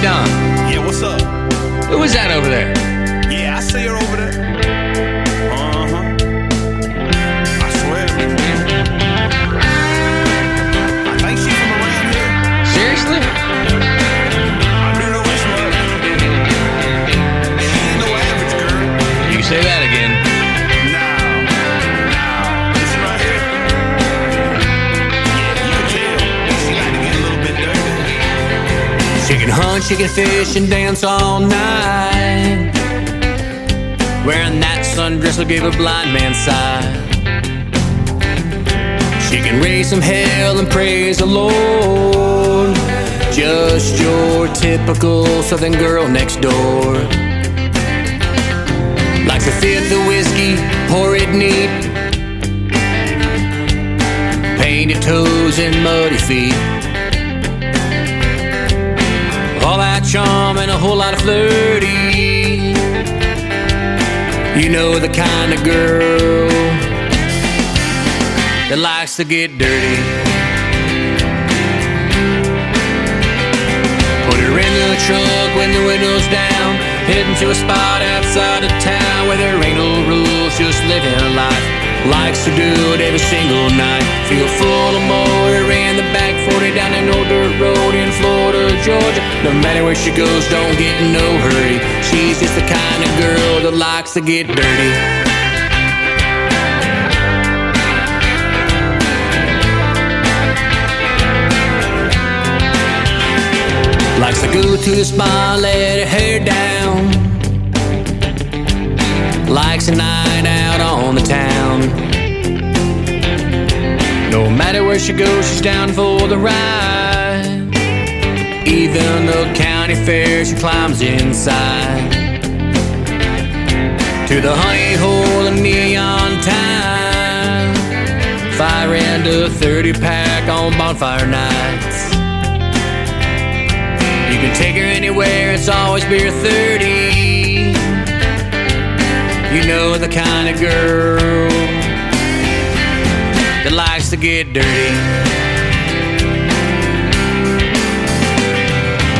Don. Yeah, what's up? Who is that over there? Yeah, I see her over there. I swear. I think she's from around here. Seriously? I do know which one. She ain't no average girl. You say that again. No. This right here. Yeah, you can tell. She like to get a little bit dirty. She can hunt, she can fish and dance all night. Wearing that sundress will give a blind man sight. She can raise some hell and praise the Lord. Just your typical southern girl next door. Likes to fit the whiskey, pour it neat. Painted toes and muddy feet. All that charm and a whole lot of flirty. You know the kind of girl that likes to get dirty. Put her in the trunk when the window's down, heading to a spot outside of town where there ain't no rules, just living life. Likes to do it every single night. Feel full of motor in the back 40 down an old dirt road in Florida, Georgia. No matter where she goes, don't get in no hurry. She's just the kind of girl that likes to get dirty. Likes to go to the spa, let her hair down. Likes a night out on the town. No matter where she goes, she's down for the ride. Even the county fair, she climbs inside. To the honey hole in neon time. Fire into a 30-pack on bonfire nights. You can take her anywhere, it's always beer 30. You know the kind of girl that likes to get dirty.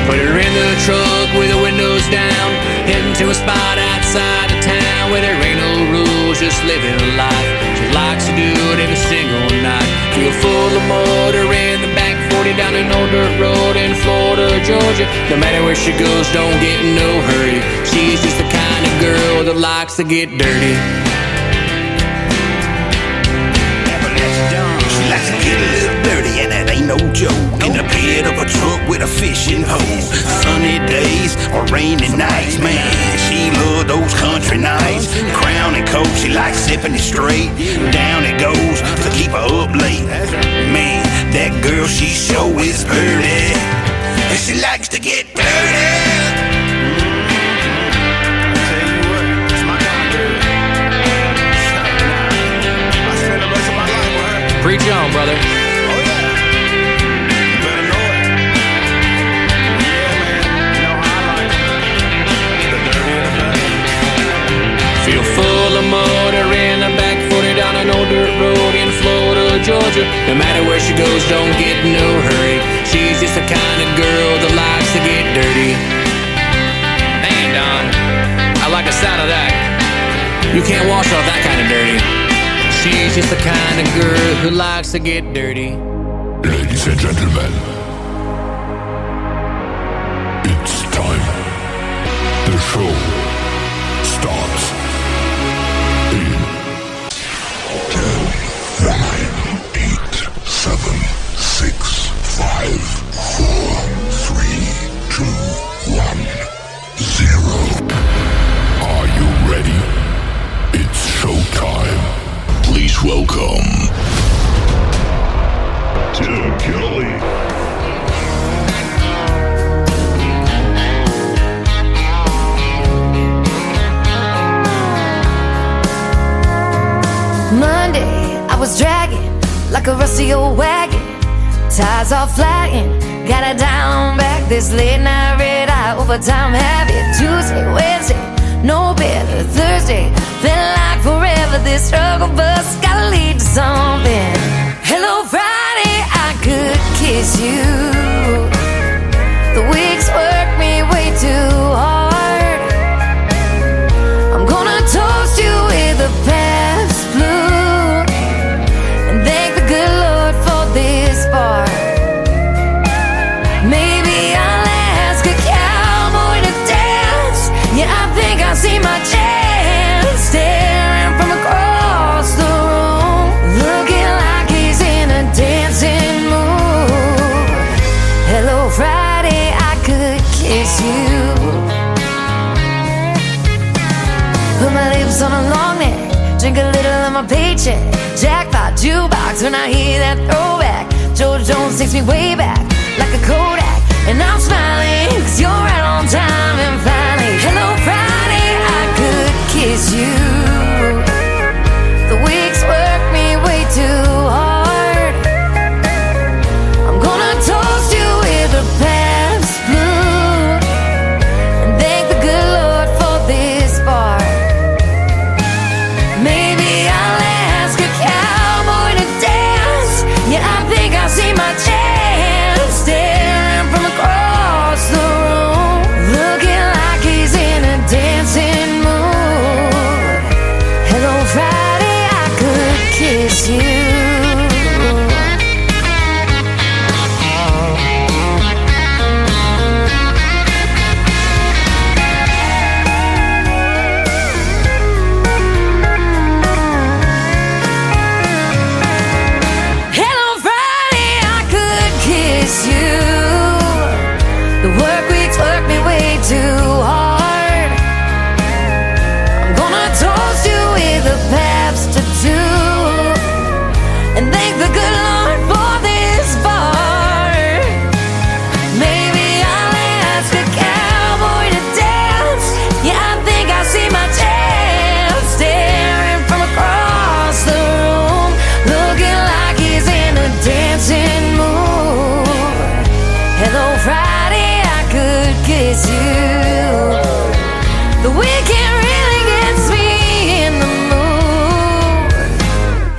Put her in the truck with the windows down, heading to a spot outside of town where there ain't no rules, just living life. She likes to do it every single night. Feel full of motor in the back 40 down an old dirt road in Florida, Georgia. No matter where she goes, don't get in no hurry. She's just the kind of girl that likes to get dirty. She likes to get a little dirty, and that ain't no joke. In the bed of a truck with a fishing hole. Sunny days or rainy nights, man, she loves those country nights. Crown and Coke, she likes sipping it straight. Down it goes to keep her up late. Man, that girl, she sure is pretty, and she likes to get dirty. Preach on, brother. Oh yeah. You better know it. Yeah, man. You know how I like it. The dirtier the better. Feel full of motor in the back 40 down an old dirt road in Florida, Georgia. No matter where she goes, don't get in no hurry. She's just the kind of girl that likes to get dirty. Man, Don, I like the sound of that. You can't wash off that kind of dirty. She's just the kind of girl who likes to get dirty. Ladies and gentlemen, it's time. The show starts in 10, 9, 8, 7, 6, 5, 4, 3, 2, 1, 0. Are you ready? It's showtime. Please welcome Tim Kelly. Monday, I was dragging like a rusty old wagon. Tires all flying, got it down back. This late night red eye overtime habit. Tuesday, Wednesday, no better. Thursday, felt like forever. This struggle bus gotta lead to something. Hello Friday, I could kiss you. The weeks work me drink a little of my paycheck. Jackpot jukebox when I hear that throwback. George Jones takes me way back like a Kodak. And I'm smiling, cause you're right on time. And finally, hello Friday, I could kiss you. The weeks work me way too hard. I'm gonna toast you with a Pabst Blue and thank the good Lord for this bar. Maybe I'll ask a cowboy to dance. Yeah, I think I see my chance staring from across the room, looking like he's in a dancing mood. Hello Friday, I could kiss you.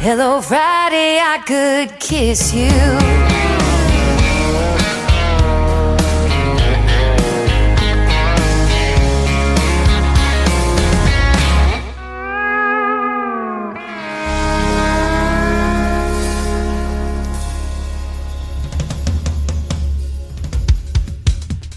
Hello Friday, I could kiss you.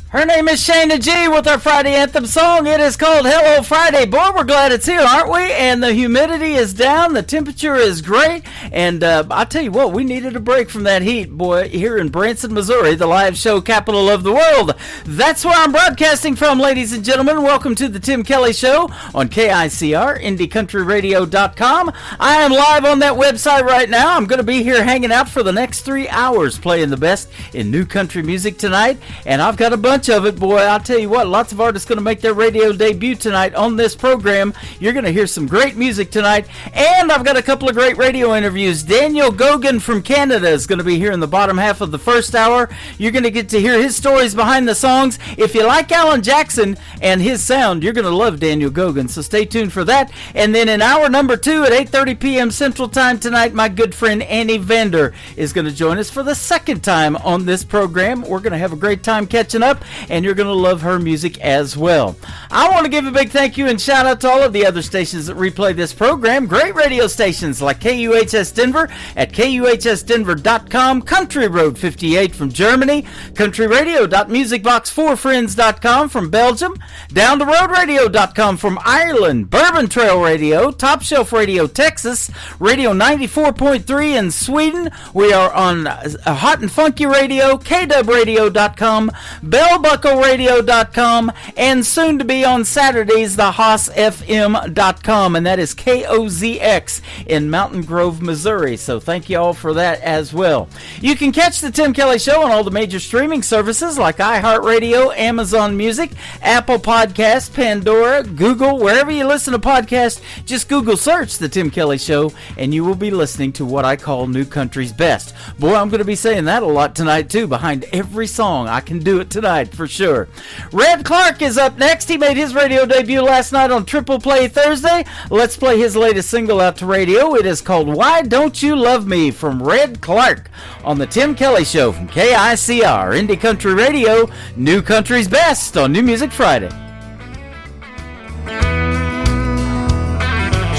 Her name is Shayna G with our Friday Anthem song. It is called Hello Friday. Boy, we're glad it's here, aren't we? And the humidity is down. The temperature is great. And I tell you what, we needed a break from that heat, boy, here in Branson, Missouri, the live show capital of the world. That's where I'm broadcasting from, ladies and gentlemen. Welcome to the Tim Kelly Show on KICR, IndieCountryRadio.com. I am live on that website right now. I'm going to be here hanging out for the next 3 hours playing the best in new country music tonight. And I've got a bunch of it, boy. I'll tell you what, lots of artists going to make their radio debut tonight on this program. You're going to hear some great music tonight, and I've got a couple of great radio interviews. Daniel Gogan from Canada is going to be here in the bottom half of the first hour. You're going to get to hear his stories behind the songs. If you like Alan Jackson and his sound, you're going to love Daniel Gogan, so stay tuned for that. And then in hour number 2 at 8:30 p.m. Central Time tonight, my good friend Annie Vander is going to join us for the second time on this program. We're going to have a great time catching up, and you're going to love her music as well. I want to give a big thank you and shout out to all of the other stations that replay this program. Great radio stations like KUHS Denver at KUHSdenver.com, Country Road 58 from Germany, countryradio.musicbox4friends.com from Belgium, downtheroadradio.com from Ireland, Bourbon Trail Radio, Top Shelf Radio Texas, Radio 94.3 in Sweden. We are on Hot and Funky Radio, KWradio.com, BellBuckleRadio.com, and soon to be on Saturdays, the HossFM.com, and that is KOZX in Mountain Grove, Missouri. So thank you all for that as well. You can catch the Tim Kelly Show on all the major streaming services like iHeartRadio, Amazon Music, Apple Podcasts, Pandora, Google, wherever you listen to podcasts. Just Google search the Tim Kelly Show, and you will be listening to what I call New Country's Best. Boy, I'm going to be saying that a lot tonight too. Behind every song, I can do it tonight for sure. Red Clark is up next. He made his radio debut last night on Triple Play Thursday. Let's play his latest single out to radio. It is called Why Don't You Love Me from Red Clark on the Tim Kelly Show from KICR, Indie Country Radio, New Country's Best on New Music Friday.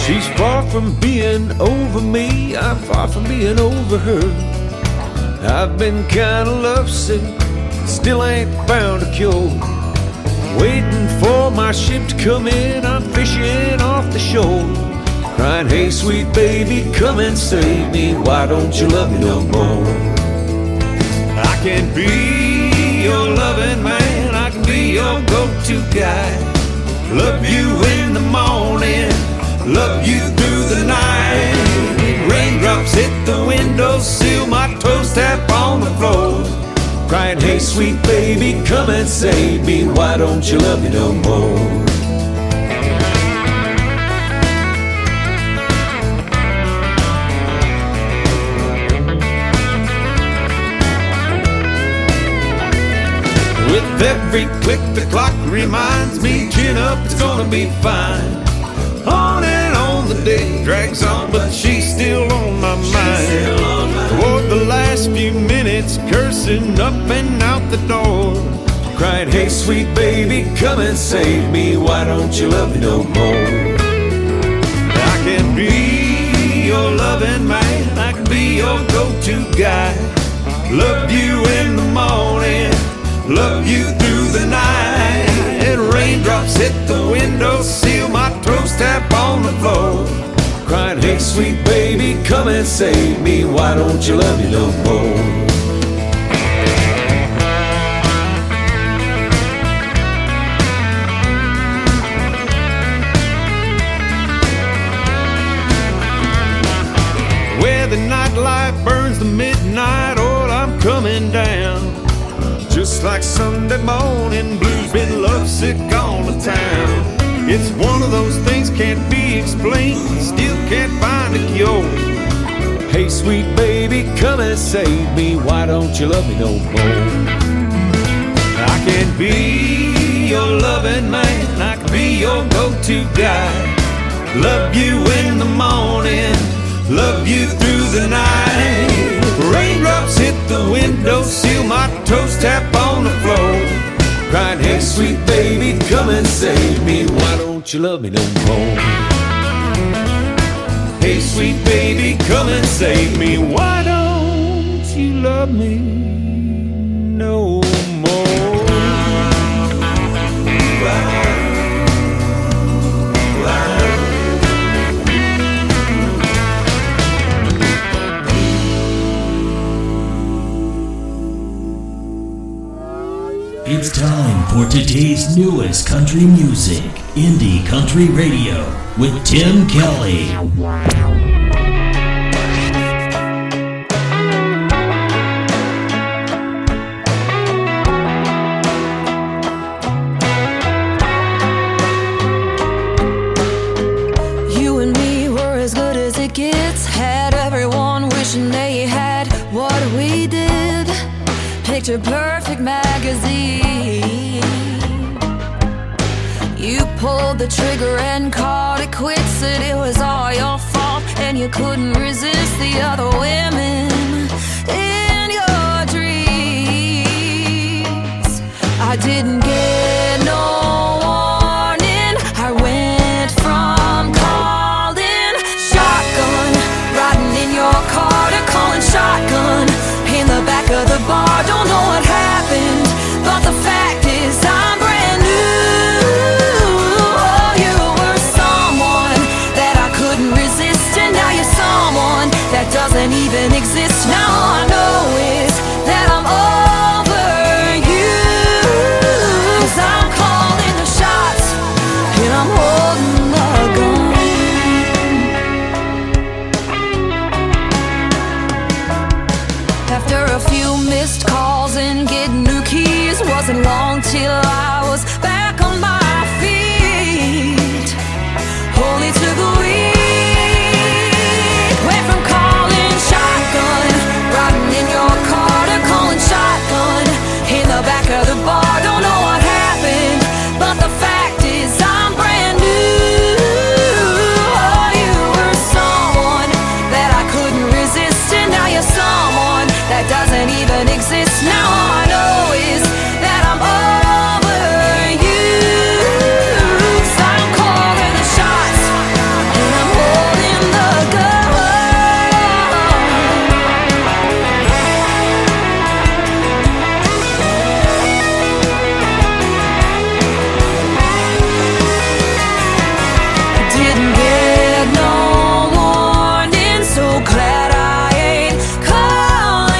She's far from being over me, I'm far from being over her. I've been kinda lovesick, still ain't found a cure. Waiting for my ship to come in, I'm fishing off the shore. Crying, hey sweet baby, come and save me, why don't you love me no more? I can be your loving man, I can be your go-to guy. Love you in the morning, love you through the night. Raindrops hit the windowsill, my toes tap on the floor. Crying, hey sweet baby, come and save me. Why don't you love me no more? With every click the clock reminds me, chin up, it's gonna be fine. On and on the day drags on, but she's still on my mind. Toward the last few minutes, cursing up and out the door. Cried, hey sweet baby, come and save me. Why don't you love me no more? I can be your loving man, I can be your go-to guy. Love you in the morning, love you through the night. And raindrops hit the windowsill, my toes tap on the floor. Crying, hey sweet baby, come and save me. Why don't you love me no more? Where the nightlife burns the midnight oil, I'm coming down. Just like Sunday morning blues, been lovesick all the time. It's one of those things can't be explained, still can't find a cure. Hey sweet baby, come and save me. Why don't you love me no more? I can be your loving man, I can be your go-to guy. Love you in the morning, love you through the night. Raindrops hit the windowsill, my toes tap on the floor. Crying, hey sweet baby, come and save me. Why don't you love me no more? Hey sweet baby, come and save me. Why don't you love me no more? It's time for today's newest country music, Indie Country Radio, with Tim Kelly. You and me were as good as it gets. Had everyone wishing they had what we did. Picture Perfect magazine. You pulled the trigger and called it quits. Said it was all your fault and you couldn't resist the other women in your dreams. I didn't get no warning. I went from calling shotgun, riding in your car, to calling shotgun in the back of the bar. Don't know what happened, but the fact is I'm brand new. Oh, you were someone that I couldn't resist, and now you're someone that doesn't even exist. Now all I know is that I'm over you. 'Cause I'm calling the shots and I'm holding the gun. After a few missed calls and getting new keys, wasn't long till I was back on my feet. Only took a week. Went from calling shotgun, riding in your car, to calling shotgun in the back of the bar. Don't know what happened, but the fact is I'm brand new. Oh, you were someone that I couldn't resist, and now you're someone that doesn't even exist. Now all I know is that I'm over you. 'Cause I'm calling the shots and I'm holding the gun. Didn't get no warning, so glad I ain't calling.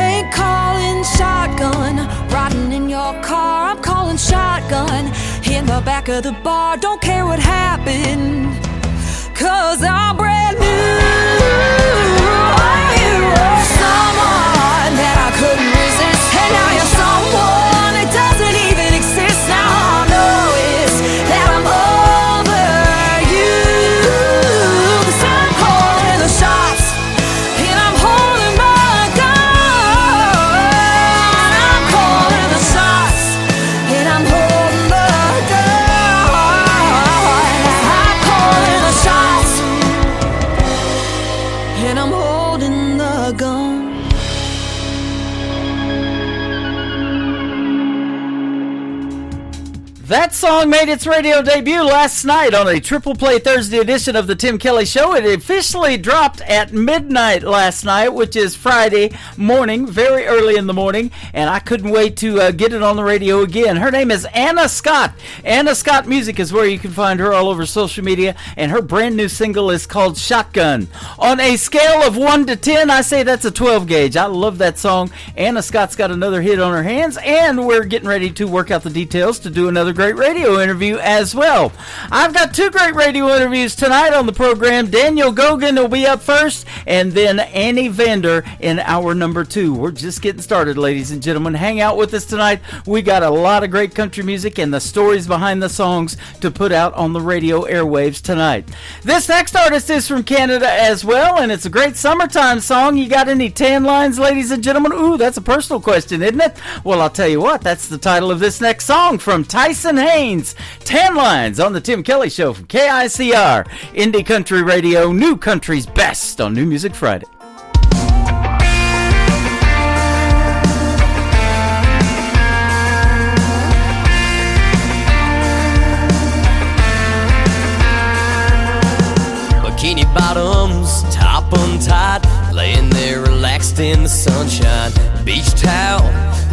Ain't calling shotgun, riding in your car. I'm calling shotgun in the back of the bar. Don't care and I'm holding the gun. That song made its radio debut last night on a Triple Play Thursday edition of the Tim Kelly Show. It officially dropped at midnight last night, which is Friday morning, very early in the morning, and I couldn't wait to get it on the radio again. Her name is Anna Scott. Anna Scott Music is where you can find her all over social media, and her brand new single is called Shotgun. On a scale of 1 to 10, I say that's a 12 gauge. I love that song. Anna Scott's got another hit on her hands, and we're getting ready to work out the details to do another great radio interview as well. I've got two great radio interviews tonight on the program. Daniel Gogan will be up first, and then Annie Vander in hour number 2. We're just getting started, ladies and gentlemen. Hang out with us tonight. We got a lot of great country music and the stories behind the songs to put out on the radio airwaves tonight. This next artist is from Canada as well, and it's a great summertime song. You got any tan lines, ladies and gentlemen? Ooh, that's a personal question, isn't it? Well, I'll tell you what, that's the title of this next song from Tyson Haynes, Tan Lines, on the Tim Kelly Show from KICR, Indie Country Radio, New Country's Best on New Music Friday. Bikini bottoms, top untied, laying there relaxed in the sunshine. Beach towel,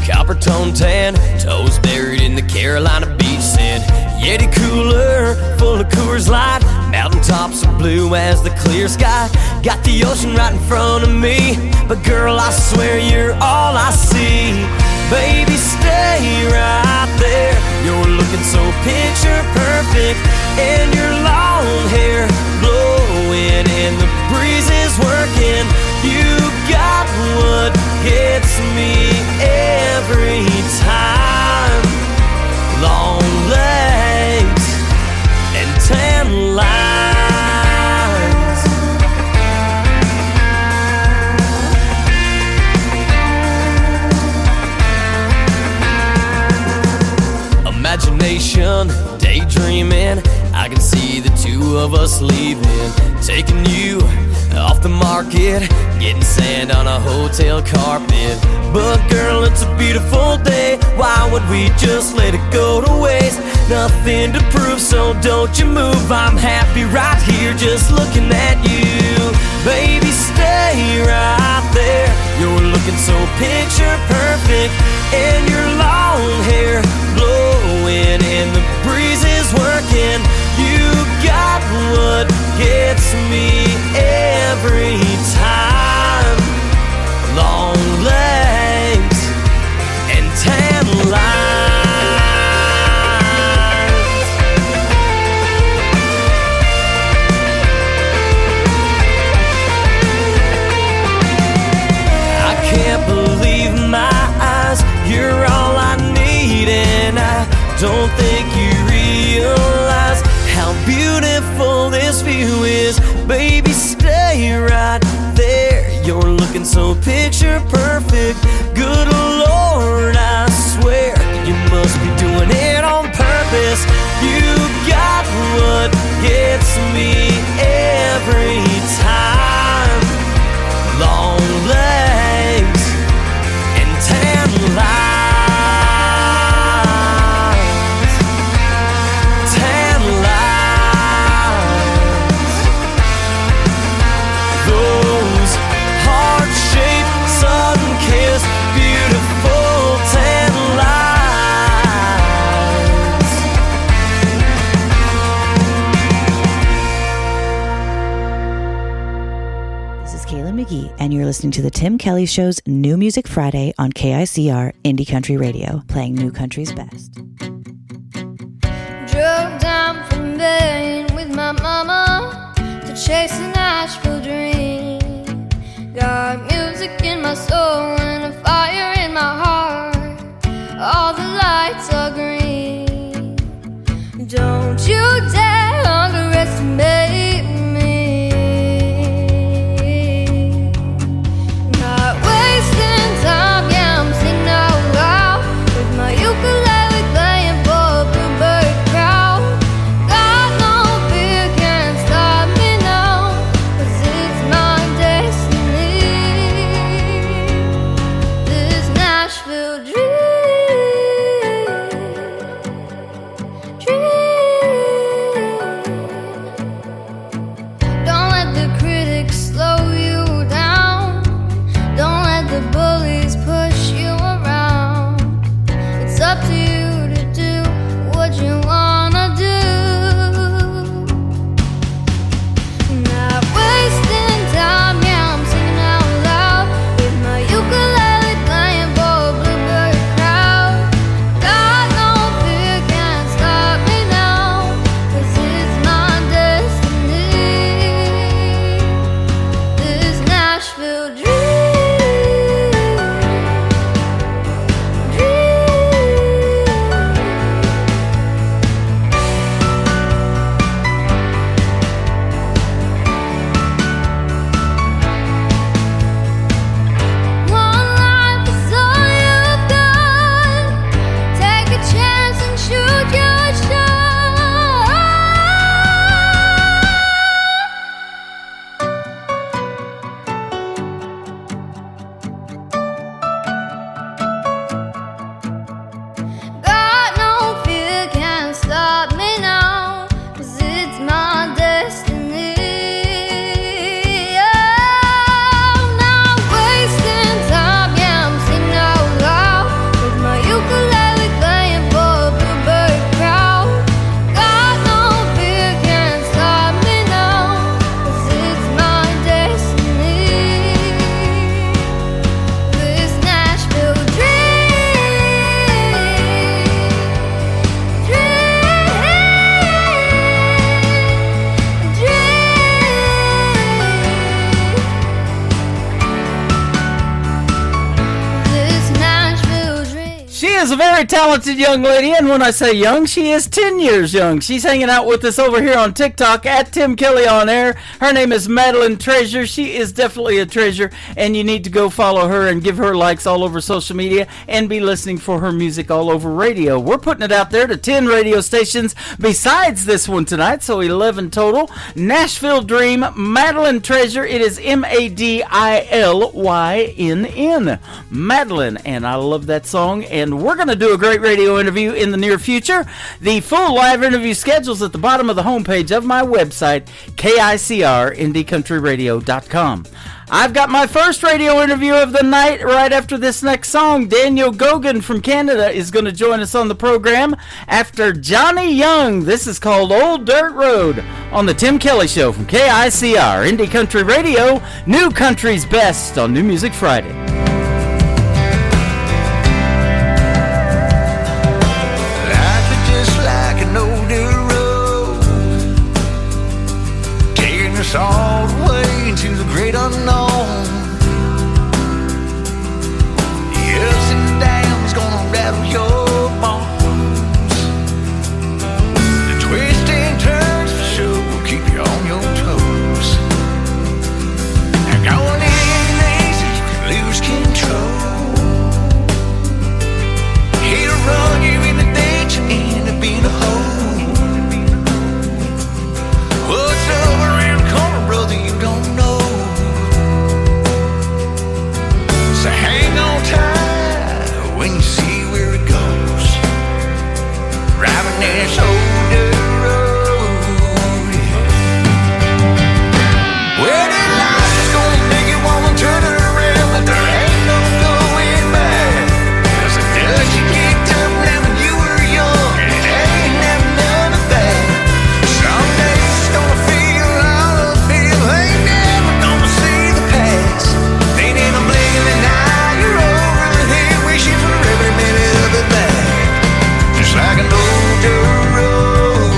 copper tone tan, toes buried in the Carolina beach sand. Yeti cooler, full of Coors Light, mountaintops are blue as the clear sky. Got the ocean right in front of me, but girl, I swear you're all I see. Baby, stay right there, you're looking so picture perfect, and your long hair blowing and the breeze is working. You got what gets me every time. Long legs and tan lines. Imagination, daydreaming, I can see the two of us leaving, taking you off the market, getting sand on a hotel carpet. But girl, it's a beautiful day, why would we just let it go to waste? Nothing to prove, so don't you move. I'm happy right here just looking at you. Baby, stay right there, you're looking so picture perfect, and your long hair blowing and the breeze is working. You got what gets me every time. Long legs and tan lines. I can't believe my eyes, you're all I need, and I don't think you realize how beautiful this view is. Baby, stay right there, you're looking so picture perfect. Good Lord, I swear you must be doing it on purpose. You got what gets me every time. Long legs and tan lines. And you're listening to the Tim Kelly Show's New Music Friday on KICR Indie Country Radio, playing New Country's best. Drove down from Maine with my mama to chase a Nashville dream. Got music in my soul and a fire in my heart. All the lights are green. Don't you dare underestimate me. Got no fear, can't stop me now, 'cause it's my day. is a very talented young lady, and when I say young, she is 10 years young. She's hanging out with us over here on TikTok at Tim Kelly on Air. Her name is Madeline Treasure. She is definitely a treasure, and you need to go follow her and give her likes all over social media and be listening for her music all over radio. We're putting it out there to 10 radio stations besides this one tonight, so 11 total. Nashville Dream, Madeline Treasure. It is Madilynn. Madeline, and I love that song, and we're going to do a great radio interview in the near future. The full live interview schedule's at the bottom of the homepage of my website, KICRIndieCountryRadio.com. I've got my first radio interview of the night right after this next song. Daniel Gogan from Canada is going to join us on the program after Johnny Young. This is called Old Dirt Road on the Tim Kelly Show from KICR, Indie Country Radio, New Country's Best on New Music Friday. All the way into the great unknown. The ups and downs gonna rattle your bones. The twists and turns for sure will keep you on your toes. And going in easy, you can lose control. Hit a run, you in the ditch, you end up in a hole. What's over around the corner, brother, you don't know. So hang on tight when you see where it goes. Driving this old dirt road, yeah. Well, that life is gonna make you wanna turn it around, but there ain't no going back. 'Cause the dust you kicked up now when you were young, and it ain't never none of that. Someday it's gonna feel all uphill, ain't never gonna see the past. Ain't in a blink of an eye, you're over the hill, wishing for every minute of it back. Just like an old dirt road.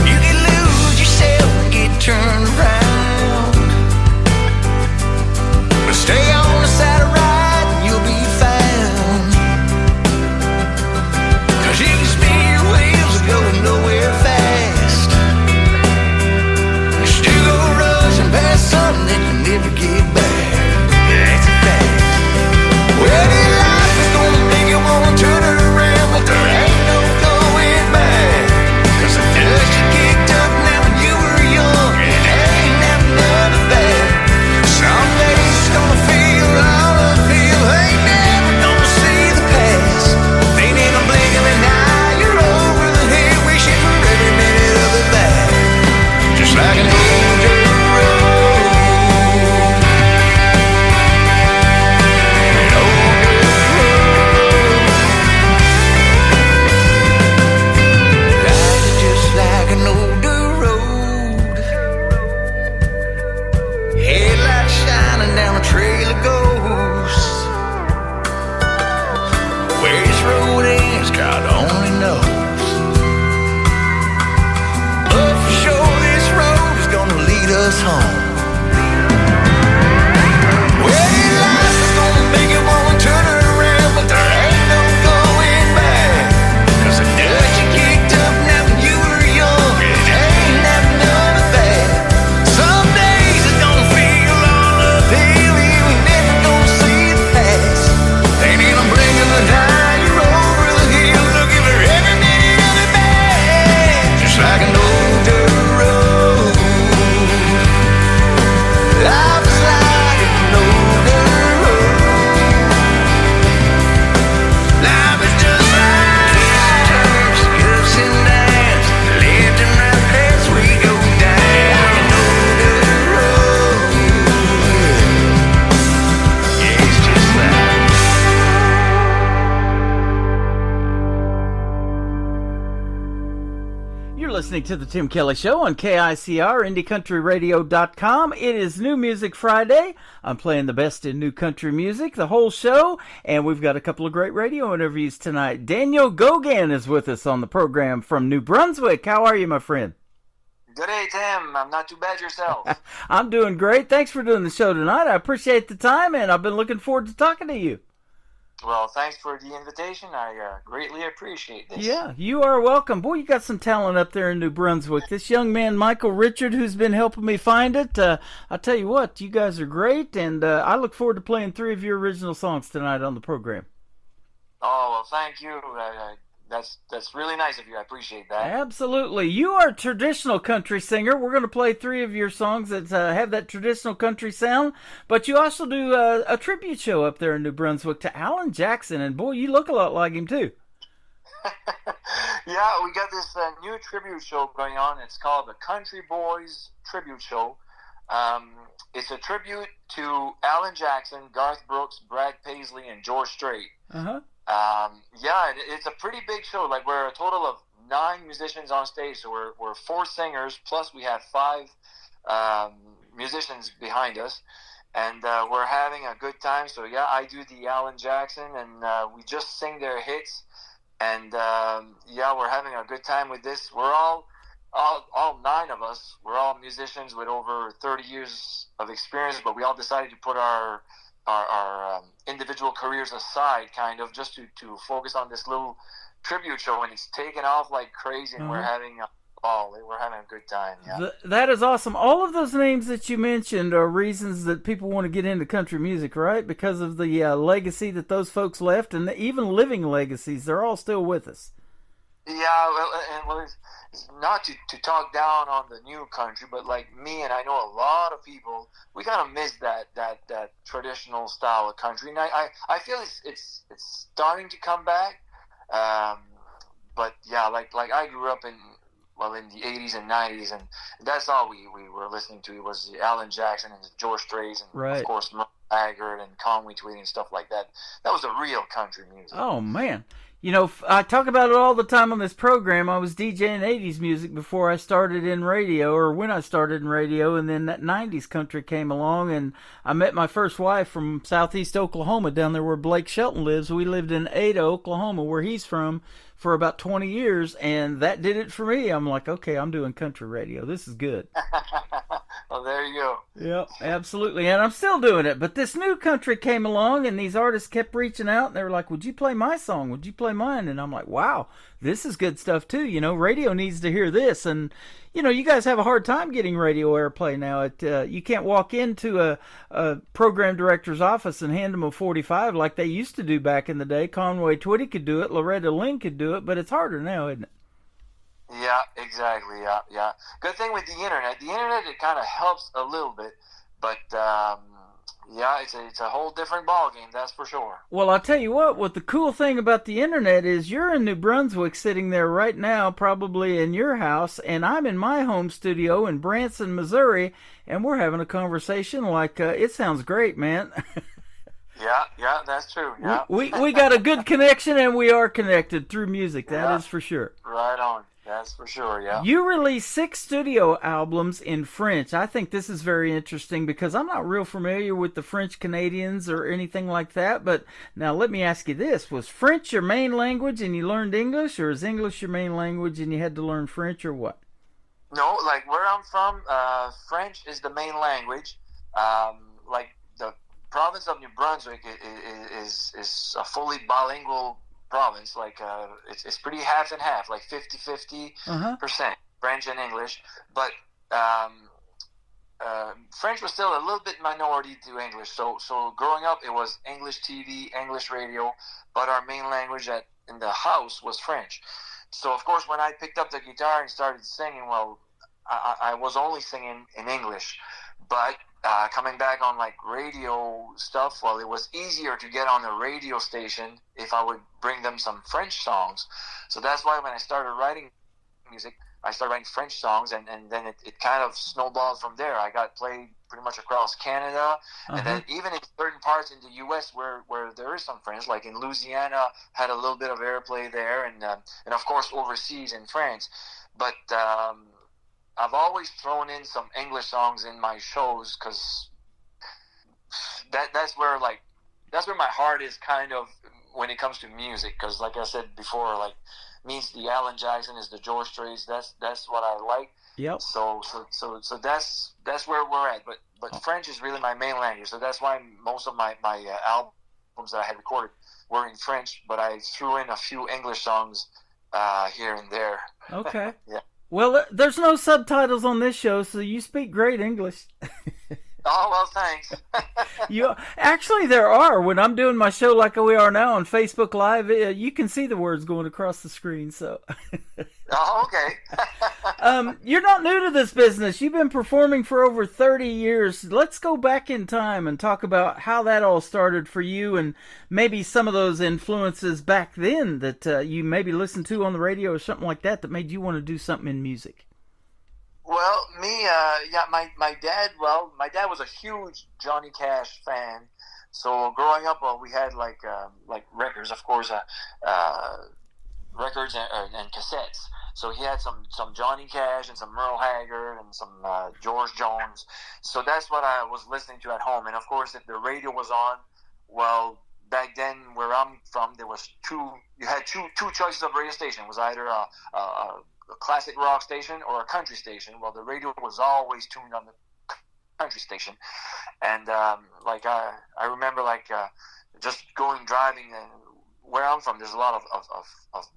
You can lose yourself and get turned around, but stay on the side of right and you'll be found. 'Cause you can spin your wheels and go nowhere fast. You still go rushing past something that you never get back. That's a fact. Well, this life is gonna make you wanna turn it around, but there ain't no going back. 'Cause the dust you kicked up now when you were young, and it ain't never none of that. Someday it's gonna feel all uphill, ain't never gonna see the past. Ain't in a blink of an eye, you're over the hill, wishing for every minute of it back. Just like an old dirt road. An old dirt road. Life is just like an old dirt road. Headlights shining down a trail of ghosts. Where this road ends, God only knows. But for sure, this road is gonna lead us home. Well, this life is gonna make you wanna turn it around, but there ain't no going back. 'Cause the dust you kicked up now when you were young, and it ain't never none of that. Some days it's gonna feel all uphill, you ain't never gonna see the past. Ain't in a blink of an eye, you're over the hill, looking for every minute of it back. Just like an old dirt road. Life is like an old dirt road. Life is just like turns, ups and downs, left and right as we go down. An old dirt road. Yeah, it's just like. You're listening to the Tim Kelly Show on KICR, IndieCountryRadio.com. It is New Music Friday. I'm playing the best in new country music, the whole show, and we've got a couple of great radio interviews tonight. Daniel Gogan is with us on the program from New Brunswick. How are you, my friend? Good day, Tim. I'm not too bad yourself. I'm doing great. Thanks for doing the show tonight. I appreciate the time, and I've been looking forward to talking to you. Well, thanks for the invitation. I greatly appreciate this. Yeah, you are welcome. Boy, you got some talent up there in New Brunswick. This young man, Michael Richard, who's been helping me find it, I'll tell you what, you guys are great, and I look forward to playing 3 of your original songs tonight on the program. Oh, well, thank you. That's really nice of you. I appreciate that. Absolutely. You are a traditional country singer. We're going to play 3 of your songs that have that traditional country sound, but you also do a tribute show up there in New Brunswick to Alan Jackson, and boy, you look a lot like him too. Yeah, we got this new tribute show going on. It's called the Country Boys Tribute Show. It's a tribute to Alan Jackson, Garth Brooks, Brad Paisley, and George Strait. Uh-huh. Yeah, it's a pretty big show. Like, we're a total of 9 musicians on stage, so we're 4 singers, plus we have 5 musicians behind us, and we're having a good time. So yeah, I do the Alan Jackson, and we just sing their hits, and yeah, we're having a good time with this. We're all 9 of us, we're all musicians with over 30 years of experience, but we all decided to put our individual careers aside, kind of, just to focus on this little tribute show, and it's taken off like crazy, and we're having a ball. We're having a good time. Yeah. That is awesome. All of those names that you mentioned are reasons that people want to get into country music, right? Because of the legacy that those folks left, and even living legacies. They're all still with us. Yeah, well, it's not to talk down on the new country, but like me, and I know a lot of people, we kind of miss that traditional style of country, and I feel it's starting to come back. But yeah, like I grew up in the 80s and 90s, and that's all we were listening to. It was Alan Jackson and George Strait, and of course Merle Haggard and Conway Twitty and stuff like that. That was the real country music. Oh man. You know, I talk about it all the time on this program. I was DJing 80s music before I started in radio, or when I started in radio, and then that 90s country came along, and I met my first wife from southeast Oklahoma, down there where Blake Shelton lives. We lived in Ada, Oklahoma, where he's from, for about 20 years, and that did it for me. I'm like, okay, I'm doing country radio. This is good. Well, there you go. Yep, absolutely. And I'm still doing it. But this new country came along, and these artists kept reaching out, and they were like, would you play my song? Would you play mine? And I'm like, wow, this is good stuff too. You know, radio needs to hear this. And, you know, you guys have a hard time getting radio airplay now. You can't walk into a program director's office and hand them a 45 like they used to do back in the day. Conway Twitty could do it. Loretta Lynn could do it. But it's harder now, isn't it? Yeah, exactly. Yeah. Good thing with the internet. The internet, it kind of helps a little bit, but yeah, it's a whole different ballgame, that's for sure. Well, I'll tell you what the cool thing about the internet is you're in New Brunswick sitting there right now, probably in your house, and I'm in my home studio in Branson, Missouri, and we're having a conversation like, it sounds great, man. Yeah, that's true. Yeah. We got a good connection, and we are connected through music, that is for sure. Right on. That's for sure, yeah. You released 6 studio albums in French. I think this is very interesting because I'm not real familiar with the French Canadians or anything like that. But now let me ask you this. Was French your main language and you learned English, or is English your main language and you had to learn French, or what? No, like where I'm from, French is the main language. Like the province of New Brunswick is a fully bilingual province. Like it's pretty half and half, like 50-50% French and English, but French was still a little bit minority to English, so growing up it was English TV, English radio, but our main language in the house was French. So of course when I picked up the guitar and started singing, well, I was only singing in English, but coming back on like radio stuff, well, it was easier to get on a radio station if I would bring them some French songs. So that's why when I started writing music, I started writing French songs, and then it kind of snowballed from there. I got played pretty much across Canada, and then even in certain parts in the U.S. where there is some French, like in Louisiana, had a little bit of airplay there, and of course overseas in France. But I've always thrown in some English songs in my shows because that's where my heart is, kind of, when it comes to music. Because like I said before, like means the Alan Jackson, is the George Straits. That's what I like. Yep. So that's where we're at. But French is really my main language. So that's why most of my albums that I had recorded were in French. But I threw in a few English songs here and there. Okay. Yeah. Well, there's no subtitles on this show, so you speak great English. Oh, well, thanks. Actually, there are. When I'm doing my show like we are now on Facebook Live, you can see the words going across the screen. So. Oh, okay. You're not new to this business. You've been performing for over 30 years. Let's go back in time and talk about how that all started for you, and maybe some of those influences back then that you maybe listened to on the radio or something like that made you want to do something in music. Well, me, my dad was a huge Johnny Cash fan. So growing up, we had like records, of course, records and cassettes. So he had some Johnny Cash and some Merle Haggard and some George Jones. So that's what I was listening to at home. And of course, if the radio was on, well, back then where I'm from, there was you had two choices of radio station. It was either a classic rock station or a country station. Well, the radio was always tuned on the country station. And I remember just driving, and where I'm from, there's a lot of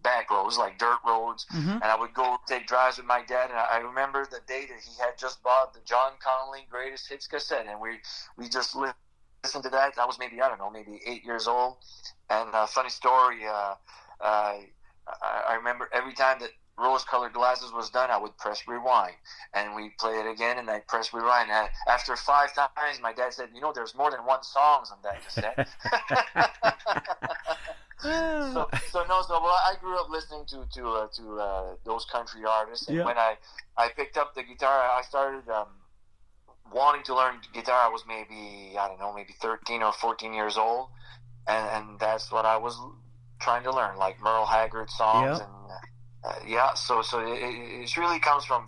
back roads, like dirt roads. Mm-hmm. And I would go take drives with my dad. And I remember the day that he had just bought the John Connolly Greatest Hits cassette, and we just listened to that. I was maybe 8 years old. And a funny story, I remember every time that Rose-Colored Glasses was done, I would press rewind, and we'd play it again, and I'd press rewind. And after 5 times, my dad said, there's more than one song on that cassette. Well, I grew up listening to those country artists, and when I picked up the guitar, I started wanting to learn guitar. I was maybe 13 or 14 years old, and that's what I was trying to learn, like Merle Haggard songs. Yep. And so it really comes from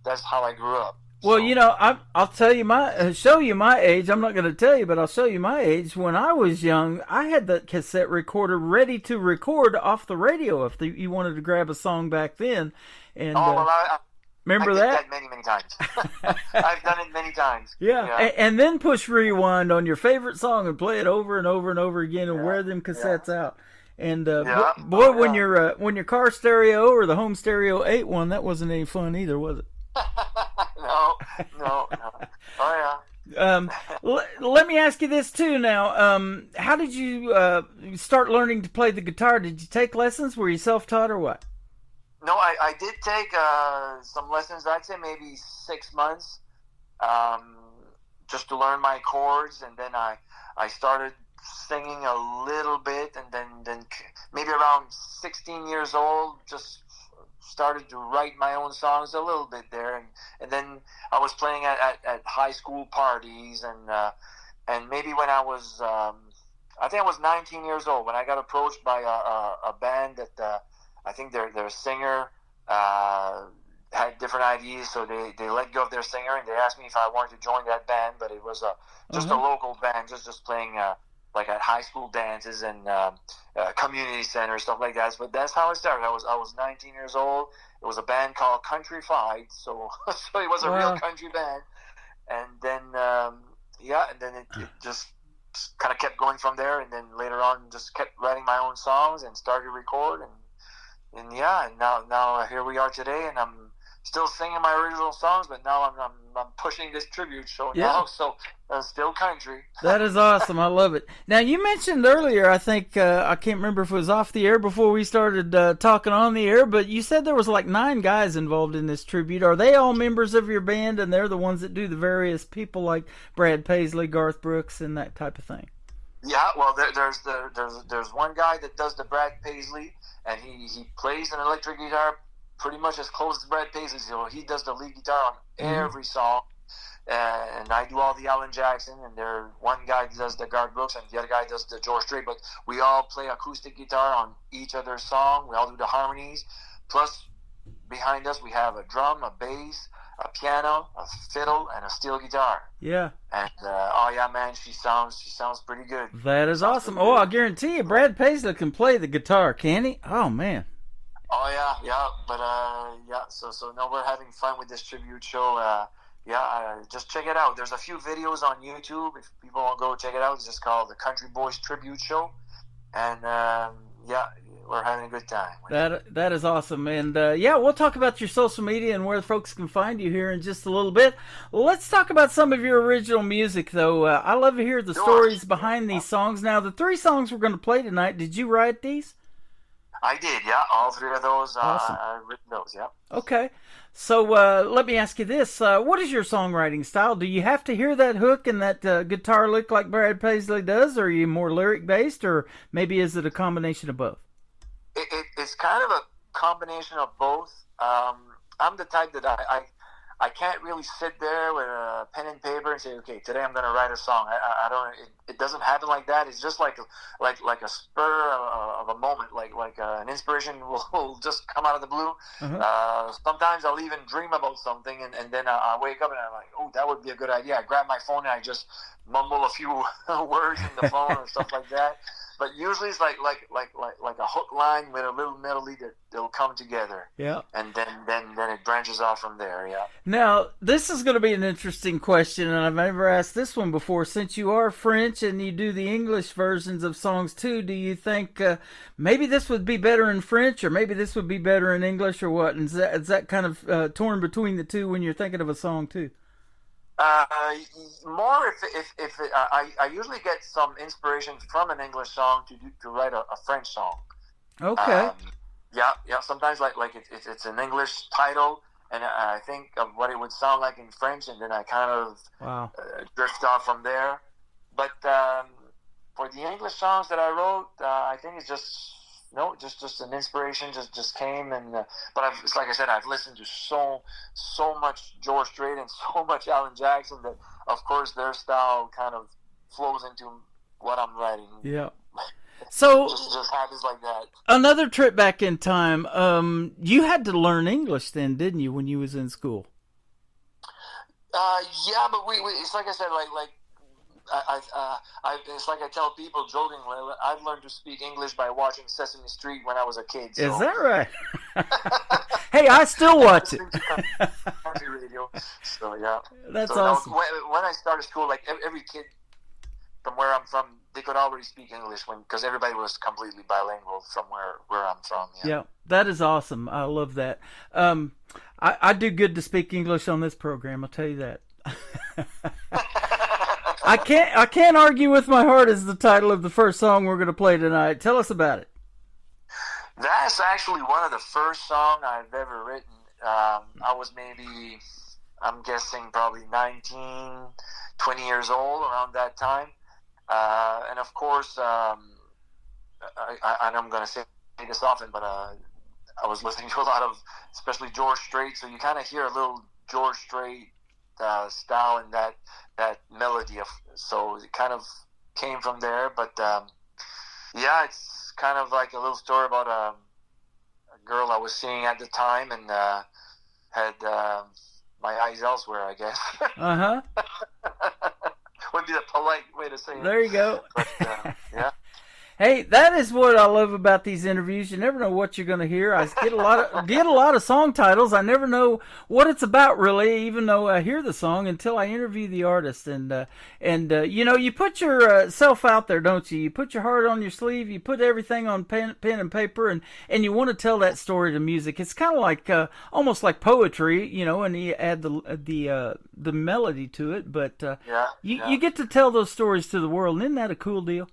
that's how I grew up. Well, I'll tell you show you my age. I'm not going to tell you, but I'll show you my age. When I was young, I had the cassette recorder ready to record off the radio if you wanted to grab a song back then. And remember that? Many times. I've done it many times. Yeah. And then push rewind on your favorite song and play it over and over and over again and wear them cassettes out. And when your car stereo or the home stereo ate one, that wasn't any fun either, was it? No. Oh yeah. Let me ask you this too. Now, how did you start learning to play the guitar? Did you take lessons? Were you self-taught or what? No, I did take some lessons. I'd say maybe 6 months, just to learn my chords, and then I started singing a little bit, and then maybe around 16 years old, just started to write my own songs a little bit there, and then I was playing at high school parties, and maybe when I was I think I was 19 years old when I got approached by a band that I think their singer had different ideas, so they let go of their singer, and they asked me if I wanted to join that band. But it was just a local band, just playing like at high school dances and community centers, stuff like that. But that's how it started. I was 19 years old. It was a band called Countryfied, so it was a real country band. And then it just kind of kept going from there. And then later on, just kept writing my own songs and started to record. And now here we are today, and I'm still singing my original songs, but now I'm pushing this tribute show now, so still country. That is awesome. I love it. Now, you mentioned earlier, I think, I can't remember if it was off the air before we started talking on the air, but you said there was like 9 guys involved in this tribute. Are they all members of your band, and they're the ones that do the various people like Brad Paisley, Garth Brooks, and that type of thing? Yeah, well, there's one guy that does the Brad Paisley, and he plays an electric guitar pretty much as close as Brad Paisley. So he does the lead guitar on every song, and I do all the Alan Jackson, and one guy does the Garth Brooks, and the other guy does the George Strait. But we all play acoustic guitar on each other's song. We all do the harmonies. Plus, behind us, we have a drum, a bass, a piano, a fiddle, and a steel guitar. Yeah. And man, she sounds pretty good. That is awesome. I guarantee you, Brad Paisley can play the guitar, can he? Oh man. Oh yeah. But yeah. So no, we're having fun with this tribute show. Just check it out. There's a few videos on YouTube. If people want to go check it out, it's just called the Country Boys Tribute Show, and yeah, we're having a good time. That is awesome, and yeah, we'll talk about your social media and where folks can find you here in just a little bit. Let's talk about some of your original music, though. I love to hear the stories behind these songs. Now, the 3 songs we're going to play tonight, did you write these? I did, yeah. All 3 of those, awesome. I've written those, yeah. Okay. So let me ask you this. What is your songwriting style? Do you have to hear that hook and that guitar lick like Brad Paisley does, or are you more lyric-based, or maybe is it a combination of both? It's kind of a combination of both. I'm the type that I can't really sit there with a pen and paper and say, okay, today I'm going to write a song. I don't. It doesn't happen like that. It's just like a spur of a moment, like an inspiration will just come out of the blue. Uh-huh. Sometimes I'll even dream about something, and then I wake up and I'm like, oh, that would be a good idea. I grab my phone and I just mumble a few words in the phone or stuff like that. But usually it's like a hook line with a little melody that'll come together. Yeah. And then it branches off from there. Yeah. Now, this is going to be an interesting question, and I've never asked this one before. Since you are French and you do the English versions of songs too, do you think maybe this would be better in French, or maybe this would be better in English, or what? And is that kind of torn between the two when you're thinking of a song too? More if I usually get some inspiration from an English song to write a French song. Okay. Yeah. Sometimes like it's an English title, and I think of what it would sound like in French, and then I kind of drift off from there. But for the English songs that I wrote, I think it's just an inspiration just came, and but it's like I said, I've listened to so much George Strait and so much Alan Jackson that of course their style kind of flows into what I'm writing. Yeah. So just happens like that. Another trip back in time. You had to learn English then, didn't you, when you was in school? Yeah, but we it's like I said, like. It's like I tell people jokingly, I've learned to speak English by watching Sesame Street when I was a kid. So. Is that right? Hey, I still watch it. Country radio. So yeah, that's awesome. When I started school, like every kid from where I'm from, they could already speak English because everybody was completely bilingual from where I'm from. Yeah, that is awesome. I love that. I do good to speak English on this program. I'll tell you that. I can't argue with my heart is the title of the first song we're going to play tonight. Tell us about it. That's actually one of the first songs I've ever written. I was maybe, I'm guessing probably 19, 20 years old around that time. And of course, and I'm going to say this often, but I was listening to a lot of, especially George Strait, so you kind of hear a little George Strait style in that melody so it kind of came from there. But yeah, it's kind of like a little story about a girl I was seeing at the time, and had my eyes elsewhere, I guess. Would be the polite way to say it. There you go. But, yeah. Hey, that is what I love about these interviews. You never know what you're going to hear. I get a lot of song titles. I never know what it's about, really, even though I hear the song until I interview the artist. And you know, you put yourself out there, don't you? You put your heart on your sleeve. You put everything on pen and paper, and you want to tell that story to music. It's kind of like almost like poetry, you know, and you add the melody to it. But you get to tell those stories to the world. And isn't that a cool deal?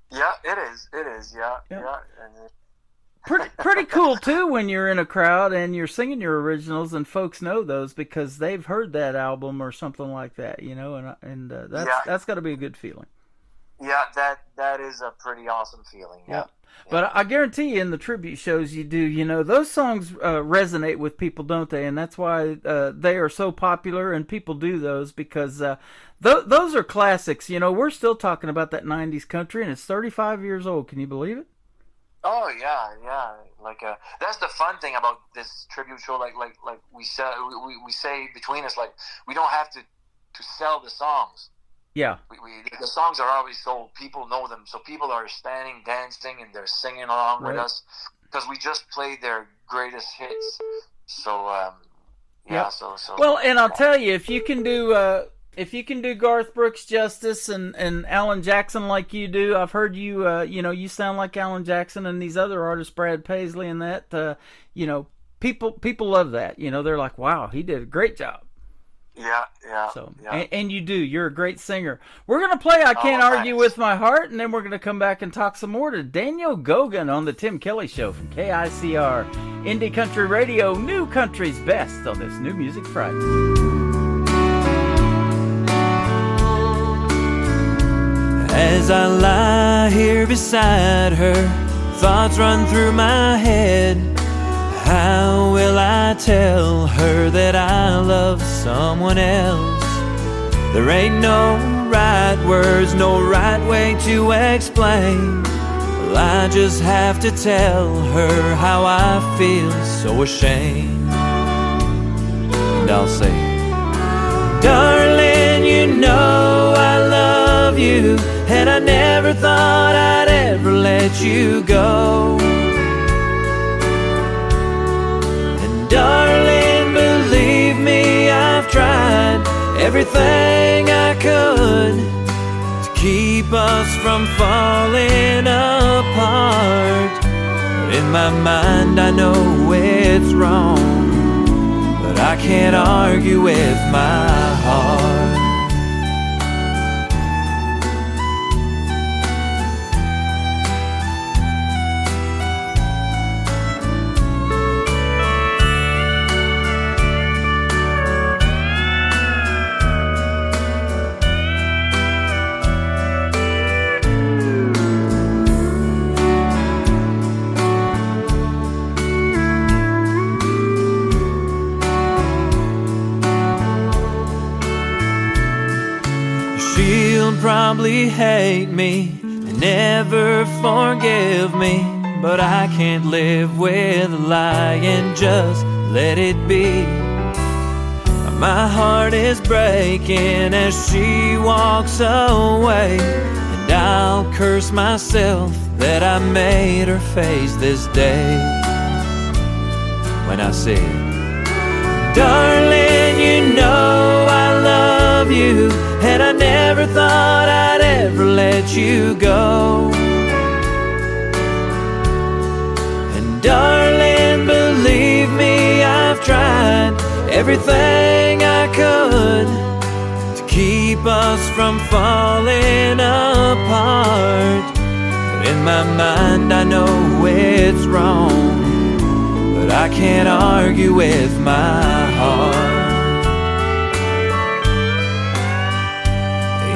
Yeah, it is. Yeah. And pretty cool too when you're in a crowd and you're singing your originals and folks know those because they've heard that album or something like that, you know, and that's got to be a good feeling. Yeah, that is a pretty awesome feeling. Yeah. But I guarantee you in the tribute shows you do, you know, those songs resonate with people, don't they? And that's why they are so popular and people do those because those are classics. You know, we're still talking about that 90s country and it's 35 years old. Can you believe it? Oh, yeah. Like, that's the fun thing about this tribute show. Like we say between us, like, we don't have to sell the songs. Yeah, the songs are always sold. People know them, so people are standing, dancing, and they're singing along with us. because we just played their greatest hits. So yeah, Yep. so Well, and I'll tell you, if you can do Garth Brooks justice and Alan Jackson like you do, I've heard you you sound like Alan Jackson and these other artists, Brad Paisley and that. People love that. They're like, wow, he did a great job. yeah. So yeah. and you do. You're a great singer. We're gonna play "I Can't Argue thanks. with My Heart," and then we're gonna come back and talk some more to Daniel Gogan on the Tim Kelly Show from KICR Indie Country Radio, New Country's Best on this New Music Friday. As I lie here beside her, thoughts run through my head. How will I tell her that I love someone else? There ain't no right words, no right way to explain. Well, I just have to tell her how I feel so ashamed. And I'll say, darling, you know I love you, and I never thought I'd ever let you go. And darling, believe me, I've tried everything I could to keep us from falling apart. But in my mind I know it's wrong, but I can't argue with my heart. Probably hate me and never forgive me, but I can't live with a lie and just let it be. My heart is breaking as she walks away, and I'll curse myself that I made her face this day. When I said, darling, you know I love you, and I never thought I'd ever let you go. And darling, believe me, I've tried everything I could to keep us from falling apart. But in my mind I know it's wrong, but I can't argue with my heart.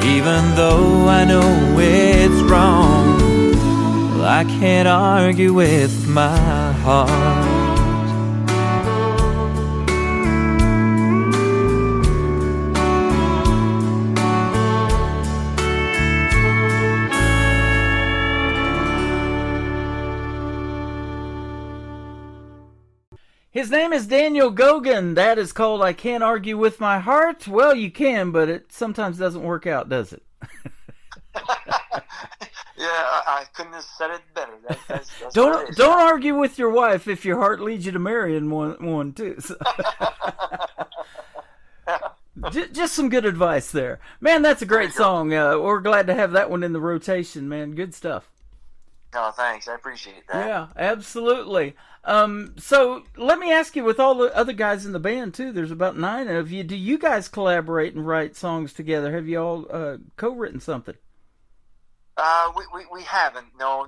Even though I know it's wrong, well, I can't argue with my heart. His name is Daniel Gogan. That is called "I Can't Argue with My Heart." Well, you can, but it sometimes doesn't work out, does it? Yeah, I couldn't have said it better. That's Don't argue with your wife if your heart leads you to marrying one too. So. Just some good advice there, man. That's a great song. We're glad to have that one in the rotation, man. Good stuff. No, thanks. I appreciate that. Yeah, absolutely. So let me ask you, with all the other guys in the band too, there's about 9 of you. Do you guys collaborate and write songs together? Have you all co-written something? We haven't. No.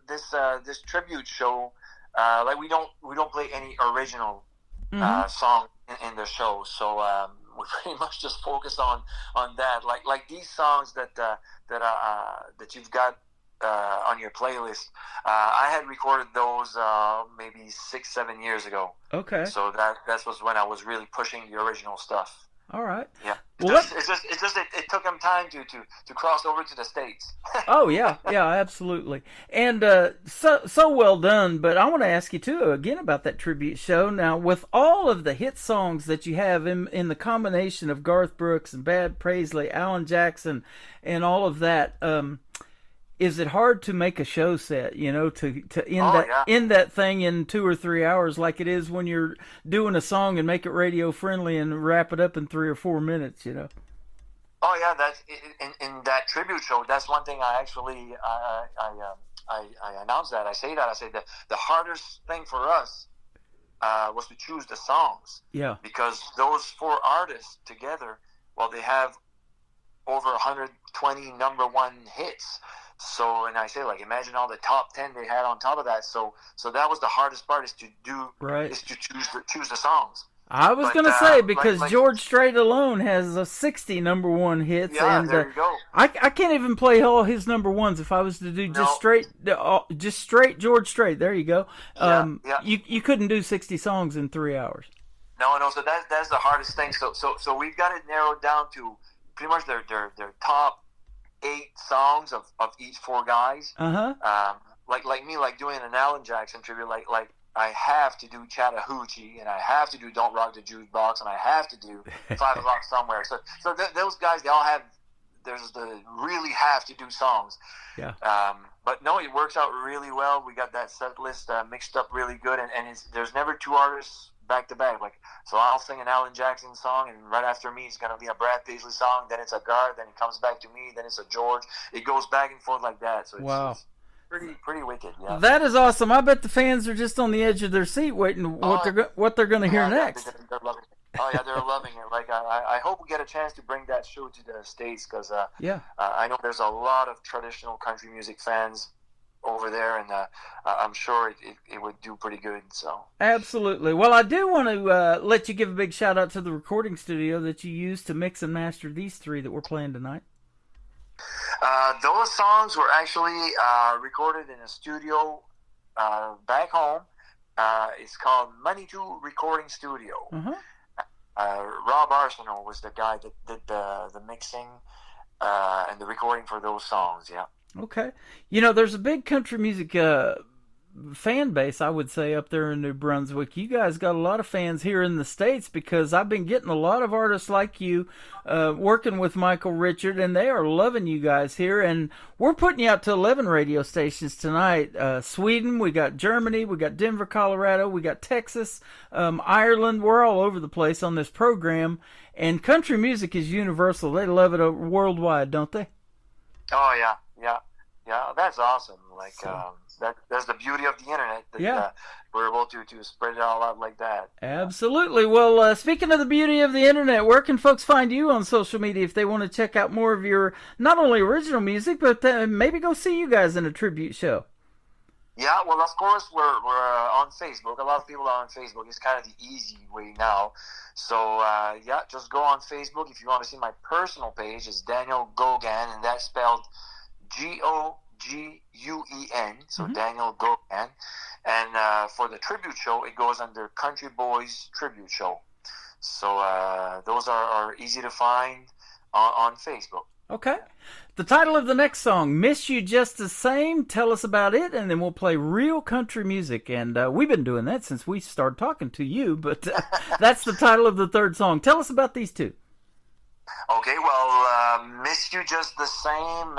This tribute show, like we don't play any original song in the show. So we pretty much just focus on that. Like these songs that you've got on your playlist. I had recorded those maybe 6-7 years ago. Okay. So that was when I was really pushing the original stuff. All right. Yeah. Well, It took them time to cross over to the States. Oh yeah, absolutely. And so well done. But I want to ask you too again about that tribute show. Now, with all of the hit songs that you have in the combination of Garth Brooks and Brad Paisley, Alan Jackson, and all of that, is it hard to make a show set, you know, to end that thing in 2 or 3 hours like it is when you're doing a song and make it radio friendly and wrap it up in 3 or 4 minutes, you know? Oh yeah, that's in that tribute show. That's one thing I actually I announced that. I say that the hardest thing for us was to choose the songs. Yeah. Because those 4 artists together, well, they have over 120 number 1 hits. So, and I say, like, imagine all the top 10 they had on top of that. So that was the hardest part, is to choose the songs. I was going to say, because George Strait alone has 60 number 1 hits. Yeah, and there you go. I can't even play all his number 1s if I was to do just straight George Strait. There you go. You couldn't do 60 songs in 3 hours. No. So that's the hardest thing. So we've got it narrowed down to pretty much their top 8 songs of each 4 guys. Like me, like doing an Alan Jackson tribute, like I have to do Chattahoochee, and I have to do Don't Rock the Jukebox, and I have to do 5 O'Clock Somewhere. So those guys, they all have, really have to do songs. Yeah. But no, it works out really well. We got that set list mixed up really good, and there's never 2 artists back to back. Like, so I'll sing an Alan Jackson song, and right after me it's gonna be a Brad Paisley song. Then it's a Gar. Then it comes back to me. Then it's a George. It goes back and forth like that. So it's pretty wicked. Yeah. That is awesome. I bet the fans are just on the edge of their seat waiting what they're gonna hear next. They're loving it. Oh yeah, they're loving it. Like I hope we get a chance to bring that show to the States, because I know there's a lot of traditional country music fans over there, and I'm sure it would do pretty good. So absolutely. Well, I do want to let you give a big shout out to the recording studio that you used to mix and master these 3 that we're playing tonight. Those songs were actually recorded in a studio back home. It's called Manitou Recording Studio. Rob Arsenault was the guy that did the mixing and the recording for those songs. Yeah. Okay. You know, there's a big country music fan base, I would say, up there in New Brunswick. You guys got a lot of fans here in the States, because I've been getting a lot of artists like you working with Michael Richard, and they are loving you guys here. And we're putting you out to 11 radio stations tonight. Sweden, we got Germany, we got Denver, Colorado, we got Texas, Ireland. We're all over the place on this program. And country music is universal. They love it worldwide, don't they? Oh, yeah. That's awesome. Like, that's the beauty of the internet. That, we're able to spread it all out like that. Absolutely. Well, speaking of the beauty of the internet, where can folks find you on social media if they want to check out more of your not only original music, but maybe go see you guys in a tribute show? Yeah, well, of course, we're on Facebook. A lot of people are on Facebook. It's kind of the easy way now. So, just go on Facebook. If you want to see my personal page, it's Daniel Gogan, and that's spelled Gogun. So Daniel Gogan. And for the tribute show, it goes under Country Boys Tribute Show. So those are easy to find on Facebook. Okay. The title of the next song, Miss You Just the Same. Tell us about it, and then we'll play real country music. And we've been doing that since we started talking to you, but that's the title of the 3rd song. Tell us about these 2. Okay, well, Miss You Just the Same,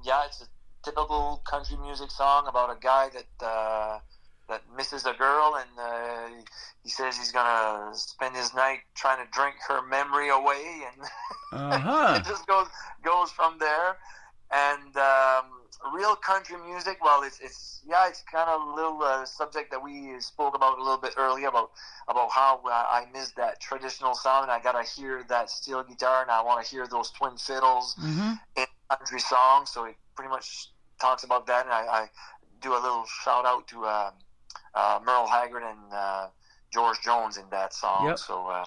it's a typical country music song about a guy that misses a girl, and he says he's gonna spend his night trying to drink her memory away, and it just goes from there. And real country music, well, it's kind of a little subject that we spoke about a little bit earlier about how I miss that traditional sound, and I gotta hear that steel guitar, and I want to hear those twin fiddles in country songs. So it pretty much talks about that, and I do a little shout out to Merle Haggard and George Jones in that song. Yep. So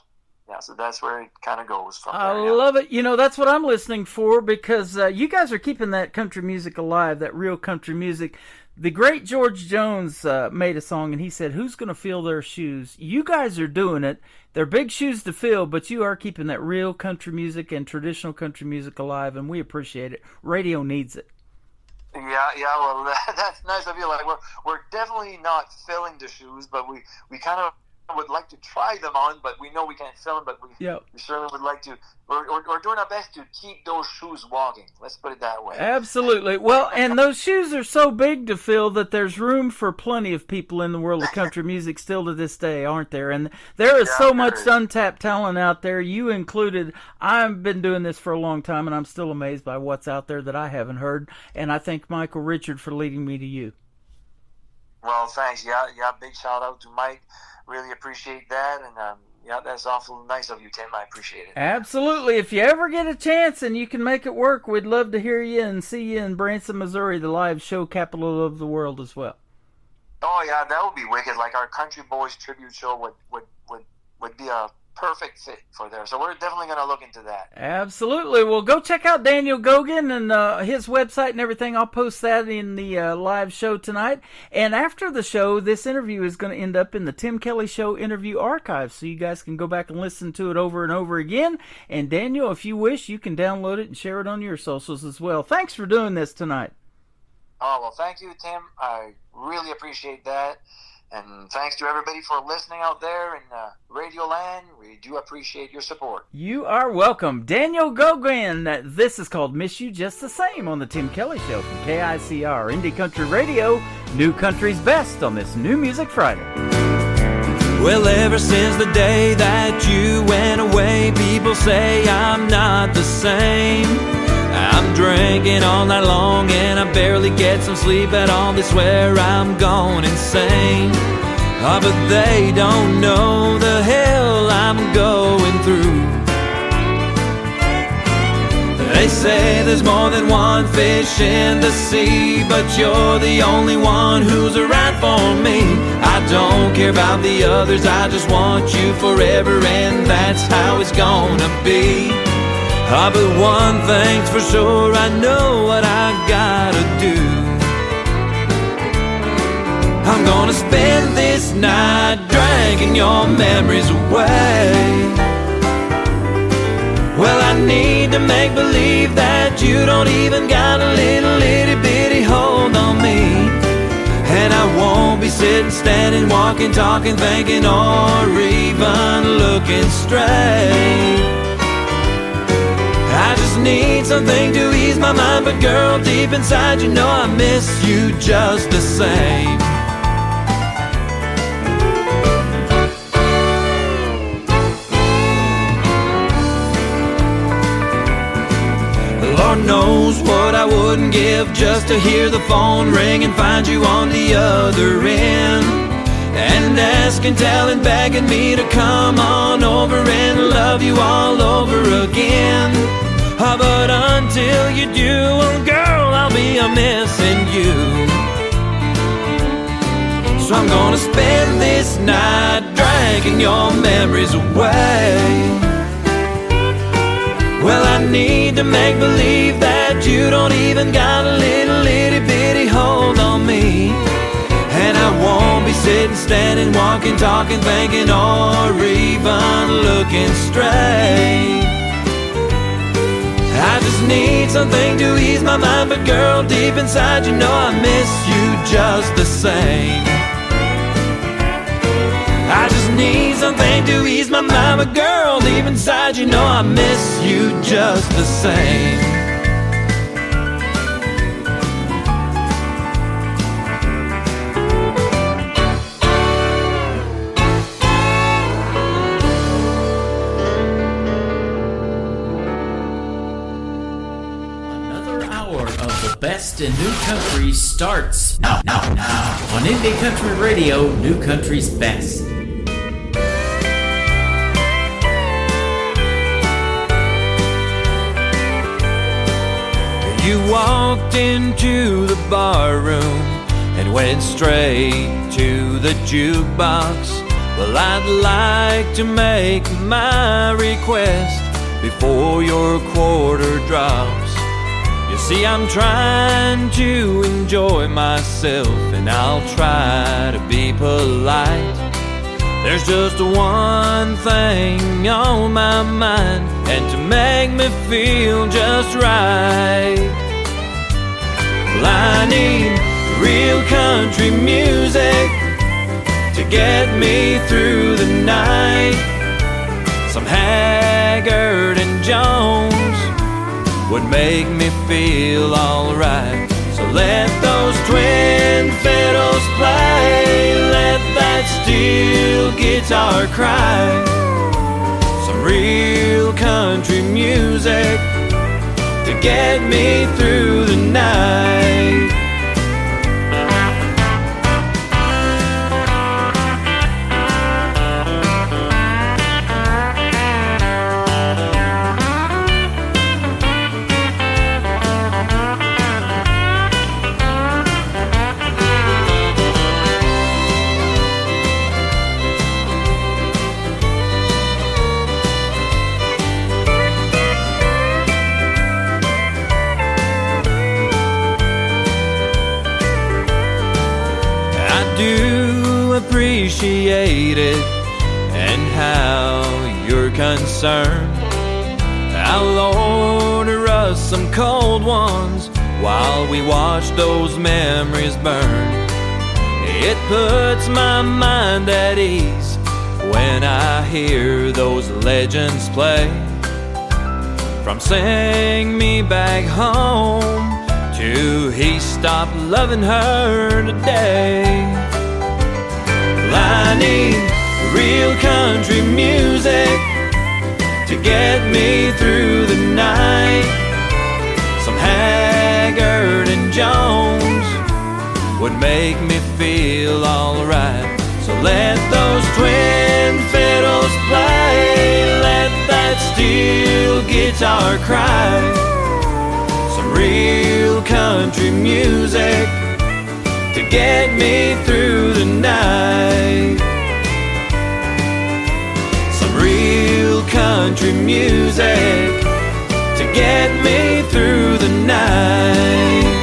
so that's where it kind of goes from there. I love it. You know, that's what I'm listening for, because you guys are keeping that country music alive, that real country music. The great George Jones made a song, and he said, who's going to fill their shoes? You guys are doing it. They're big shoes to fill, but you are keeping that real country music and traditional country music alive, and we appreciate it. Radio needs it. Yeah, well, that's nice of you. Like, we're definitely not filling the shoes, but we kind of would like to try them on, but we know we can't sell them, but we certainly would like to. We're doing our best to keep those shoes walking. Let's put it that way. Absolutely. Well, and those shoes are so big to fill that there's room for plenty of people in the world of country music still to this day, aren't there? And there is so much untapped talent out there, you included. I've been doing this for a long time, and I'm still amazed by what's out there that I haven't heard. And I thank Michael Richard for leading me to you. Well, thanks. Yeah, big shout out to Mike. Really appreciate that, and that's awful nice of you, Tim. I appreciate it. Absolutely. If you ever get a chance and you can make it work, we'd love to hear you and see you in Branson, Missouri, the live show capital of the world as well. Oh yeah, that would be wicked. Like our Country Boys tribute show would be a perfect fit for there. So we're definitely going to look into that. Absolutely. Well, go check out Daniel Gogan and his website and everything. I'll post that in the live show tonight. And after the show, this interview is going to end up in the Tim Kelly Show interview archive, so you guys can go back and listen to it over and over again. And Daniel, if you wish, you can download it and share it on your socials as well. Thanks for doing this tonight. Oh, well, thank you, Tim. I really appreciate that. And thanks to everybody for listening out there in Radio Land. We do appreciate your support. You are welcome. Daniel Gogan. This is called Miss You Just the Same on the Tim Kelly Show from KICR Indie Country Radio. New Country's Best on this New Music Friday. Well, ever since the day that you went away, people say I'm not the same. I'm drinking all night long and I barely get some sleep at all. They swear I'm gone insane. Oh, but they don't know the hell I'm going through. They say there's more than one fish in the sea, but you're the only one who's right for me. I don't care about the others, I just want you forever, and that's how it's gonna be. Ah, but one thing's for sure, I know what I gotta do. I'm gonna spend this night dragging your memories away. Well, I need to make believe that you don't even got a little itty bitty hold on me. And I won't be sitting, standing, walking, talking, thinking, or even looking straight. I just need something to ease my mind, but girl, deep inside you know I miss you just the same. Lord knows what I wouldn't give just to hear the phone ring and find you on the other end, and asking, telling, begging me to come on over and love you all over again. Oh, but until you do, well, girl, I'll be a-missing you. So I'm gonna spend this night dragging your memories away. Well, I need to make believe that you don't even got a little itty bitty hold on me. And I won't be sitting, standing, walking, talking, thinking, or even looking straight. I just need something to ease my mind, but girl, deep inside you know I miss you just the same. I just need something to ease my mind, but girl, deep inside you know I miss you just the same. Best in New Country starts now on Indie Country Radio, New Country's Best. You walked into the bar room and went straight to the jukebox. Well, I'd like to make my request before your quarter drops. You see, I'm trying to enjoy myself, and I'll try to be polite. There's just one thing on my mind, and to make me feel just right, well, I need real country music to get me through the would make me feel alright. So let those twin fiddles play, let that steel guitar cry. Some real country music to get me through the night. Appreciate it and how you're concerned. I'll order us some cold ones while we watch those memories burn. It puts my mind at ease when I hear those legends play. From Sing Me Back Home to He Stopped Loving Her Today. I need real country music to get me through the night. Some Haggard and Jones would make me feel alright. So let those twin fiddles play, let that steel guitar cry. Some real country music to get me through the night. Some real country music to get me through the night.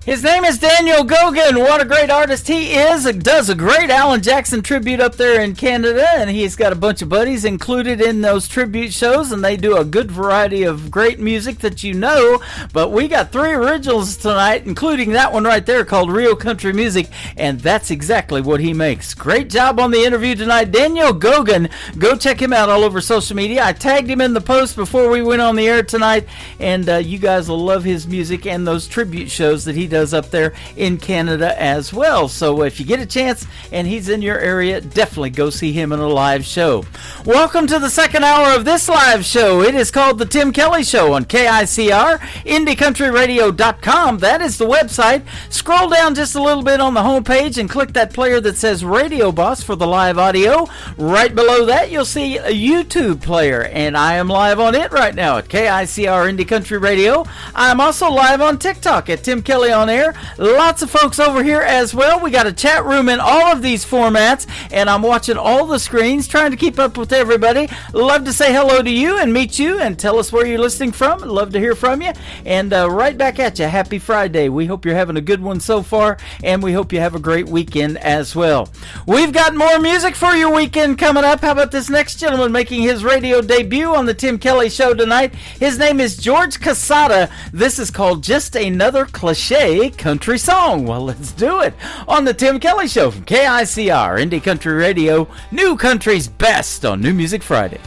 His name is Daniel Gogan. What a great artist he is. Does a great Alan Jackson tribute up there in Canada, and he's got a bunch of buddies included in those tribute shows, and they do a good variety of great music that you know. But we got 3 originals tonight, including that one right there called Real Country Music, and that's exactly what he makes. Great job on the interview tonight, Daniel Gogan. Go check him out all over social media. I tagged him in the post before we went on the air tonight, and you guys will love his music and those tribute shows that he does up there in Canada as well. So if you get a chance and he's in your area, definitely go see him in a live show. Welcome to the second hour of this live show. It is called The Tim Kelly Show on KICR, IndieCountryRadio.com. That is the website. Scroll down just a little bit on the homepage and click that player that says Radio Boss for the live audio. Right below that, you'll see a YouTube player, and I am live on it right now at KICR Indie Country Radio. I'm also live on TikTok at Tim Kelly on Air. Lots of folks over here as well. We got a chat room in all of these formats, and I'm watching all the screens, trying to keep up with everybody. Love to say hello to you and meet you and tell us where you're listening from. Love to hear from you. And right back at you. Happy Friday. We hope you're having a good one so far, and we hope you have a great weekend as well. We've got more music for your weekend coming up. How about this next gentleman making his radio debut on the Tim Kelly Show tonight? His name is George Casada. This is called Just Another Cliche Country Song. Well, let's do it on the Tim Kelly Show from KICR Indie Country Radio, New Country's best on New Music Friday.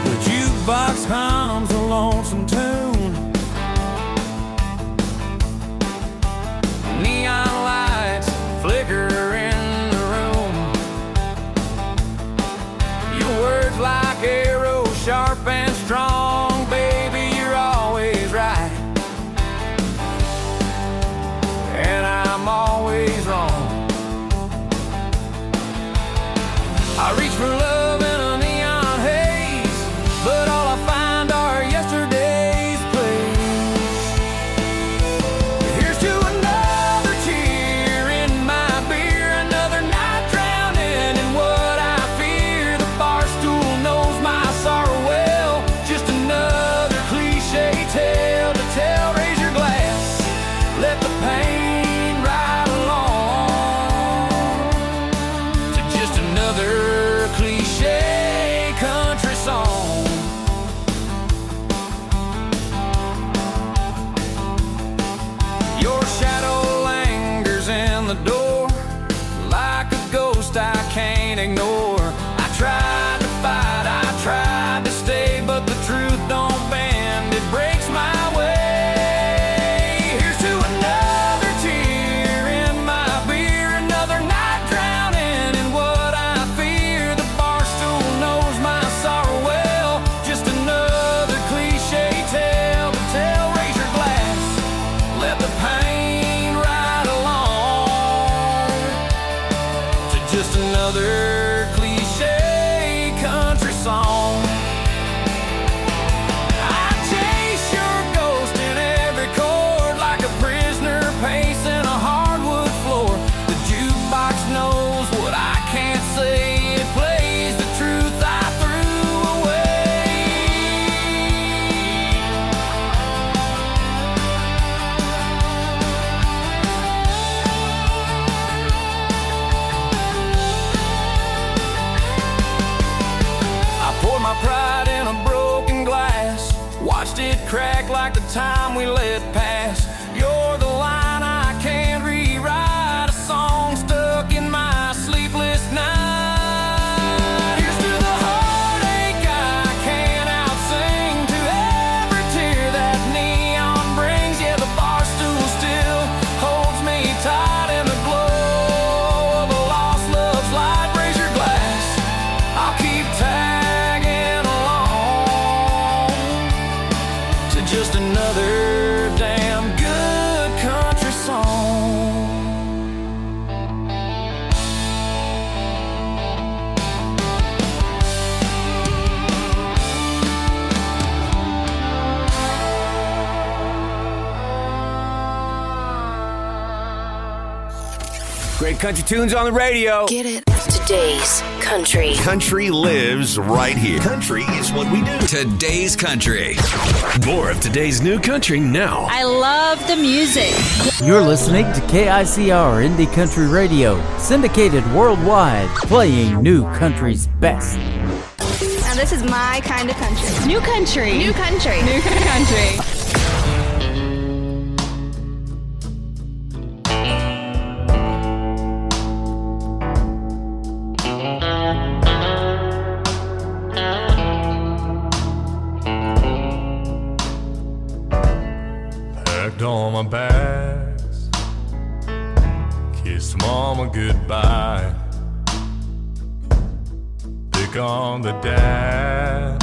The jukebox hums a lonesome tune. Neon lights flicker in the room. Your words like arrows, sharp and strong. Baby, you're always right, and I'm always wrong. I reach for love in a neon haze, but all I find are yesterday's plays. Here's to another tear in my beer, another night drowning in what I fear. The bar stool knows my sorrow well, just another cliche another cliche country song. Your shadow lingers in the door like a ghost I can't ignore. I tried to fight, I tried to stay, but the truth don't bend, it breaks my way. Here's to another tear in my beer, another night drowning in what I fear. The bar stool knows my sorrow well, just another cliche tale to tell. Raise your glass, let the pain ride along to just another cliche country song. I chase your ghost in every chord like a prisoner pacing a hardwood floor. The jukebox knows what I can't say, it plays the truth I threw away. I poured my pride in a broken glass, watched it crack like the time we let pass. You're the line I can't rewrite, a song stuck in my sleepless night. Here's to the heartache I can't outsing, to every tear that neon brings. Yeah, the bar stool still holds me tight in the glow of a lost love's light. Raise your glass, I'll keep tagging along to just another damn good country song. Great country tunes on the radio. Get it? Today's country. Country lives right here. Country is what we do. Today's country. More of today's new country now. I love the music. You're listening to KICR Indie Country Radio, syndicated worldwide, playing new country's best. Now this is my kind of country. New country. New country. New country. Packed all my bags, kissed mama goodbye, pick on the dash,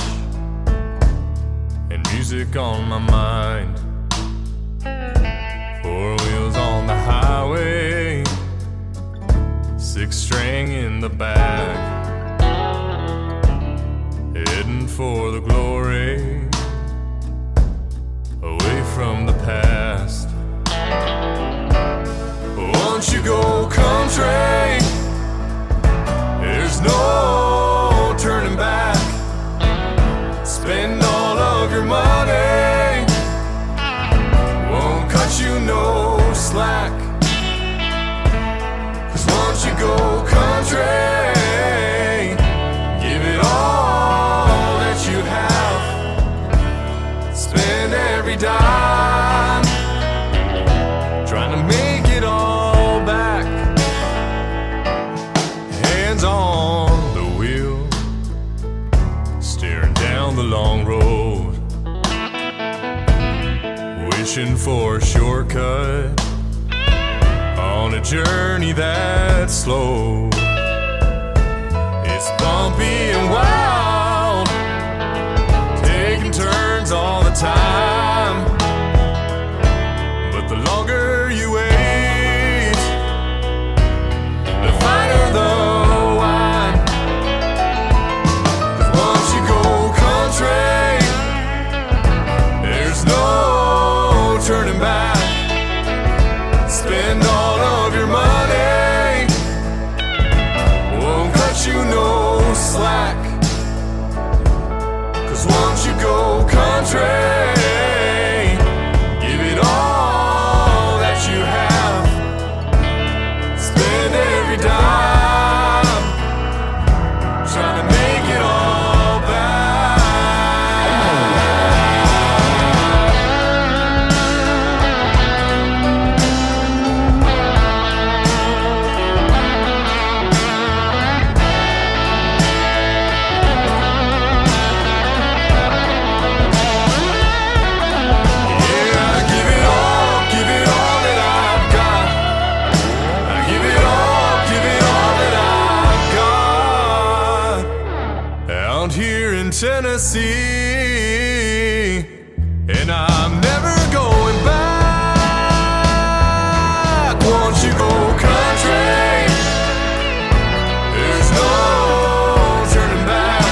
and music on my mind. 4 wheels on the highway, 6-string in the back, heading for the glory, away from the past. Once you go country, there's no turning back. Spend all of your money, won't cut you no slack. 'Cause once you go country, give it all that you have. Spend every dime, trying to make it all back. Hands on the wheel, staring down the long road, wishing for a shortcut on a journey that's slow. It's bumpy and wild, taking turns all the time. But the longer you wait, the finer the wine. 'Cause once you go country, there's no turning back. Spend all of your money, won't cut you no slack. 'Cause once you go country, give it all that you have. Spend every dime, Tennessee, and I'm never going back. Once you go country, there's no turning back.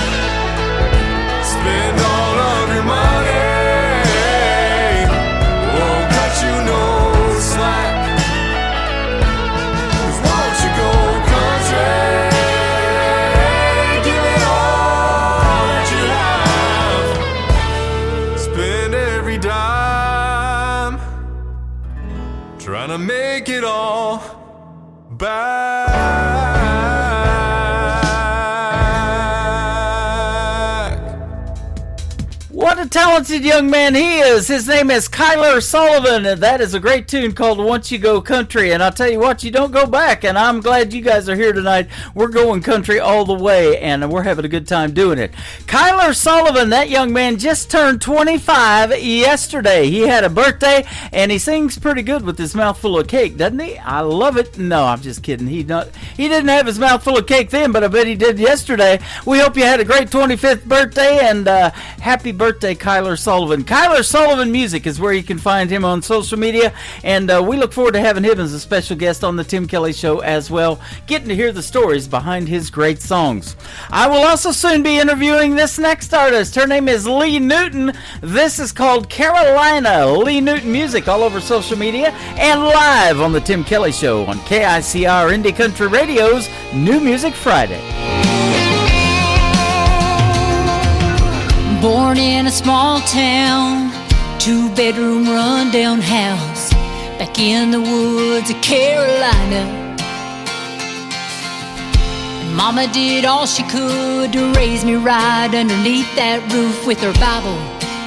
Spend all of your money, won't cut you no slack. 'Cause once you go country, give it all that you have. Spend every dime, trying to make it all back. What a talented young man he is. His name is Kyler Sullivan, and that is a great tune called Once You Go Country. And I'll tell you what, you don't go back, and I'm glad you guys are here tonight. We're going country all the way, and we're having a good time doing it. Kyler Sullivan, that young man, just turned 25 yesterday. He had a birthday, and he sings pretty good with his mouth full of cake, doesn't he? I love it. No, I'm just kidding. He didn't have his mouth full of cake then, but I bet he did yesterday. We hope you had a great 25th birthday, and happy birthday, Kyler Sullivan. Kyler Sullivan Music is where you can find him on social media, and we look forward to having him as a special guest on the Tim Kelly Show as well, getting to hear the stories behind his great songs. I will also soon be interviewing this next artist. Her name is Lee Newton. This is called Carolina. Lee Newton Music all over social media and live on the Tim Kelly Show on KICR Indie Country Radio's New Music Friday. Born in a small town, 2-bedroom rundown house, back in the woods of Carolina. And Mama did all she could to raise me right underneath that roof with her Bible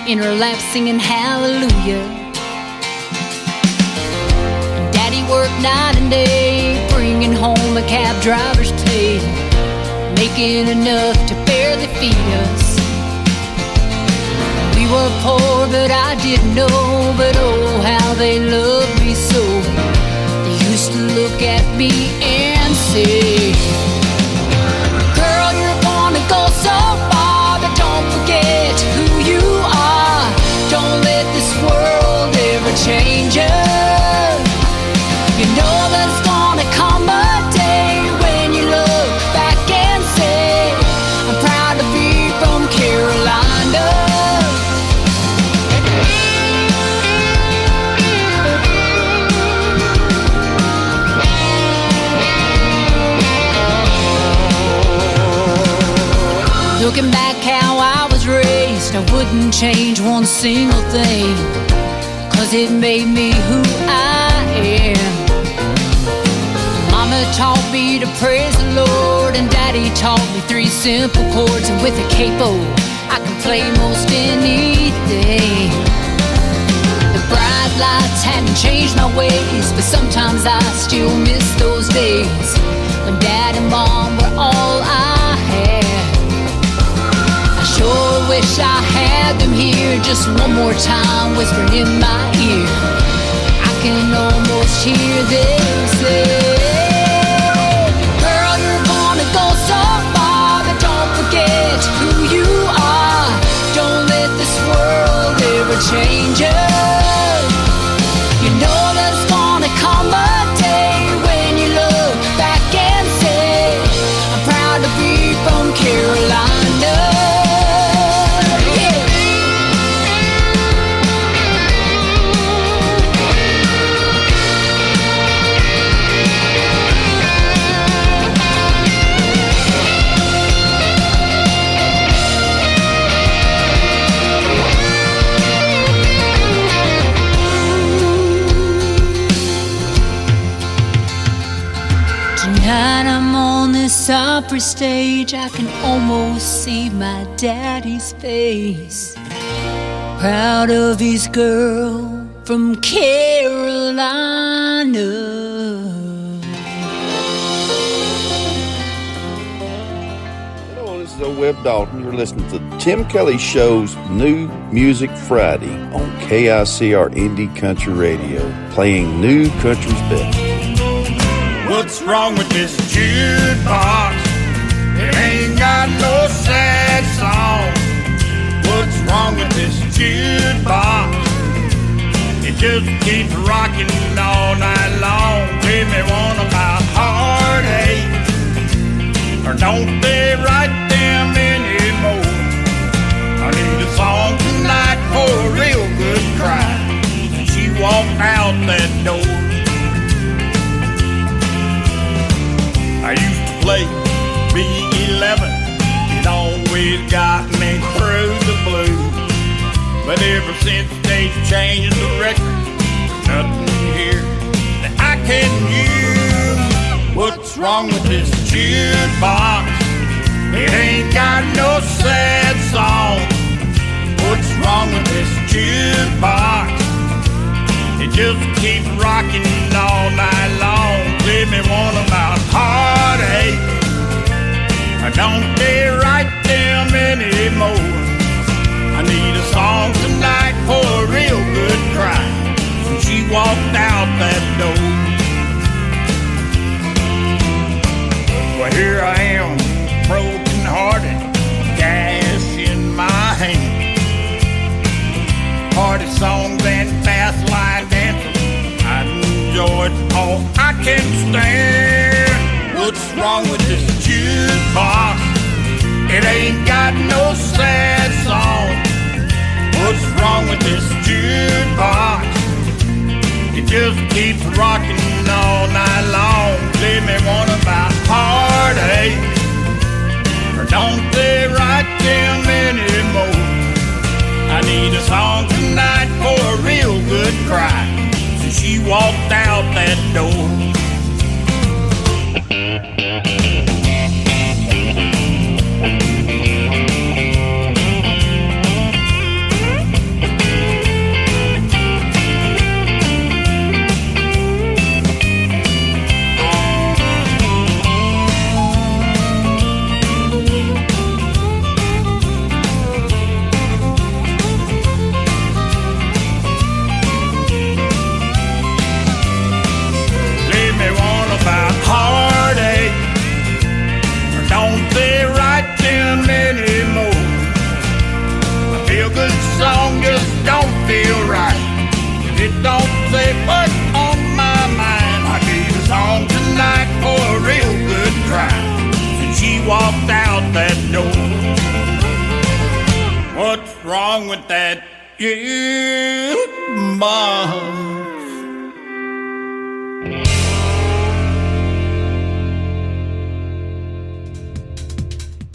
in her lap singing hallelujah. And Daddy worked night and day, bringing home a cab driver's pay, making enough to barely feed us. We were poor, but I didn't know, but oh, how they loved me so. They used to look at me and say, girl, you're gonna go so far, but don't forget who you are. Don't let this world ever change you. You know there's gonna come a day when you look back and say, I'm proud to be from Carolina. Looking back how I was raised, I wouldn't change one single thing, 'cause it made me who I am. Mama taught me to praise the Lord, and Daddy taught me 3 simple chords, and with a capo I can play most anything. The bright lights hadn't changed my ways, but sometimes I still miss those days when Dad and Mom were all I had. Sure wish I had them here just one more time, whispering in my ear. I can almost hear them say, girl, you're gonna go so far, but don't forget who you are. Don't let this world ever change you. You know there's gonna come a day when you look back and say, I'm proud to be from Carolina. Tonight I'm on this opera stage, I can almost see my daddy's face, proud of his girl from Carolina. Hello, this is Webb Dalton. You're listening to the Tim Kelly Show's New Music Friday on KICR Indie Country Radio, playing new country's best. What's wrong with this jukebox? It ain't got no sad song. jukebox. It just keeps rocking all night long. Give me one about heartache, or don't they write them anymore? I need a song tonight for a real good cry. And she walked out that door. I used to play B11. It always got me through the blues. But ever since they changed the record, nothing here that I can use. What's wrong with this jukebox? It ain't got no sad song. What's wrong with this jukebox? It just keeps rocking all night long. Give me one about heartache, or don't they write them anymore? I need a song tonight for a real good cry. So she walked out that door. Well, here I am, broken hearted, cash in my hand. Party songs and fast line dancing, I enjoy it all I can stand. What's wrong with this jukebox? It ain't got no sad song. What's wrong with this jukebox? It just keeps rocking all night long. Give me one about heartache, or don't they write them anymore? I need a song tonight for a real good cry. So she walked out that door. Song just don't feel right. It don't say what's on my mind. I need a song tonight for a real good cry. And she walked out that door. What's wrong with that jukebox?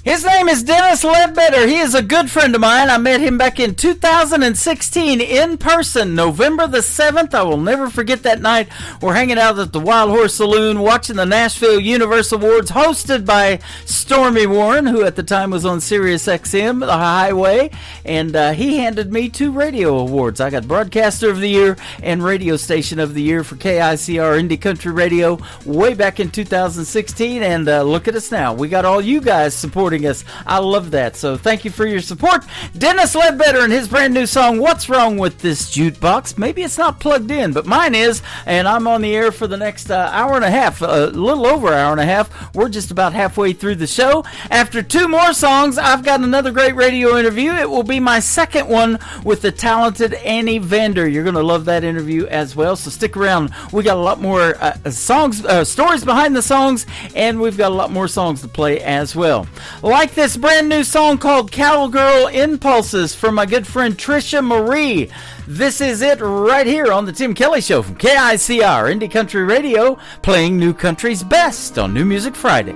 His name is Dennis Ledbetter. He is a good friend of mine. I met him back in 2016 in person, November the 7th. I will never forget that night. We're hanging out at the Wild Horse Saloon watching the Nashville Universe Awards hosted by Stormy Warren, who at the time was on Sirius XM, the Highway, and he handed me 2 radio awards. I got Broadcaster of the Year and Radio Station of the Year for KICR Indie Country Radio way back in 2016, and look at us now. We got all you guys supporting us. I love that. So thank you for your support. Dennis Ledbetter and his brand new song, What's Wrong with This Jukebox? Maybe it's not plugged in, but mine is, and I'm on the air for the next hour and a half, a little over an hour and a half. We're just about halfway through the show. After 2 more songs, I've got another great radio interview. It will be my second one with the talented Annie Vander. You're going to love that interview as well, so stick around. We got a lot more stories behind the songs, and we've got a lot more songs to play as well. Like this brand new song called Cowgirl Impulses from my good friend Trisha Marie. This is it right here on the Tim Kelly Show from KICR Indie Country Radio, playing New Country's best on New Music Friday.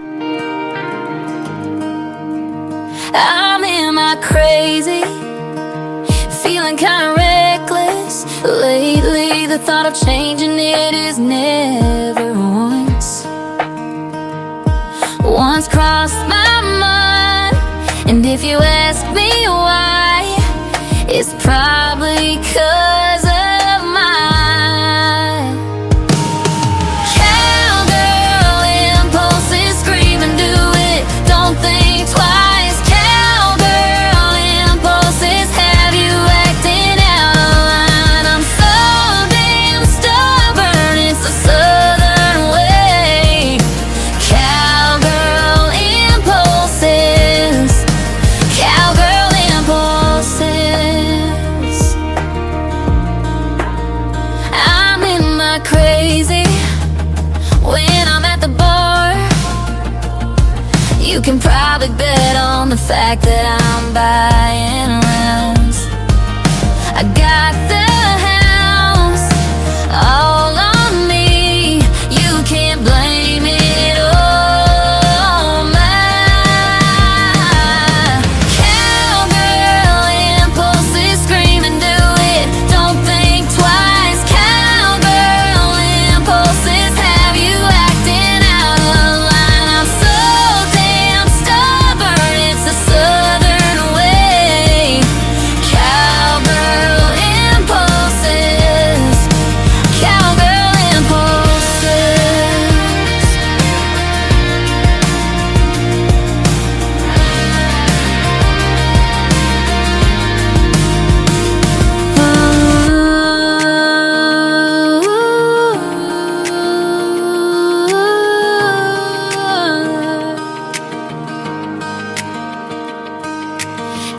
I'm in my crazy, feeling kind of reckless. Lately the thought of changing it is never once crossed my mind. And if you ask me why, it's probably 'cause of mine. Cowgirl impulses, scream and do it, don't think twice. Cowgirl impulses have you acting out of line. I'm so damn stubborn, it's a southern way. Cowgirl impulses, cowgirl impulses. probably bet on the fact that I'm buying rounds. I got the house all on me. You can't blame it on my cowgirl impulses. Scream and do it, don't think twice. Cowgirl impulses have you acting out of line. I'm so damn stubborn, it's a southern way. Cowgirl impulses, cowgirl impulses.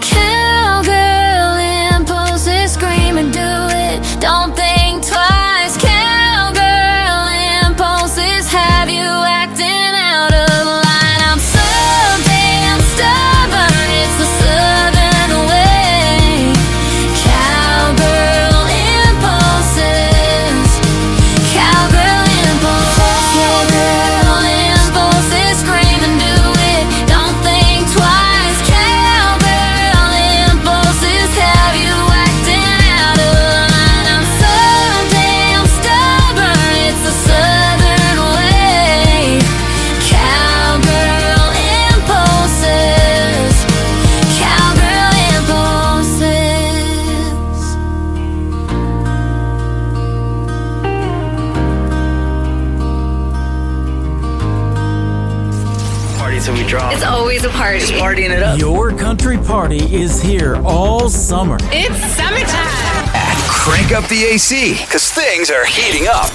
Cowgirl impulses, scream and do it, don't think twice. Cowgirl impulses have you acting out of line. I'm so damn stubborn, it's the southern way. Cowgirl impulses, cowgirl impulses. Cowgirl impulses, scream and do it, don't think twice. Cowgirl impulses have you acting out of line. I'm so damn stubborn, it's the southern way. Cowgirl impulses, cowgirl impulses. Party till we drop. It's always a party. Just partying it up. Your country party is here all summer. It's summertime. Crank up the AC, because things are heating up.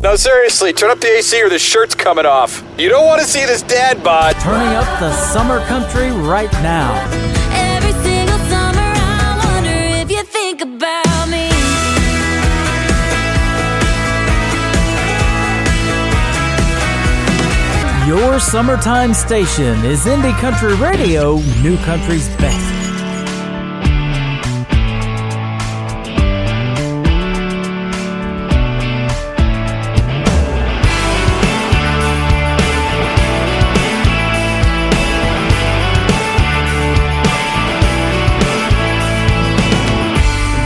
No, seriously, turn up the AC or the shirt's coming off. You don't want to see this dad bod. Turning up the summer country right now. Every single summer I wonder if you think about me. Your summertime station is Indie Country Radio, New Country's best.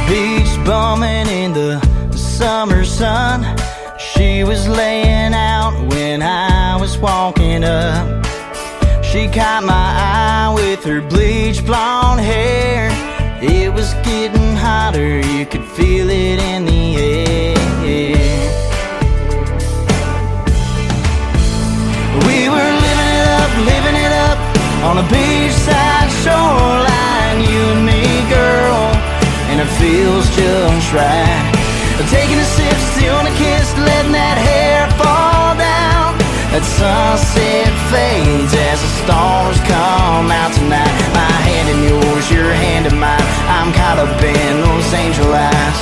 Beach bumming in the summer sun. She was laying out when I was walking up. She caught my eye with her bleach blonde hair. It was getting hotter, you could feel it in the air. We were living it up on a beachside shoreline. You and me, girl, and it feels just right. Taking a sip, stealing a kiss, letting that hair fall down. That sunset fades as the stars come out tonight. My hand in yours, your hand in mine. I'm caught up in those angel eyes,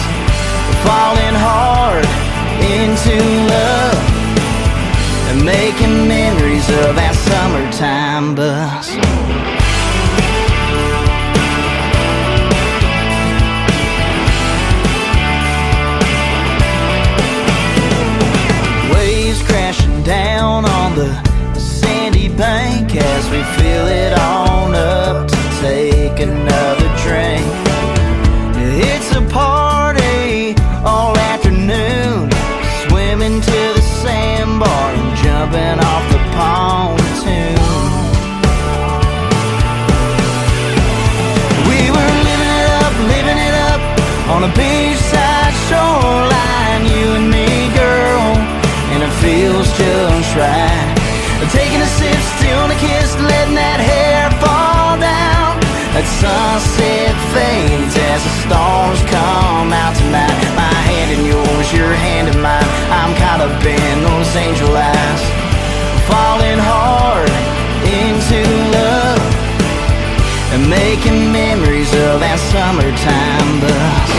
falling hard into love and making memories of that summertime buzz. Crashing down on the sandy bank as we fill it on up to take another drink. It's a party all afternoon, swimming to the sandbar and jumping off the pontoon. We were living it up on a beachside shoreline. You and me, girl, and it feels just right. Taking a sip, stealing a kiss, letting that hair fall down. That sunset fades as the stars come out tonight. My hand in yours, your hand in mine. I'm caught up in those angel eyes, falling hard into love and making memories of that summertime buzz.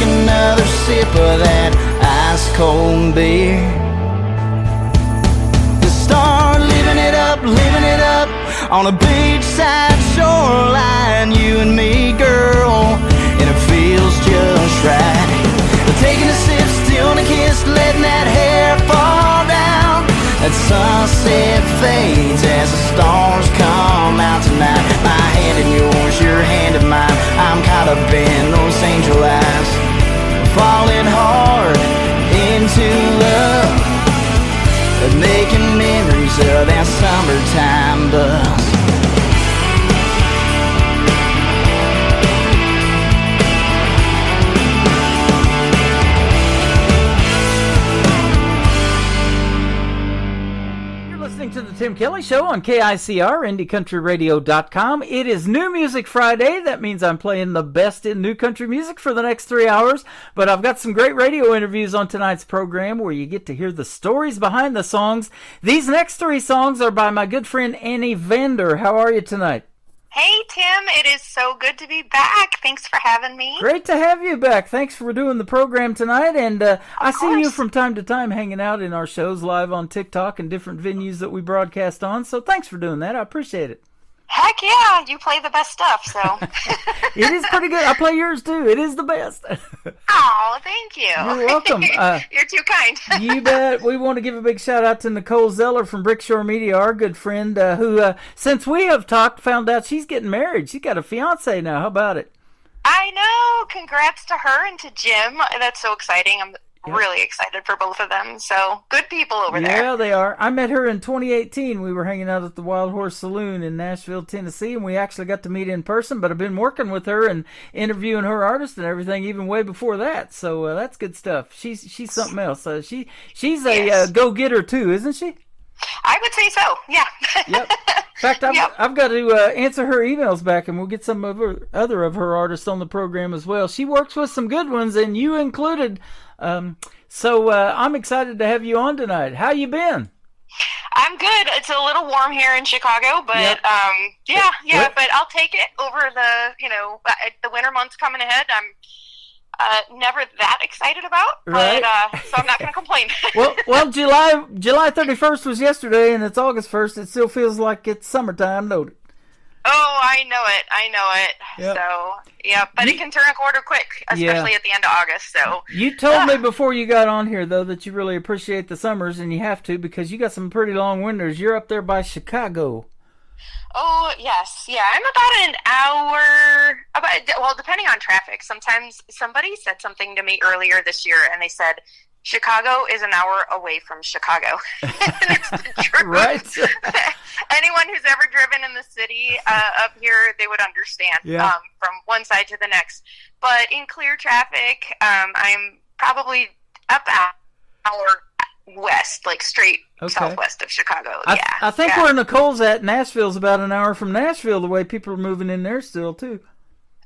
take another sip of that ice cold beer. To start living it up on a beachside shoreline, you and me, girl, and it feels just right. Taking a sip, still a kiss, letting that hair fall down. That sunset fades as the stars come out tonight. My hand in yours, your hand in mine. I'm caught up in those angel eyes, falling hard into love, making memories of that summertime buzz. To the Tim Kelly Show on KICR, IndieCountryRadio.com. It is New Music Friday. That means I'm playing the best in new country music for the next 3 hours. But I've got some great radio interviews on tonight's program where you get to hear the stories behind the songs. These next 3 songs are by my good friend Annie Vander. How are you tonight? Hey, Tim. It is so good to be back. Thanks for having me. Great to have you back. Thanks for doing the program tonight. And I see you from time to time hanging out in our shows live on TikTok and different venues that we broadcast on. So thanks for doing that. I appreciate it. Heck yeah. You play the best stuff, so. It is pretty good. I play yours, too. It is the best. Oh, thank you. You're welcome. You're too kind. You bet. We want to give a big shout out to Nicole Zeller from Brickshore Media, our good friend, who, since we have talked, found out she's getting married. She's got a fiance now. How about it? I know. Congrats to her and to Jim. That's so exciting. I'm really excited for both of them. So, good people over there. Yeah, they are. I met her in 2018. We were hanging out at the Wild Horse Saloon in Nashville, Tennessee, and we actually got to meet in person, but I've been working with her and interviewing her artists and everything even way before that. So, that's good stuff. She's something else. She's a go-getter, too, isn't she? I would say so, yeah. Yep. In fact, I've got to answer her emails back, and we'll get some of her other of her artists on the program as well. She works with some good ones, and you included. So I'm excited to have you on tonight. How you been? I'm good. It's a little warm here in Chicago, but but I'll take it over the winter months coming ahead. I'm never that excited about, right? But so I'm not going to complain. well, July 31st was yesterday, and it's August 1st. It still feels like it's summertime, don't it? Oh, I know it. Yep. So, yeah, but it can turn a quarter quick, especially at the end of August. So you told me before you got on here, though, that you really appreciate the summers, and you have to because you got some pretty long winters. You're up there by Chicago. Oh, yes. Yeah, I'm about an hour, depending on traffic. Sometimes somebody said something to me earlier this year, and they said, Chicago is an hour away from Chicago. It's the truth. Right. Anyone who's ever driven in the city up here, they would understand from one side to the next. But in clear traffic, I'm probably up an hour west, like straight southwest of Chicago. I think where Nicole's at, Nashville's about an hour from Nashville, the way people are moving in there still, too.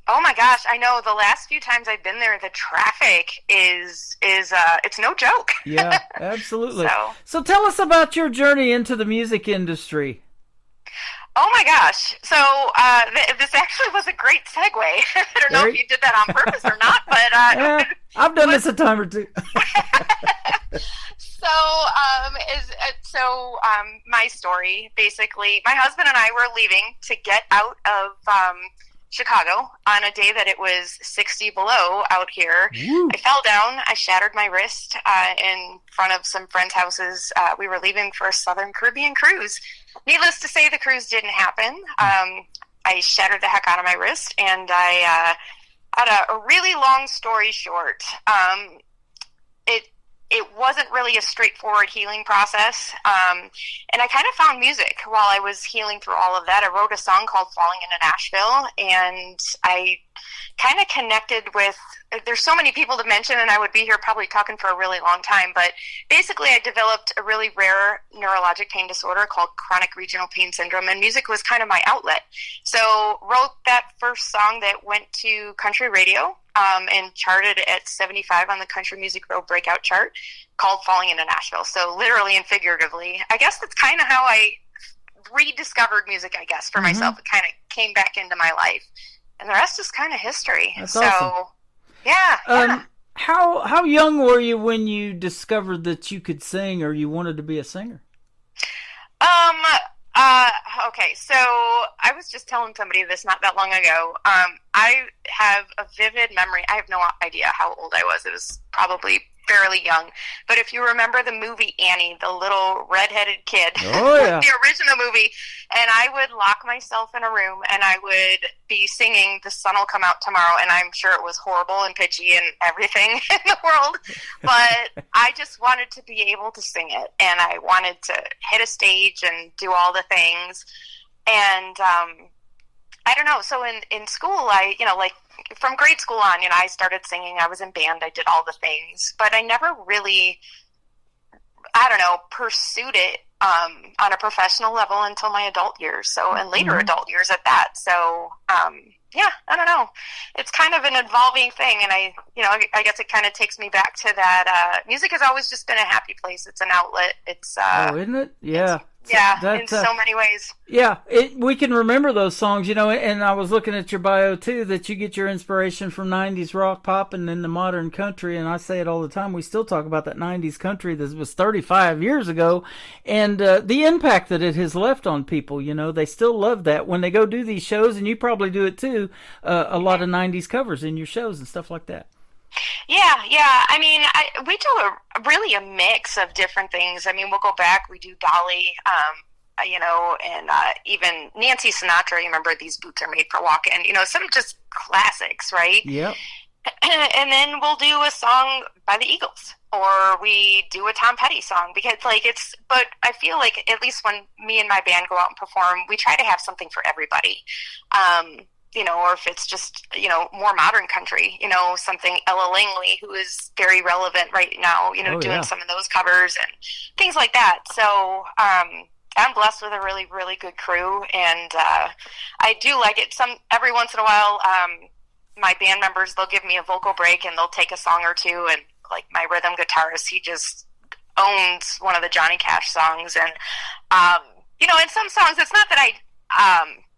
Oh my gosh, I know. The last few times I've been there, the traffic is it's no joke. Yeah, absolutely. So tell us about your journey into the music industry. Oh my gosh. So this actually was a great segue. I don't know if you did that on purpose or not, but I've done this a time or two. My story, basically, my husband and I were leaving to get out of Chicago on a day that it was 60 below out here. Woo. I fell down. I shattered my wrist in front of some friends' houses. We were leaving for a Southern Caribbean cruise. Needless to say, the cruise didn't happen. I shattered the heck out of my wrist, and I had a really long story short. It wasn't really a straightforward healing process, and I kind of found music while I was healing through all of that. I wrote a song called Falling into Nashville, and I kind of connected with, there's so many people to mention, and I would be here probably talking for a really long time, but basically I developed a really rare neurologic pain disorder called chronic regional pain syndrome, and music was kind of my outlet. So wrote that first song that went to country radio, and charted at 75 on the Country Music Row breakout chart, called Falling into Nashville. So literally and figuratively, I guess that's kind of how I rediscovered music, I guess, for myself. It kind of came back into my life. And the rest is kind of history. That's awesome. Yeah. How young were you when you discovered that you could sing or you wanted to be a singer? Okay, so I was just telling somebody this not that long ago. I have a vivid memory. I have no idea how old I was. It was probably fairly young. But if you remember the movie Annie, the little redheaded kid, oh, yeah. the original movie, and I would lock myself in a room and I would be singing The Sun Will Come Out Tomorrow, and I'm sure it was horrible and pitchy and everything in the world, but I just wanted to be able to sing it, and I wanted to hit a stage and do all the things. And I don't know, so in school, I, like, from grade school on, I started singing. I was in band. I did all the things, but I never really, pursued it on a professional level until my adult years. So, and later adult years at that. So, yeah, I don't know. It's kind of an evolving thing, and I guess it kind of takes me back to that. Music has always just been a happy place. It's an outlet. It's isn't it? Yeah. In so many ways. Yeah, we can remember those songs, and I was looking at your bio, too, that you get your inspiration from 90s rock, pop, and then the modern country, and I say it all the time, we still talk about that 90s country that was 35 years ago, and the impact that it has left on people, they still love that. When they go do these shows, and you probably do it, too, a lot of 90s covers in your shows and stuff like that. Yeah. I mean, we do really a mix of different things. I mean, we'll go back. We do Dolly, and even Nancy Sinatra. You remember These Boots Are Made for Walking. Some just classics, right? Yep. And then we'll do a song by the Eagles, or we do a Tom Petty song, because but I feel like at least when me and my band go out and perform, we try to have something for everybody. Or if it's just, more modern country, something Ella Langley, who is very relevant right now, doing some of those covers and things like that. So I'm blessed with a really, really good crew, and I do like it. Every once in a while, my band members, they'll give me a vocal break and they'll take a song or two, and like my rhythm guitarist, he just owns one of the Johnny Cash songs, and in some songs, it's not that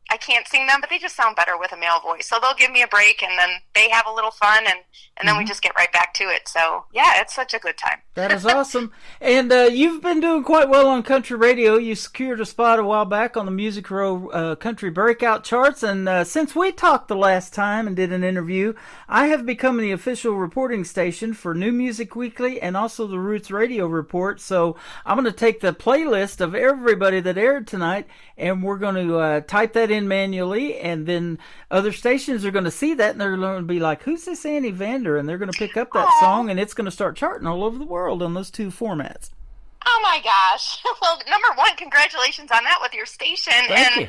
I can't sing them, but they just sound better with a male voice. So they'll give me a break, and then they have a little fun, and then we just get right back to it. So, yeah, it's such a good time. That is awesome. And you've been doing quite well on country radio. You secured a spot a while back on the Music Row country breakout charts. And since we talked the last time and did an interview, I have become the official reporting station for New Music Weekly and also the Roots Radio Report. So I'm going to take the playlist of everybody that aired tonight, and we're going to type that in manually, and then other stations are going to see that, and they're going to be like, who's this Annie Vander? And they're going to pick up that song, and it's going to start charting all over the world on those two formats. Oh my gosh. Well, number one, congratulations on that with your station. Thank you.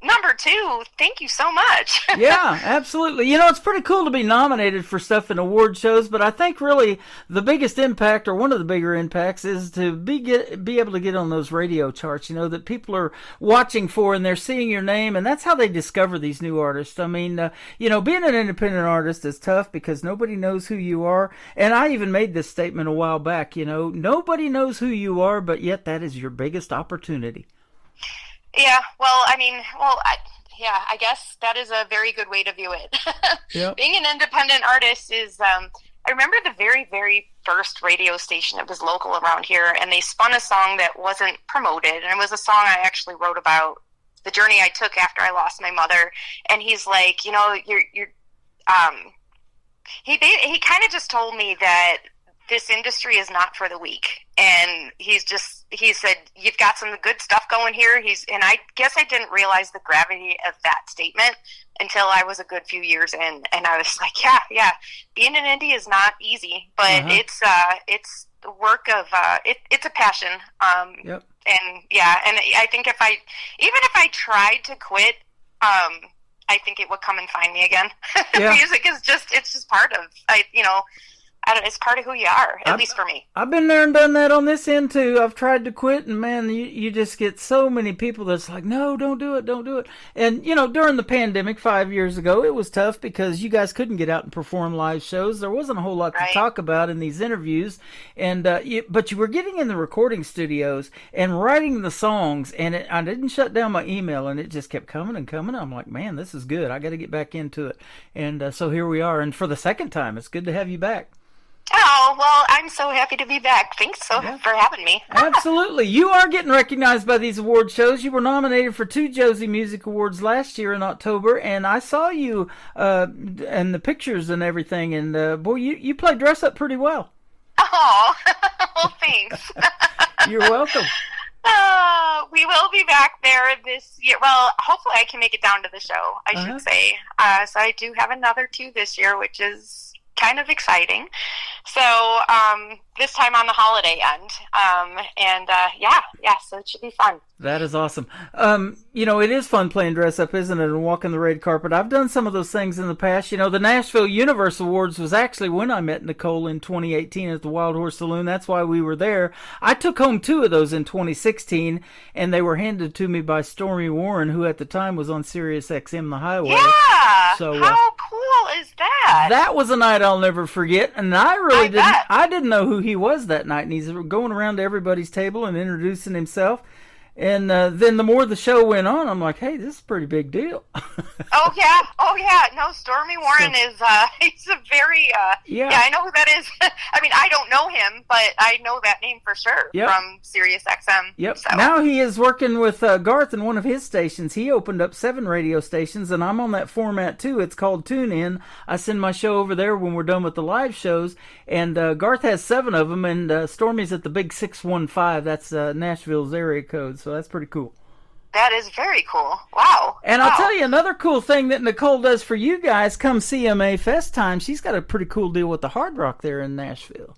Number two, thank you so much. Yeah, absolutely. It's pretty cool to be nominated for stuff in award shows, but I think really the biggest impact, or one of the bigger impacts, is to be able to get on those radio charts, that people are watching for, and they're seeing your name, and that's how they discover these new artists. I mean, being an independent artist is tough because nobody knows who you are, and I even made this statement a while back, nobody knows who you are, but yet that is your biggest opportunity. Yeah, well, I guess that is a very good way to view it. Yep. Being an independent artist is, I remember the very, very first radio station. It was local around here, and they spun a song that wasn't promoted, and it was a song I actually wrote about the journey I took after I lost my mother. And he's like, he kind of just told me that this industry is not for the weak. And he said, you've got some good stuff going here. And I guess I didn't realize the gravity of that statement until I was a good few years in. And I was like, yeah, being an indie is not easy, but it's the work of, it's a passion. Yep. And yeah, and I think even if I tried to quit, I think it would come and find me again. Yeah. Music is it's just part of, it's part of who you are, at least for me. I've been there and done that on this end too. I've tried to quit, and man, you just get so many people that's like, no, don't do it. And during the pandemic 5 years ago, it was tough because you guys couldn't get out and perform live shows. There wasn't a whole lot to talk about in these interviews, and but you were getting in the recording studios and writing the songs, and I didn't shut down my email, and it just kept coming and coming. I'm like, man, this is good. I got to get back into it, and so here we are. And for the second time, it's good to have you back. Oh, well, I'm so happy to be back. Thanks for having me. Absolutely. You are getting recognized by these award shows. You were nominated for 2 Josie Music Awards last year in October, and I saw you and the pictures and everything, and boy, you play dress up pretty well. Oh, well, thanks. You're welcome. We will be back there this year. Well, hopefully I can make it down to the show, I should say. So I do have another 2 this year, which is kind of exciting. So this time on the holiday end. So it should be fun. That is awesome. It is fun playing dress up, isn't it, and walking the red carpet. I've done some of those things in the past. The Nashville Universe Awards was actually when I met Nicole in 2018 at the Wild Horse Saloon. That's why we were there. I took home 2 of those in 2016, and they were handed to me by Stormy Warren, who at the time was on Sirius XM The Highway. Yeah! So, how cool is that? That was a night I'll never forget, and I didn't know who he was that night, and he's going around to everybody's table and introducing himself. And then the more the show went on, I'm like, hey, this is a pretty big deal. Oh, yeah. No, Stormy Warren is, he's a very, I know who that is. I mean, I don't know him, but I know that name for sure from Sirius XM. Yep. So. Now he is working with Garth in one of his stations. He opened up 7 radio stations, and I'm on that format too. It's called TuneIn. I send my show over there when we're done with the live shows, and Garth has 7 of them, and Stormy's at the big 615. That's Nashville's area code, so that's pretty cool. That is very cool. Wow. And I'll tell you another cool thing that Nicole does for you guys come CMA Fest time. She's got a pretty cool deal with the Hard Rock there in Nashville.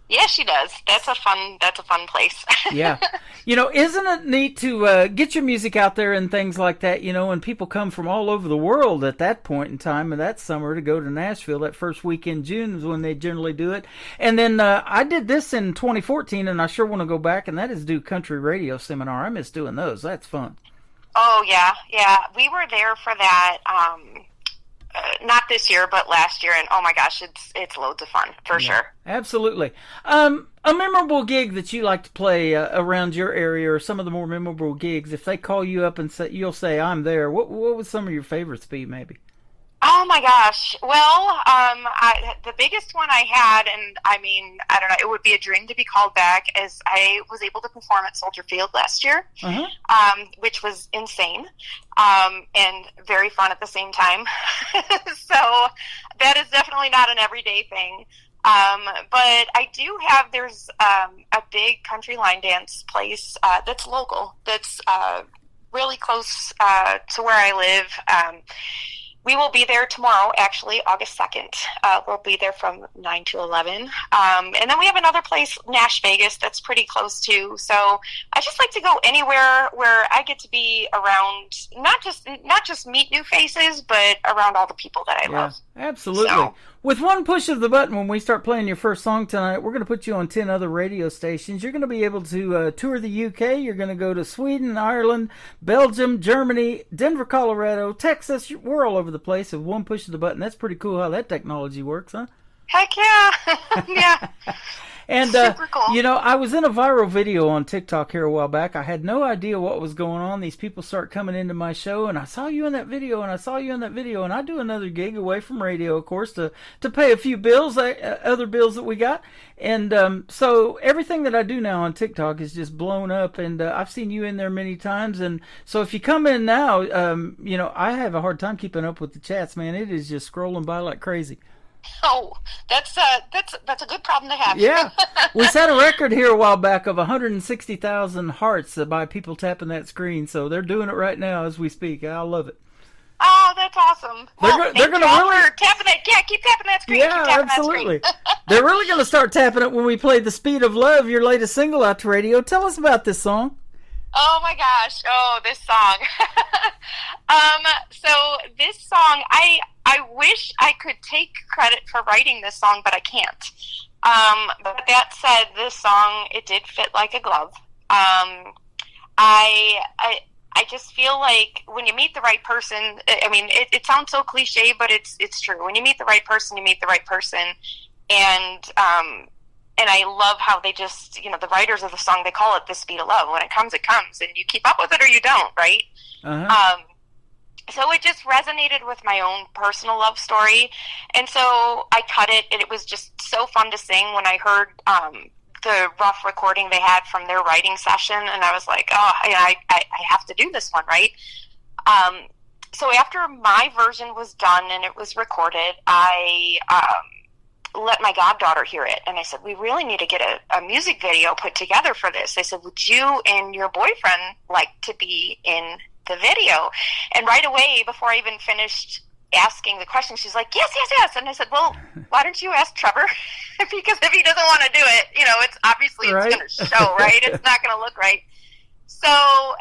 Yeah, she does. That's a fun place. Yeah. Isn't it neat to get your music out there and things like that, and people come from all over the world at that point in time, and that summer to go to Nashville. That first week in June is when they generally do it. And then I did this in 2014, and I sure want to go back, and that is do country radio seminar. I miss doing those. That's fun. Oh, yeah. We were there for that, not this year, but last year, and oh my gosh, it's loads of fun, for sure. Absolutely. A memorable gig that you like to play around your area, or some of the more memorable gigs, if they call you up and you'll say, I'm there, what would some of your favorites be, maybe? Oh my gosh. Well, the biggest one I had, and I mean, I don't know, it would be a dream to be called back, is I was able to perform at Soldier Field last year, which was insane, and very fun at the same time. So that is definitely not an everyday thing. But I do have, there's a big country line dance place that's local, that's really close to where I live. We will be there tomorrow, actually, August 2nd. We'll be there from 9 to 11. And then we have another place, Nash Vegas, that's pretty close too. So I just like to go anywhere where I get to be around, not just meet new faces, but around all the people that I love. Absolutely. So, with one push of the button, when we start playing your first song tonight, we're going to put you on 10 other radio stations. You're going to be able to tour the UK. You're going to go to Sweden, Ireland, Belgium, Germany, Denver, Colorado, Texas. We're all over the place with one push of the button. That's pretty cool how that technology works, huh? Heck yeah. Yeah. And, super cool. I was in a viral video on TikTok here a while back. I had no idea what was going on. These people start coming into my show, and I saw you in that video, and I saw you in that video, and I do another gig away from radio, of course, to pay a few bills, other bills that we got. And so everything that I do now on TikTok is just blown up, and I've seen you in there many times. And so if you come in now, I have a hard time keeping up with the chats, man. It is just scrolling by like crazy. Oh, that's a good problem to have. Yeah, we set a record here a while back of 160,000 hearts by people tapping that screen. So they're doing it right now as we speak. I love it. Oh, that's awesome. They're going to really tapping that. Yeah, keep tapping that screen. Yeah, keep tapping absolutely. That screen. They're really going to start tapping it when we play "The Speed of Love," your latest single out to radio. Tell us about this song. Oh my gosh! Oh, this song. So this song, I I wish I could take credit for writing this song, but I can't. But that said, this song, it did fit like a glove. I just feel like when you meet the right person, I mean, it sounds so cliche, but it's true. When you meet the right person, you meet the right person. And I love how they just, the writers of the song, they call it the speed of love. When it comes, and you keep up with it or you don't, right? Uh-huh. So it just resonated with my own personal love story. And so I cut it, and it was just so fun to sing when I heard the rough recording they had from their writing session, and I was like, I have to do this one, right? So after my version was done and it was recorded, I let my goddaughter hear it, and I said, we really need to get a music video put together for this. I said, would you and your boyfriend like to be in the video? And right away, before I even finished asking the question, she's like, yes. And I said, well, why don't you ask Trevor? Because if he doesn't want to do it, it's obviously it's going to show, right? It's not going to look right. So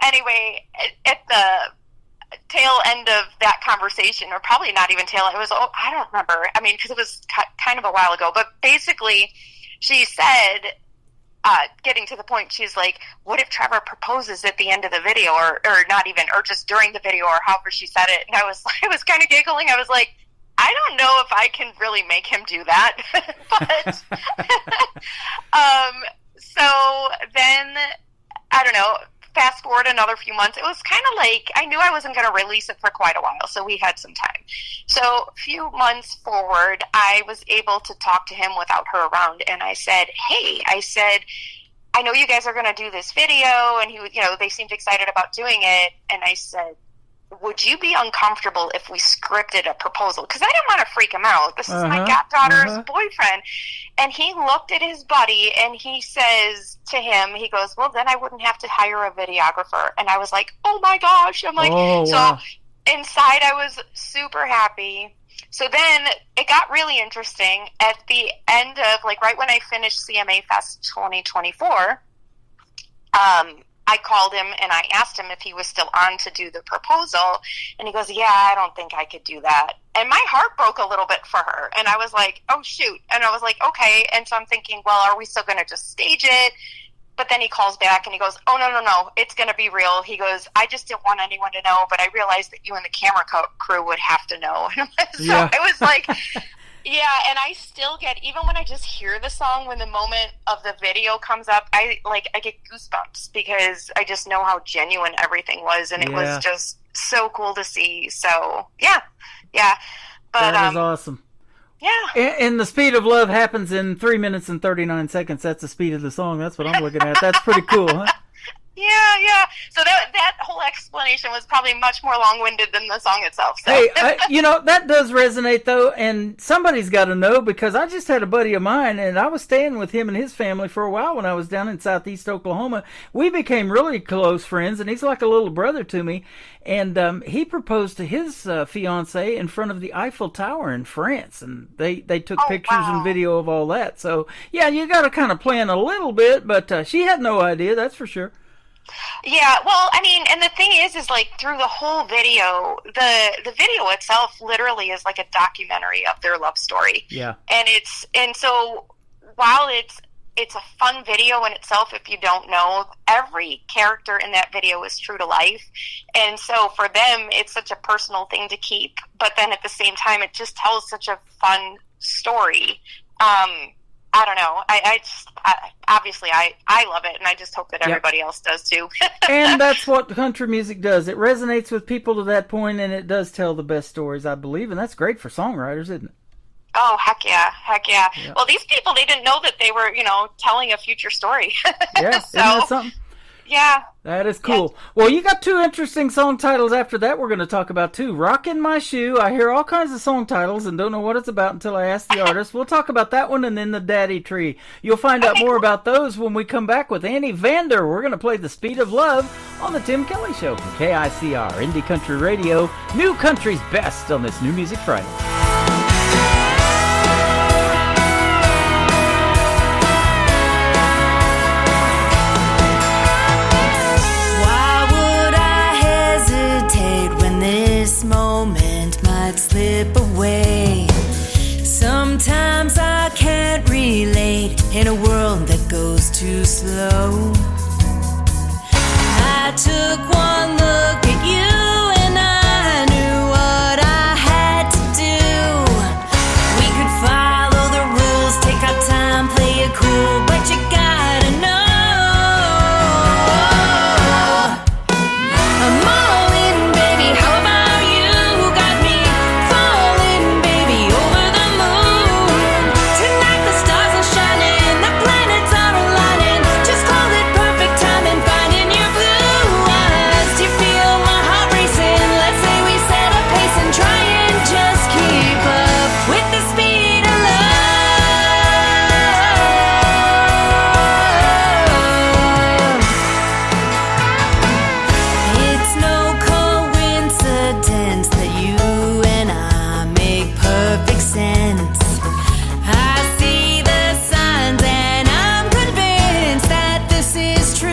anyway, at the tail end of that conversation, or probably not even tail, it was, I don't remember. I mean, because it was kind of a while ago, but basically she said, getting to the point, she's like, what if Trevor proposes at the end of the video, or not even, or just during the video, or however she said it? And I was kind of giggling. I was like, I don't know if I can really make him do that. But so then, I don't know, fast forward another few months, it was kind of like, I knew I wasn't going to release it for quite a while, so we had some time. So a few months forward, I was able to talk to him without her around, and I said, hey, I know you guys are going to do this video, and they seemed excited about doing it, and I said, would you be uncomfortable if we scripted a proposal? Because I didn't want to freak him out. This is my goddaughter's boyfriend. And he looked at his buddy, and he says to him, he goes, well, then I wouldn't have to hire a videographer. And I was like, oh my gosh. I'm like, so inside I was super happy. So then it got really interesting. At the end of, right when I finished CMA Fest 2024, I called him and I asked him if he was still on to do the proposal, and he goes, yeah, I don't think I could do that. And my heart broke a little bit for her, and I was like, oh shoot. And I was like, okay. And so I'm thinking, well, are we still going to just stage it? But then he calls back and he goes, oh, no, it's going to be real. He goes, I just didn't want anyone to know, but I realized that you and the camera crew would have to know. So it was like, yeah, and I still get, even when I just hear the song, when the moment of the video comes up, I get goosebumps, because I just know how genuine everything was, and it was just so cool to see. So yeah. But that is awesome. Yeah. And the speed of love happens in 3 minutes and 39 seconds. That's the speed of the song. That's what I'm looking at. That's pretty cool, huh? Yeah. So that whole explanation was probably much more long-winded than the song itself. So. Hey, that does resonate, though, and somebody's got to know, because I just had a buddy of mine, and I was staying with him and his family for a while when I was down in southeast Oklahoma. We became really close friends, and he's like a little brother to me, and he proposed to his fiancée in front of the Eiffel Tower in France, and they took pictures and video of all that. So, yeah, you got to kind of plan a little bit, but she had no idea, that's for sure. Yeah, well, I mean, and the thing is through the whole video, the video itself literally is like a documentary of their love story. Yeah. And so while it's a fun video in itself, if you don't know, every character in that video is true to life. And so for them, it's such a personal thing to keep, but then at the same time, it just tells such a fun story. I don't know. Obviously I love it, and I just hope that everybody else does too. And that's what country music does. It resonates with people to that point, and it does tell the best stories, I believe, and that's great for songwriters, isn't it? Oh, heck yeah. Well, these people, they didn't know that they were, telling a future story. Yeah, so, isn't that something? Yeah. That is cool. Yeah. Well, you got two interesting song titles after that we're going to talk about, too. Rockin' My Shoe. I hear all kinds of song titles and don't know what it's about until I ask the artist. We'll talk about that one, and then the Daddy Tree. You'll find out more about those when we come back with Annie Vander. We're going to play The Speed of Love on the Tim Kelly Show from KICR, Indie Country Radio, New Country's Best on this New Music Friday. Moment might slip away. Sometimes I can't relate in a world that goes too slow. I took one look at you and I knew what I had to do. We could follow the rules, take our time, play it cool, but you gotta know I'm all in, baby. How about you? Got me falling, baby, over the moon. Tonight the stars are shining, the planets are aligning. Just call it perfect timing, finding your blue eyes. Do you feel my heart racing? Let's say we set a pace and try and just keep up with the speed of love. It's no coincidence that you and I make perfect sense. I see the signs and I'm convinced that this is true.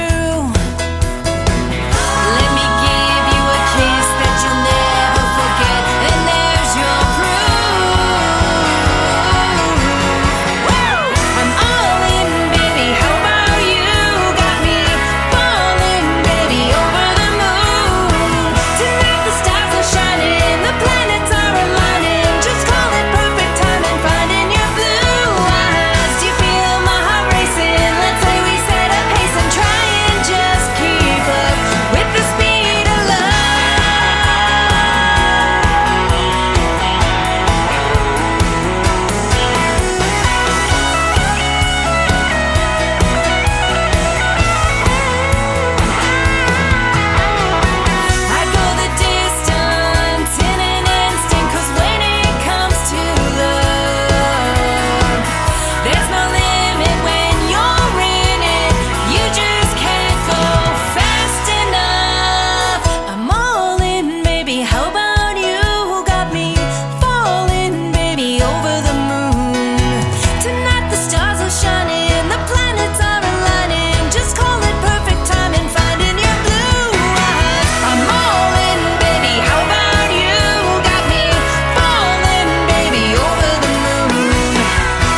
Let me give you a kiss that you'll never forget, and there's your proof. I'm all in, baby. How about you? Got me falling, baby, over the moon. Tonight the stars are shining, the planets are aligning. Just call it perfect timing, finding your blue eyes. Do you feel my heart racing? Let's say we set a pace and try and just keep up with the speed of I go the distance in an instant, 'cause when it comes to love, there's no limit when you're in it. You just can't go fast enough. I'm all in, baby. How about you? Got me falling, baby, over the moon. Tonight the stars are shining, the planets are aligning. Just call it perfect timing, finding your blue eyes. I'm all in, baby. How about you? Got me falling, baby, over the moon.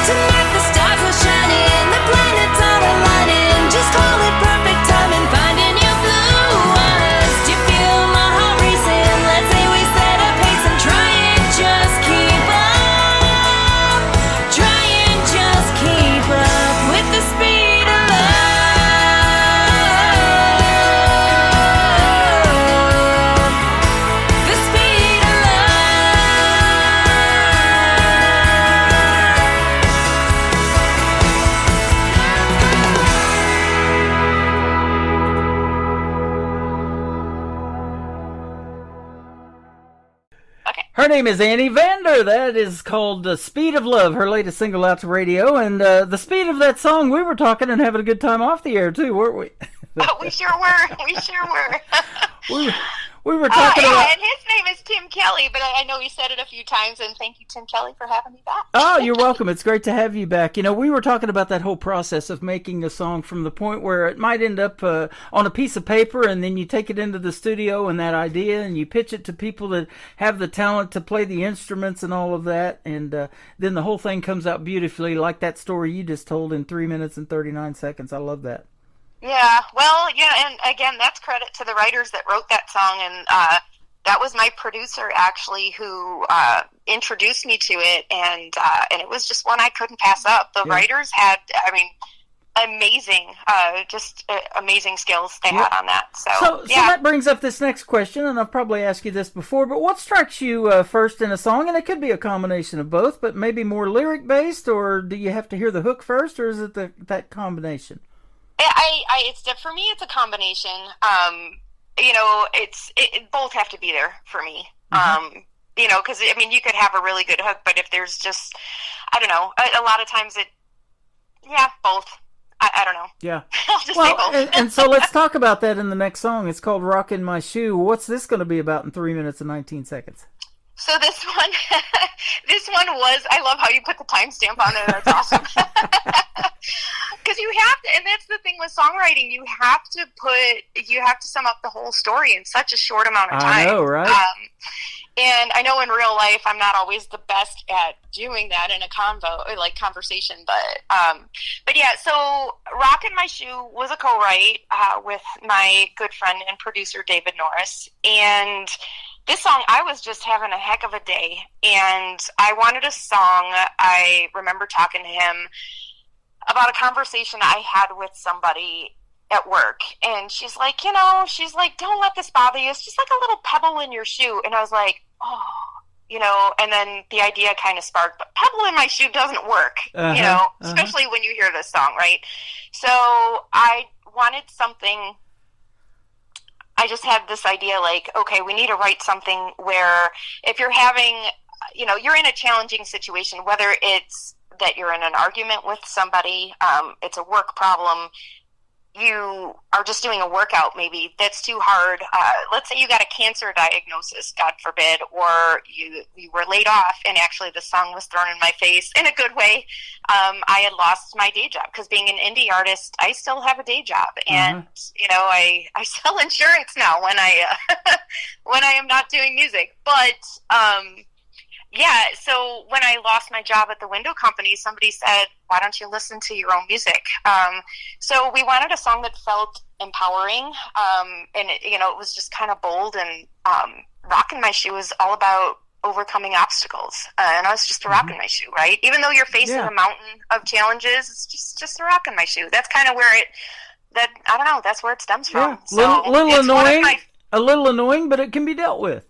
Tonight the stars are shining, the planets are aligning. Just call it perfect timing, finding your blue eyes. Do you feel my heart racing? Let's say we set a pace and try and just keep up. Try and just keep up with the speed of love. The speed of Her name is Annie Vander. That is called The Speed of Love, her latest single out to radio. And the speed of that song, we were talking and having a good time off the air, too, weren't we? Oh, we sure were. We sure were. We were talking about... and his name is Tim Kelly, but I know you said it a few times, and thank you, Tim Kelly, for having me back. Oh, you're welcome. It's great to have you back. You know, we were talking about that whole process of making a song from the point where it might end up on a piece of paper, and then you take it into the studio and that idea, and you pitch it to people that have the talent to play the instruments and all of that, and then the whole thing comes out beautifully, like that story you just told in 3 minutes and 39 seconds. I love that. Yeah, well, yeah, and again, that's credit to the writers that wrote that song, and that was my producer, actually, who introduced me to it, and it was just one I couldn't pass up. The writers had, I mean, amazing, amazing skills they had on that. So that brings up this next question, and I've probably asked you this before, but what strikes you first in a song? And it could be a combination of both, but maybe more lyric-based, or do you have to hear the hook first, or is it that combination? For me, it's a combination. You know, it both have to be there for me. You know, because I mean, you could have a really good hook, but if there's just, I don't know, a lot of times both. I don't know. Yeah. I'll just say both. and so let's talk about that in the next song. It's called "Rockin' My Shoe." What's this going to be about in 3 minutes and 19 seconds? So this one was, I love how you put the timestamp on it. That's awesome. Because you have to, and that's the thing with songwriting, you have to sum up the whole story in such a short amount of time. I know, right? And I know in real life I'm not always the best at doing that in a convo, or like conversation, but yeah. So "Rockin' My Shoe" was a co-write with my good friend and producer David Norris, and this song, I was just having a heck of a day, and I wanted a song. I remember talking to him about a conversation I had with somebody at work, and she's like, don't let this bother you. It's just like a little pebble in your shoe. And I was like, oh, and then the idea kind of sparked, but pebble in my shoe doesn't work, especially when you hear this song, right? So I wanted something. I just had this idea like, okay, we need to write something where if you're having, you're in a challenging situation, whether it's that you're in an argument with somebody, it's a work problem, you are just doing a workout maybe that's too hard. Let's say you got a cancer diagnosis, God forbid, or you were laid off, and actually the song was thrown in my face in a good way. I had lost my day job because being an indie artist, I still have a day job, and I sell insurance now when I when I am not doing music. But yeah, so when I lost my job at the window company, somebody said, why don't you listen to your own music? So we wanted a song that felt empowering, and it was just kind of bold, and "Rockin' My Shoe" is all about overcoming obstacles, and I was just a rock in my shoe, right? Even though you're facing a mountain of challenges, it's just a rock in my shoe. That's kind of where I don't know, that's where it stems from. Yeah, so little annoying, a little annoying, but it can be dealt with.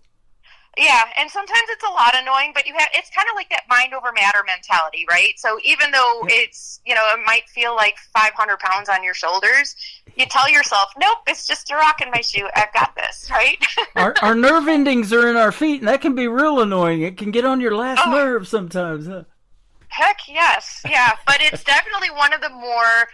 Yeah, and sometimes it's a lot annoying, but it's kind of like that mind over matter mentality, right? So even though it's, it might feel like 500 pounds on your shoulders, you tell yourself, nope, it's just a rock in my shoe. I've got this, right? our nerve endings are in our feet, and that can be real annoying. It can get on your last nerve sometimes. Huh? Heck yes, yeah. But it's definitely one of the more...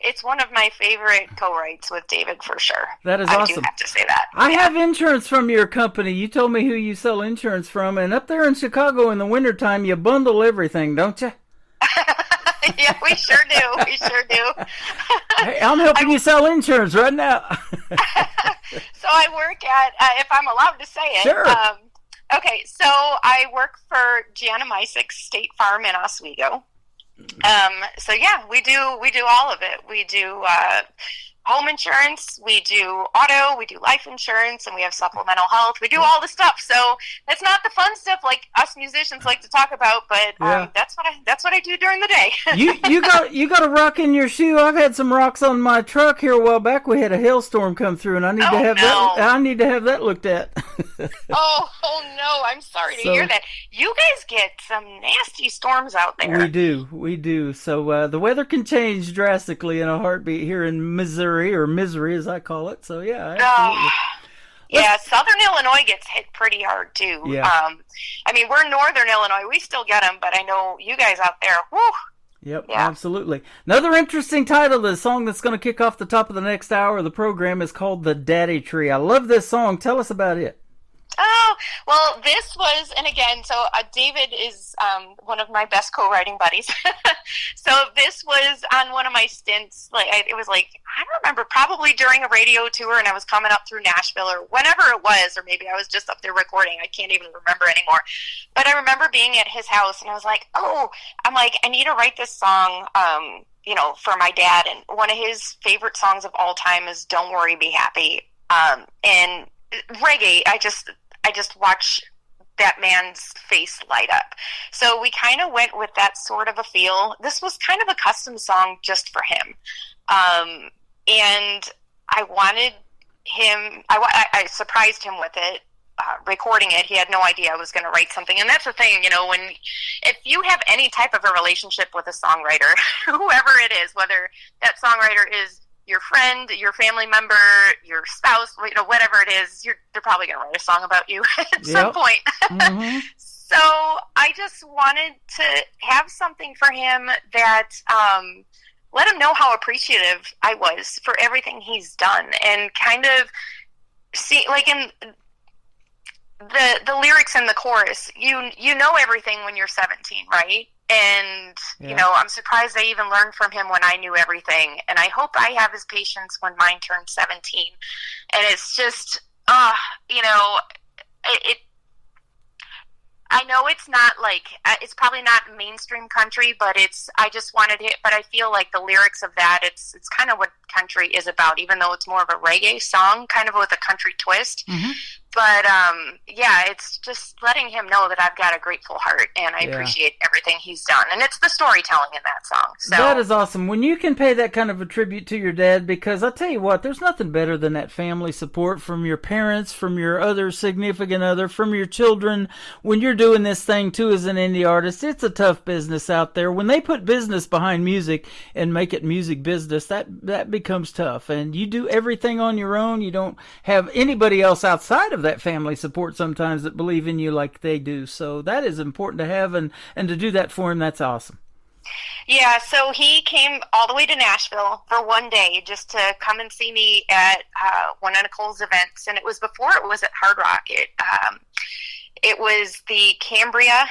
it's one of my favorite co-writes with David for sure. That is awesome. I do have to say that. I have insurance from your company. You told me who you sell insurance from, and up there in Chicago in the wintertime, you bundle everything, don't you? Yeah, we sure do. We sure do. Hey, I'm helping you sell insurance right now. So I work at, if I'm allowed to say it. Sure. Okay, so I work for Gianna Mysick's State Farm in Oswego. So yeah, we do all of it. We do home insurance, we do auto, we do life insurance, and we have supplemental health. We do all the stuff. So that's not the fun stuff like us musicians like to talk about, but that's what I do during the day. you got a rock in your shoe. I've had some rocks on my truck here a while back. We had a hailstorm come through, and I need to have that looked at. Oh no, I'm sorry to hear that. You guys get some nasty storms out there. We do. So the weather can change drastically in a heartbeat here in Missouri, or Misery as I call it. So yeah, absolutely. Yeah, Southern Illinois gets hit pretty hard too. Yeah. I mean, we're Northern Illinois. We still get them, but I know you guys out there, whew. Yep, yeah. Absolutely. Another interesting title of the song that's going to kick off the top of the next hour of the program is called The Daddy Tree. I love this song. Tell us about it. Oh, well, this was, and again, so David is one of my best co-writing buddies. So this was on one of my stints. It was like, I don't remember, probably during a radio tour, and I was coming up through Nashville or whenever it was, or maybe I was just up there recording. I can't even remember anymore. But I remember being at his house, and I was like, I need to write this song, for my dad. And one of his favorite songs of all time is Don't Worry, Be Happy. And reggae, I just watch that man's face light up. So we kind of went with that sort of a feel. This was kind of a custom song just for him. And I wanted him, I surprised him with it, recording it. He had no idea I was going to write something. And that's the thing, if you have any type of a relationship with a songwriter, whoever it is, whether that songwriter is your friend, your family member, your spouse, whatever it is, they're probably going to write a song about you at some point. Mm-hmm. So I just wanted to have something for him that let him know how appreciative I was for everything he's done, and kind of see, like in the lyrics in the chorus, you know everything when you're 17, right? And, I'm surprised I even learned from him when I knew everything. And I hope I have his patience when mine turns 17. And it's just, I know it's not like, it's probably not mainstream country, but I just wanted it, but I feel like the lyrics of that, it's kind of what country is about, even though it's more of a reggae song, kind of with a country twist. Mm-hmm. But, yeah, it's just letting him know that I've got a grateful heart, and I appreciate everything he's done. And it's the storytelling in that song. So that is awesome. When you can pay that kind of a tribute to your dad, because I'll tell you what, there's nothing better than that family support from your parents, from your other significant other, from your children. When you're doing this thing, too, as an indie artist, it's a tough business out there. When they put business behind music and make it music business, that becomes tough. And you do everything on your own. You don't have anybody else outside of that family support sometimes that believe in you like they do. So that is important to have, and to do that for him, that's awesome. Yeah, so he came all the way to Nashville for one day just to come and see me at one of Nicole's events, and it was before it was at Hard Rock. It was the Cambria,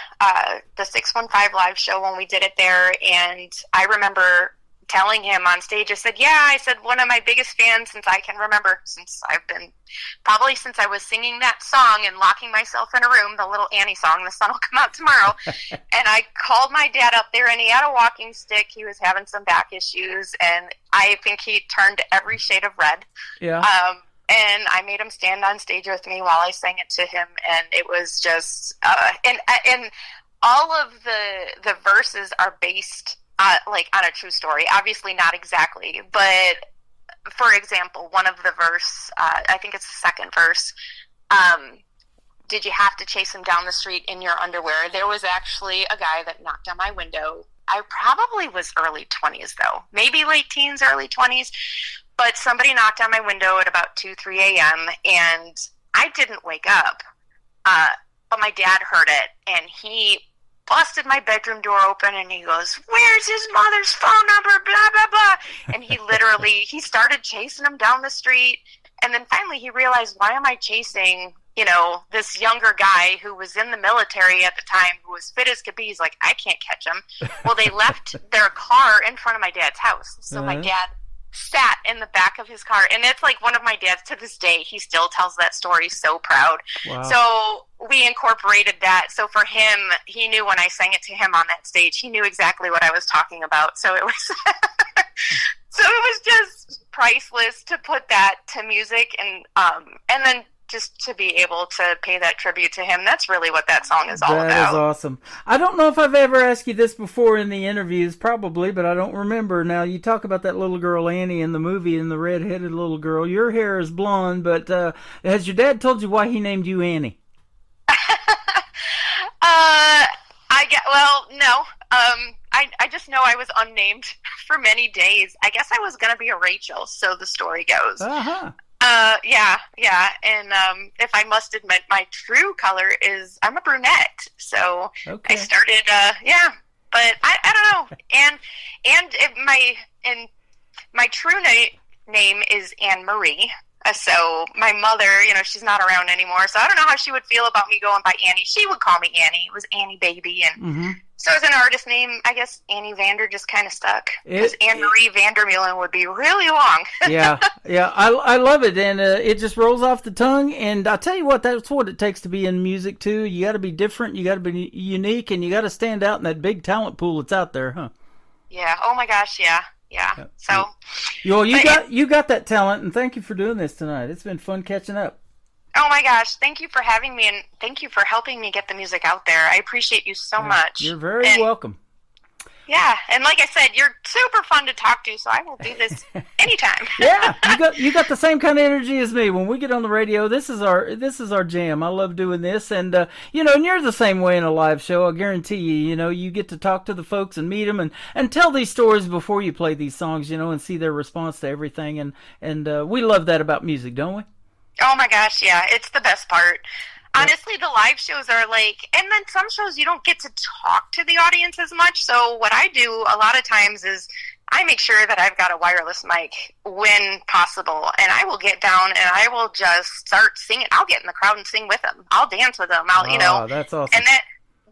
the 615 live show when we did it there, and I remember telling him on stage, I said, one of my biggest fans since I can remember, since I was singing that song and locking myself in a room, the little Annie song, the sun will come out tomorrow. And I called my dad up there, and he had a walking stick. He was having some back issues, and I think he turned every shade of red. Yeah. And I made him stand on stage with me while I sang it to him, and it was just, and all of the verses are based like on a true story. Obviously not exactly, but for example, one of the verse, I think it's the second verse, did you have to chase him down the street in your underwear? There was actually a guy that knocked on my window. I probably was early 20s though, maybe late teens, early 20s, but somebody knocked on my window at about 2-3 a.m. and I didn't wake up, but my dad heard it, and he busted my bedroom door open, and he goes, "Where's his mother's phone number, blah, blah, blah." And he started chasing him down the street. And then finally he realized, why am I chasing, this younger guy who was in the military at the time, who was fit as could be? He's like, I can't catch him. Well, they left their car in front of my dad's house. So my dad sat in the back of his car, and it's like one of my dad's, to this day, he still tells that story so proud. Wow. So we incorporated that. So for him, he knew when I sang it to him on that stage, he knew exactly what I was talking about. So it was so it was just priceless to put that to music, and then just to be able to pay that tribute to him. That's really what that song is all about. That is awesome. I don't know if I've ever asked you this before in the interviews, probably, but I don't remember. Now, you talk about that little girl Annie in the movie, and the red-headed little girl. Your hair is blonde, but has your dad told you why he named you Annie? No. I just know I was unnamed for many days. I guess I was going to be a Rachel, so the story goes. Uh-huh. Yeah, and if I must admit, my true color is I'm a brunette. So I started, but I don't know. And my true name is Anne Marie. So my mother, she's not around anymore. So I don't know how she would feel about me going by Annie. She would call me Annie. It was Annie Baby, and so as an artist name, I guess Annie Vander just kind of stuck, because Anne Marie Vandermeulen would be really long. yeah, I love it, and it just rolls off the tongue. And I tell you what, that's what it takes to be in music too. You got to be different, you got to be unique, and you got to stand out in that big talent pool that's out there, huh? Yeah. Oh my gosh. Yeah. So. Well, you got that talent, and thank you for doing this tonight. It's been fun catching up. Oh my gosh, thank you for having me, and thank you for helping me get the music out there. I appreciate you so much. You're very welcome. Yeah, and like I said, you're super fun to talk to, so I will do this anytime. Yeah, you got the same kind of energy as me. When we get on the radio, this is our jam. I love doing this, and and you're the same way in a live show. I guarantee you. You get to talk to the folks and meet them and tell these stories before you play these songs. And see their response to everything, and we love that about music, don't we? Oh my gosh, yeah, it's the best part. Honestly, the live shows are like, and then some shows you don't get to talk to the audience as much. So what I do a lot of times is I make sure that I've got a wireless mic when possible, and I will get down and I will just start singing. I'll get in the crowd and sing with them. I'll dance with them. That's awesome. And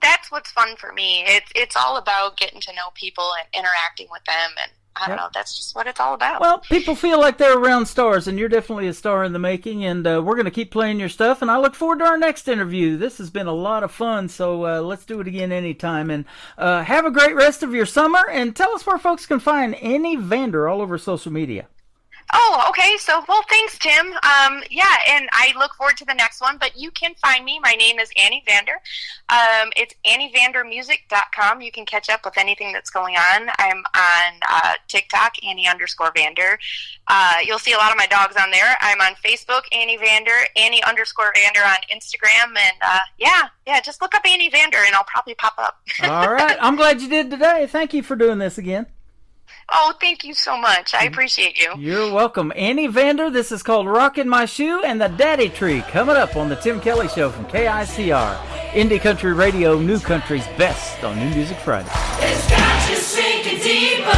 that's what's fun for me. It's all about getting to know people and interacting with them, I don't know. That's just what it's all about. Well, people feel like they're around stars, and you're definitely a star in the making, and we're going to keep playing your stuff, and I look forward to our next interview. This has been a lot of fun, so let's do it again anytime, and have a great rest of your summer, and tell us where folks can find Annie Vander all over social media. Oh, okay. So, well, thanks, Tim. Yeah, and I look forward to the next one, but you can find me. My name is Annie Vander. It's AnnieVanderMusic.com. You can catch up with anything that's going on. I'm on TikTok, Annie_Vander. You'll see a lot of my dogs on there. I'm on Facebook, Annie Vander, Annie_Vander on Instagram, and yeah, just look up Annie Vander, and I'll probably pop up. All right. I'm glad you did today. Thank you for doing this again. Oh, thank you so much. I appreciate you. You're welcome. Annie Vander, this is called Rockin' My Shoe and the Daddy Tree, coming up on the Tim Kelly Show from KICR. Indie Country Radio, New Country's best on New Music Friday. It's got you sinking deeper.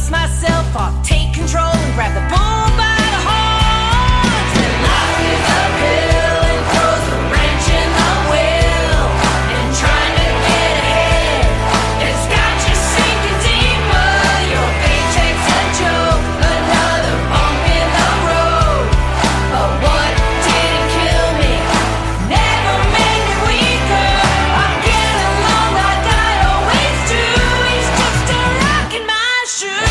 Myself, I'll take control and grab the bull by the horns and lock it uphill and throws a wrench in the wheel and trying to get ahead. It's got you sinking deeper. Your paycheck's a joke, another bump in the road. But what didn't kill me never made me weaker. I'm getting along like I always do. It's just a rock in my shoe.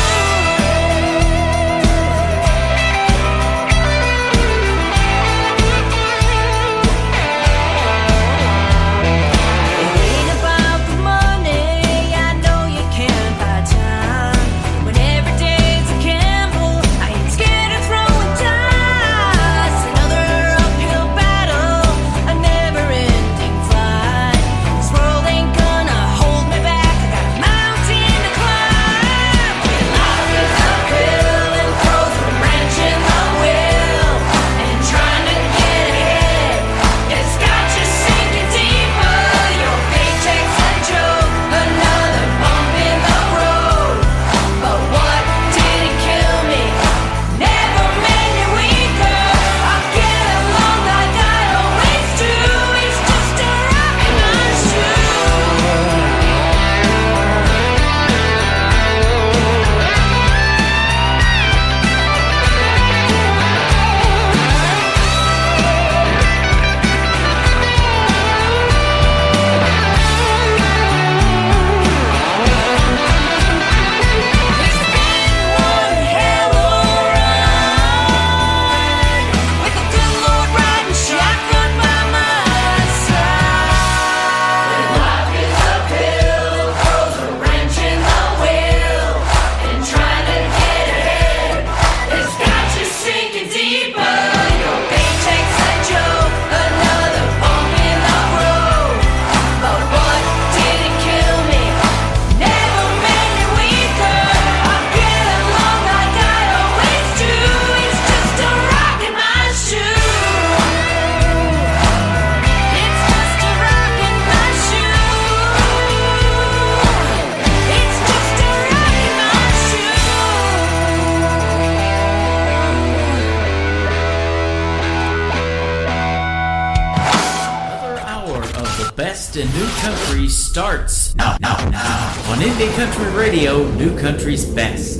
Starts now on Indie Country Radio, New Country's best.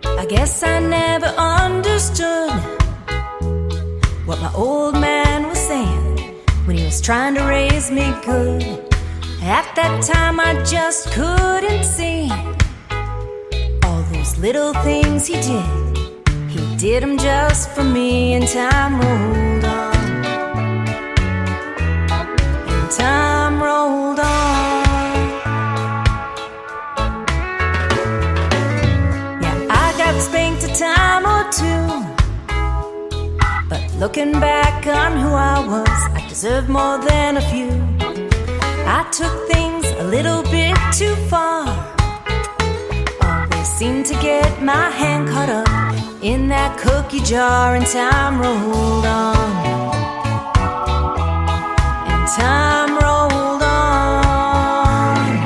I guess I never understood what my old man was saying when he was trying to raise me good. At that time I just couldn't see little things he did them just for me, and time rolled on, and time rolled on. Yeah, I got spanked a time or two, but looking back on who I was, I deserve more than a few. I took things a little bit too far. Always seemed to get my hand caught up in that cookie jar, and time rolled on. And time rolled on.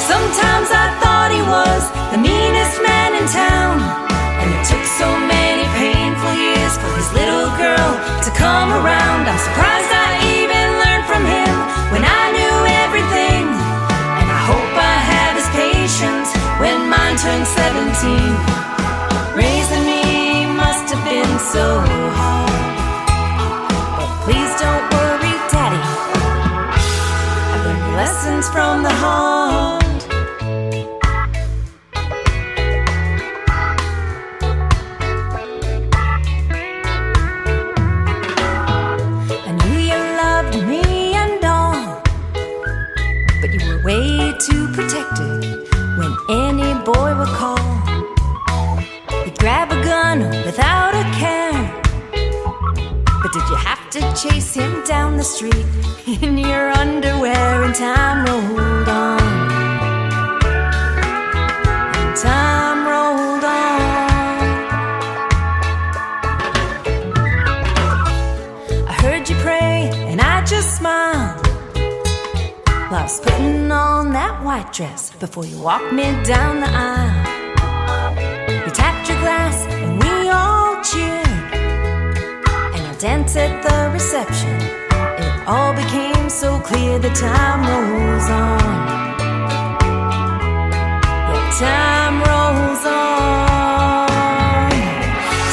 Sometimes I thought he was the meanest man in town, and it took so many painful years for his little girl to come around. I'm surprised I even learned from him when I knew everything, and I hope I have his patience when mine turns 17. Raising me must have been so hard, but please don't worry, Daddy, I've learned lessons from the heart. I knew you loved me and all, but you were way too protected when any boy would call. You'd grab a gun without a care, but did you have to chase him down the street in your underwear? And time rolled on. And time rolled on. I heard you pray and I just smiled while I was putting on that white dress before you walked me down the aisle. You tapped your glass and we all cheered, and I danced at the reception. It all became so clear that time rolls on. Yeah, time rolls on.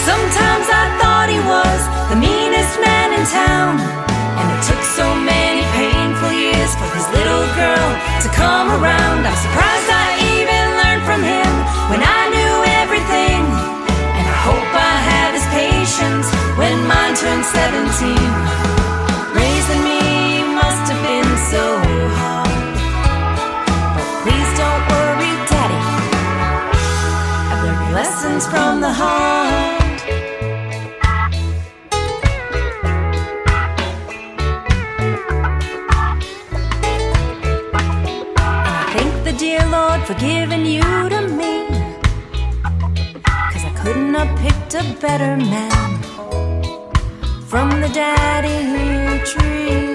Sometimes I thought he was the meanest man in town, and it took so many painful years for his little girl to come around. I'm surprised I even learned from him when I knew everything, and I hope I have his patience when mine turns 17. Raising me must have been so hard, but please don't worry, Daddy, I've learned lessons from the heart. Dear Lord, for giving you to me, 'cause I couldn't have picked a better man from the daddy tree.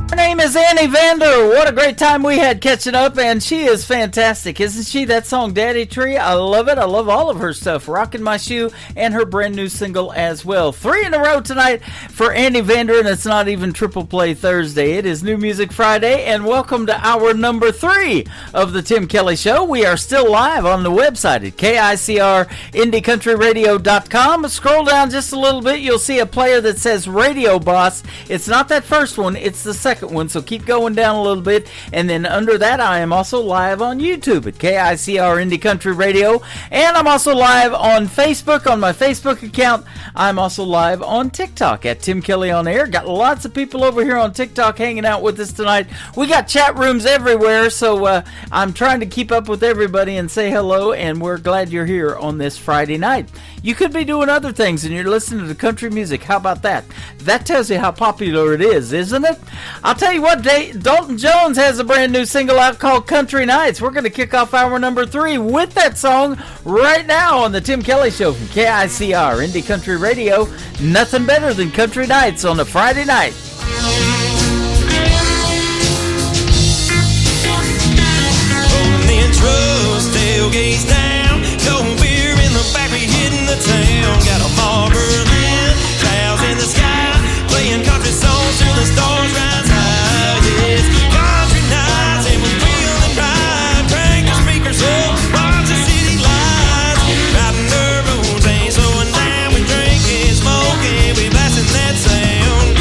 Her name is Annie Vander. What a great time we had catching up, and she is fantastic, isn't she? That song, Daddy Tree, I love it. I love all of her stuff. Rockin' My Shoe and her brand new single as well. 3 in a row tonight for Annie Vander, and it's not even Triple Play Thursday. It is New Music Friday, and welcome to hour number 3 of the Tim Kelly Show. We are still live on the website at KICRIndieCountryRadio.com. Scroll down just a little bit. You'll see a player that says Radio Boss. It's not that first one. It's the second one, so keep going down a little bit. And then under that, I am also live on YouTube at KICR Indie Country Radio, and I'm also live on Facebook on my Facebook account. I'm also live on TikTok at Tim Kelly On Air. Got lots of people over here on TikTok hanging out with us tonight. We got chat rooms everywhere, so I'm trying to keep up with everybody and say hello, and we're glad you're here on this Friday night. You could be doing other things and you're listening to country music. How about that? That tells you how popular it is, isn't it? I'll tell you what, Dalton Jones has a brand new single out called Country Nights. We're going to kick off hour number 3 with that song right now on the Tim Kelly Show from KICR Indie Country Radio. Nothing better than Country Nights on a Friday night. Rolling the intros, tailgates down, cold beer in the back, we hitting the town. Got a Marlboro in, clouds in the sky, playing country songs till the stars rise high. Yes, country nights and we're feeling right. Crank the speakers up, watch the city lights. Riding the roads, ain't slowing down. We drinking, smoking, we blasting that sound.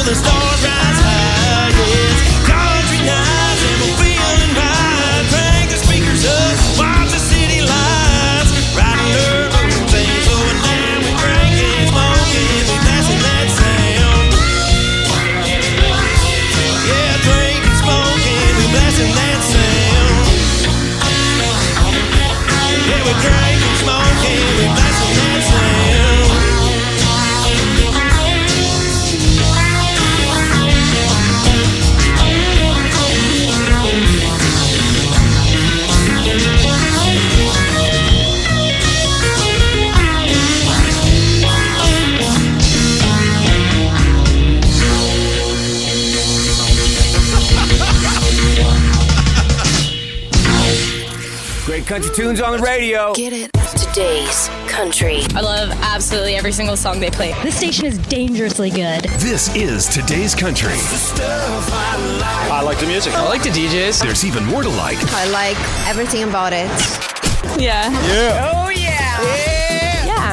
the stars rise high. Yes, country nights and we're feeling right. Crank the speakers up, watch the city lights. Riding dirt roads, ain't slowing down. We cranking, smoking, we blasting that sound. Yeah, drinking, smoking, we blasting that sound. Yeah, we're drinking, smoking, we blasting that sound. Great country tunes on the radio. Get it. Today's country. I love absolutely every single song they play. This station is dangerously good. This is Today's Country. I like the music. I like the DJs. There's even more to like. I like everything about it. Yeah. Yeah. Oh, yeah.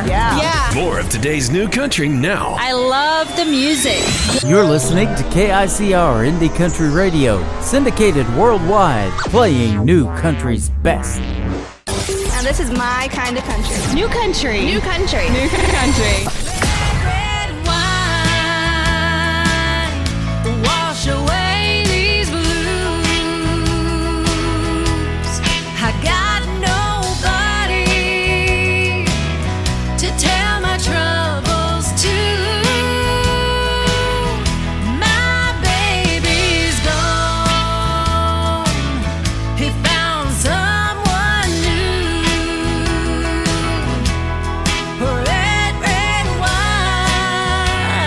Yeah. More of today's new country now. I love the music. You're listening to KICR Indie Country Radio, syndicated worldwide, playing new country's best. And this is my kind of country. New country. New country. New country. Red wine, wash away these blues. I got nobody to tell my troubles to. My baby's gone. He found someone new. Red, red wine,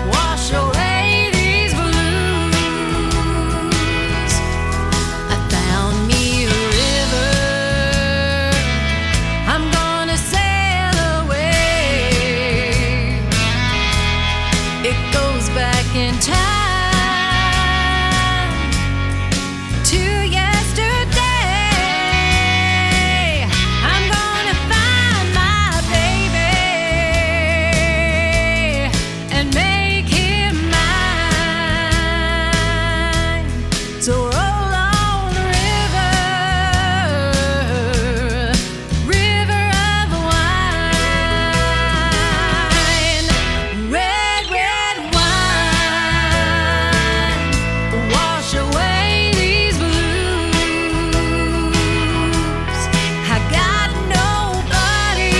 wash away these blues. I found me a river. I'm gonna sail away. It goes back in time to yesterday. I'm gonna find my baby and make him mine. So roll on the river, river of wine. Red, red wine, wash away these blues. I got nobody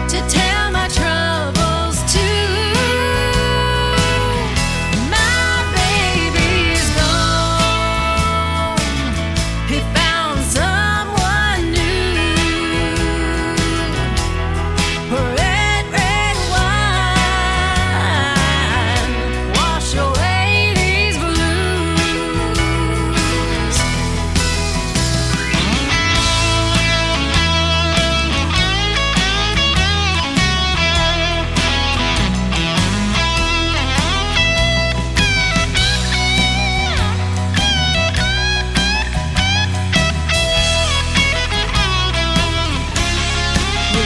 to tell my troubles to. My baby's gone. He found someone new. Red, red wine, wash away these blues.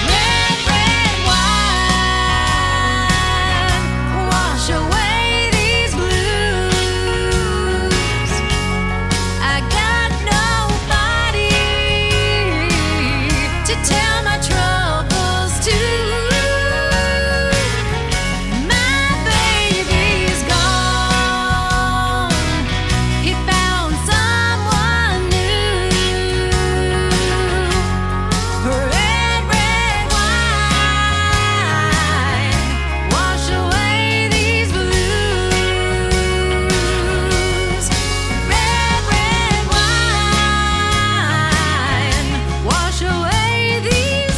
Red, red wine, wash away these blues. I got nobody to tell my troubles to. My baby's gone. He found someone new. Red, red wine, wash away these blues. Red, red wine, wash away these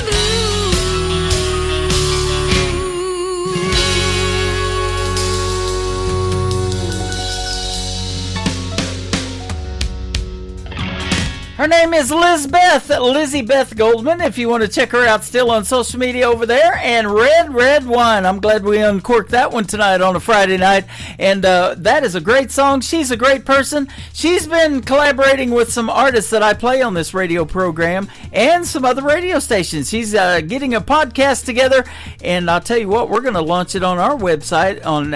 Her name name is Lizzie Beth Goldman, if you want to check her out still on social media over there. And Red Wine. I'm glad we uncorked that one tonight on a Friday night. And that is a great song. She's a great person. She's been collaborating with some artists that I play on this radio program and some other radio stations. She's getting a podcast together, and I'll tell you what, we're going to launch it on our website on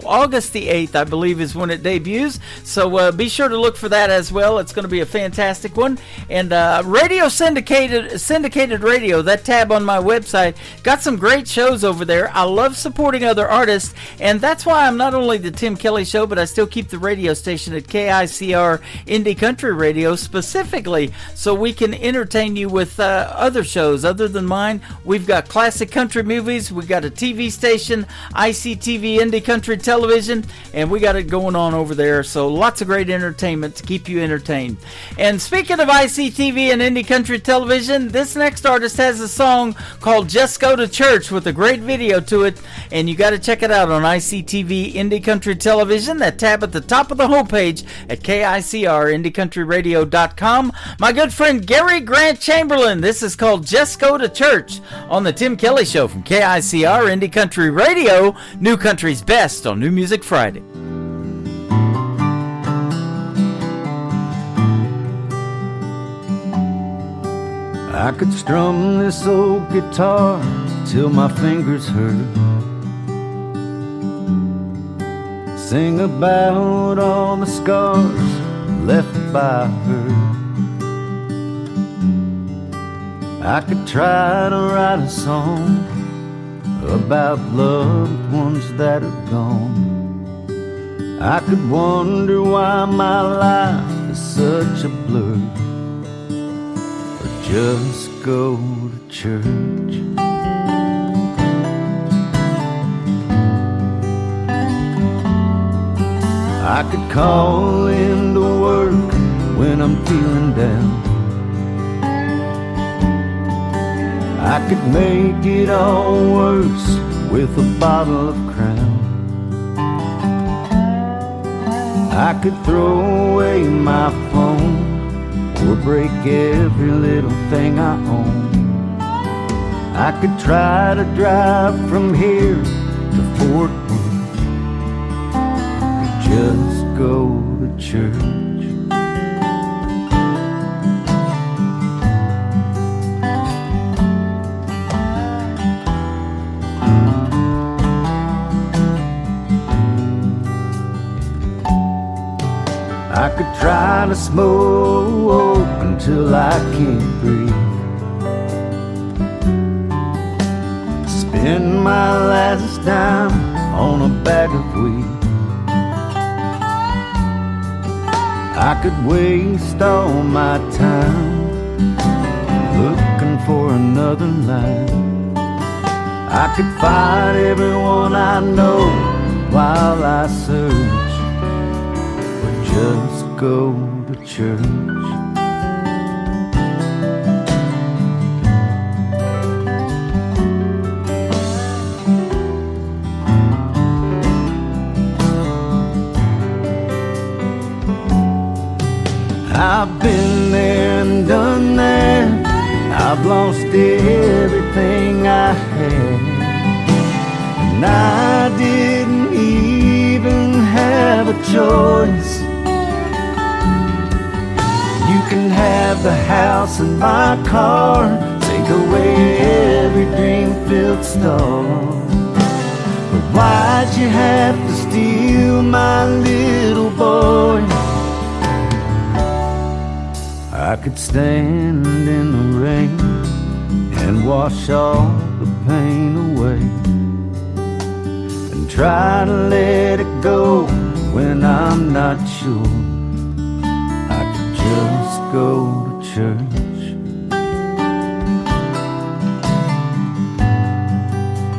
August the 8th, I believe, is when it debuts. So be sure to look for that as well. It's going to be a fantastic one. And Radio Syndicated Radio, that tab on my website, got some great shows over there. I love supporting other artists, and that's why I'm not only the Tim Kelly Show, but I still keep the radio station at KICR Indie Country Radio specifically so we can entertain you with other shows other than mine. We've got classic country movies, we've got a TV station, ICTV Indie Country Television, and we got it going on over there. So lots of great entertainment to keep you entertained. And speaking of ICTV and Indie Country Television, this next artist has a song called Just Go to Church with a great video to it, and you got to check it out on ICTV Indie Country Television, that tab at the top of the homepage at KICRIndieCountryRadio.com. My good friend Gary Grant Chamberlain, this is called Just Go to Church on the Tim Kelly Show from KICR Indie Country Radio, New Country's best on New Music Friday. I could strum this old guitar till my fingers hurt, sing about all the scars left by her. I could try to write a song about loved ones that are gone. I could wonder why my life is such a blur, or just go to church. I could call into work when I'm feeling down. I could make it all worse with a bottle of Crown. I could throw away my phone or break every little thing I own. I could try to drive from here to Fort Worth, just go to church. I could try to smoke until I can't breathe, spend my last dime on a bag of weed. I could waste all my time looking for another life. I could fight everyone I know while I search, just go to church. I've been there and done that. I've lost everything I had, and I didn't even have a choice. You can have the house and my car, take away every dream-filled star, but why'd you have to steal my little boy? I could stand in the rain and wash all the pain away, and try to let it go when I'm not sure. Just go to church.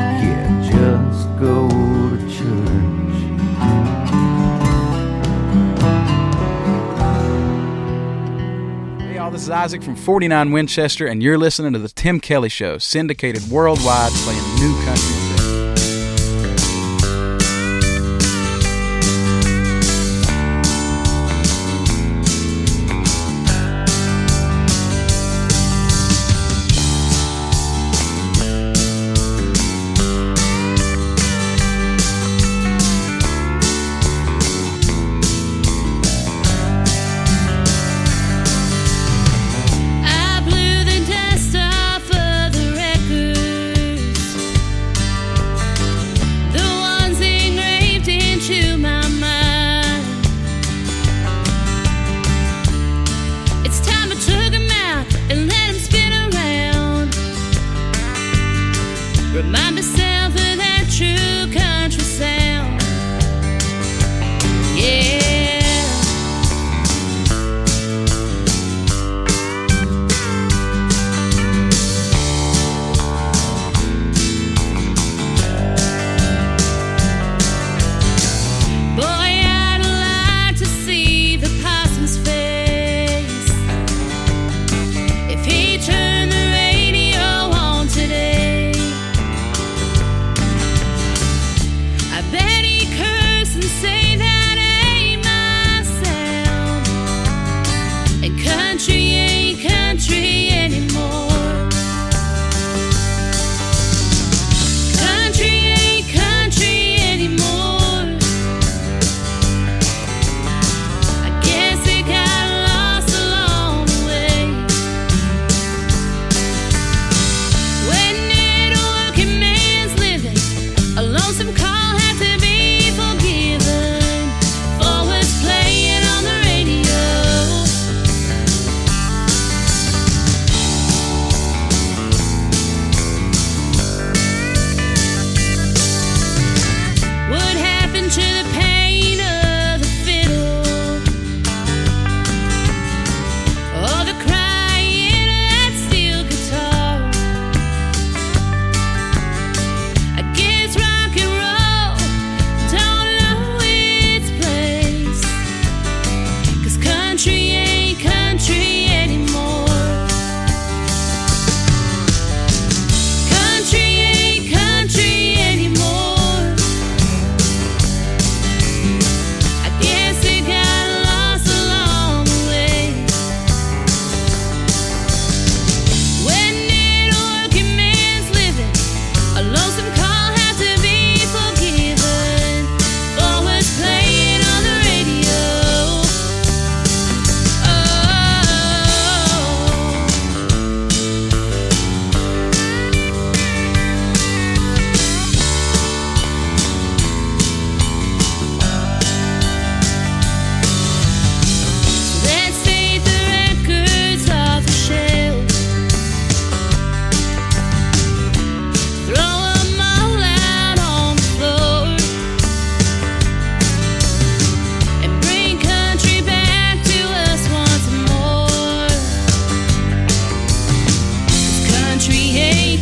Yeah, just go to church. Hey y'all, this is Isaac from 49 Winchester, and you're listening to the Tim Kelly Show, syndicated worldwide, playing new country.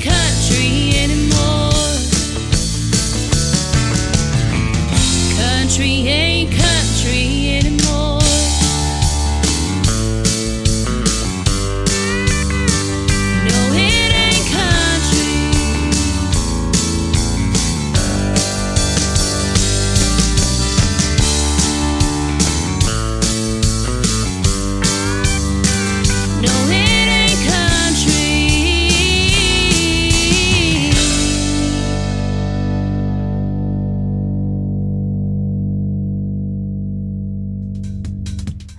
country anymore. Country ain't country anymore. No, it ain't country. No, it ain't country.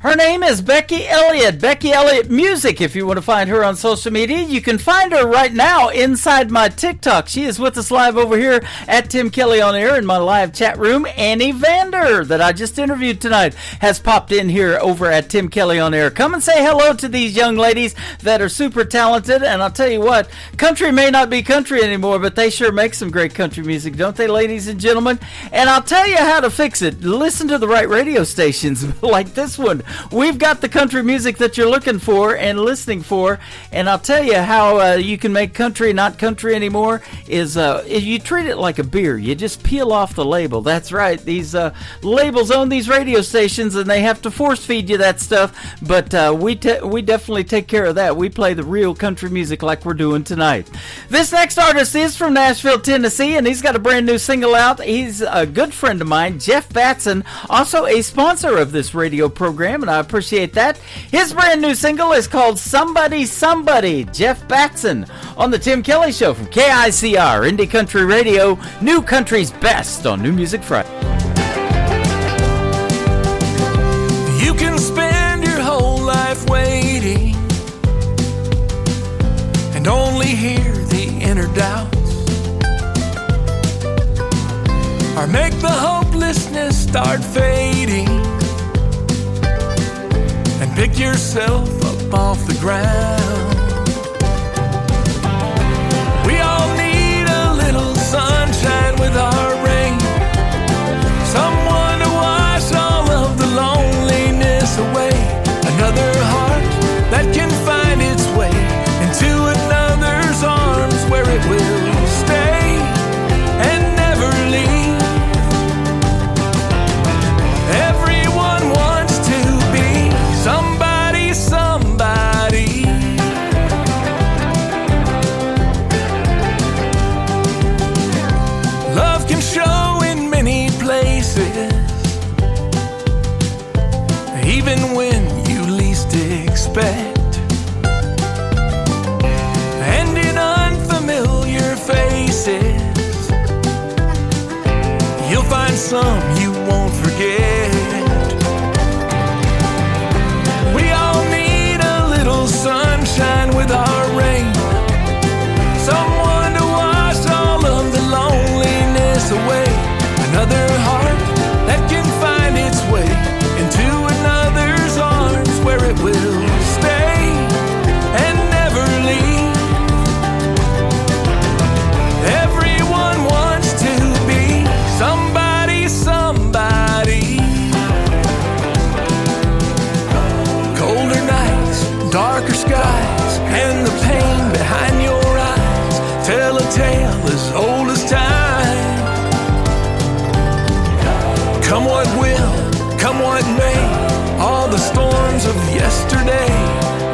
Her name is Becky Elliott. Becky Elliott Music, if you want to find her on social media. You can find her right now inside my TikTok. She is with us live over here at Tim Kelly on Air in my live chat room. Annie Vander, that I just interviewed tonight, has popped in here over at Tim Kelly on Air. Come and say hello to these young ladies that are super talented. And I'll tell you what, country may not be country anymore, but they sure make some great country music, don't they, ladies and gentlemen? And I'll tell you how to fix it. Listen to the right radio stations like this one. We've got the country music that you're looking for and listening for, and I'll tell you how you can make country not country anymore is you treat it like a beer. You just peel off the label. That's right. These labels own these radio stations, and they have to force feed you that stuff, but we definitely take care of that. We play the real country music like we're doing tonight. This next artist is from Nashville, Tennessee, and he's got a brand new single out. He's a good friend of mine, Jeff Batson, also a sponsor of this radio program, and I appreciate that. His brand new single is called Somebody Somebody. Jeff Batson on the Tim Kelly Show from KICR, Indie Country Radio, New Country's Best on New Music Friday. You can spend your whole life waiting and only hear the inner doubts, or make the hopelessness start fading and pick yourself up off the ground. We all need a little sunshine with our rain, someone to wash all of the loneliness away, another heart that can find its way into another's arms where it will stay and never leave. Everyone wants to be somebody, somebody. Love can show in many places, even when you least expect, and in unfamiliar faces, you'll find some you won't forget. We all need a little sunshine with our rain, someone to wash all of the loneliness away, another heart that can find its way into another's arms where it will stay and never leave. Everyone wants to be somebody, somebody. Colder nights, darker skies, and the pain behind your eyes tell a tale as old as time. Come what will, come what may, all the storms of yesterday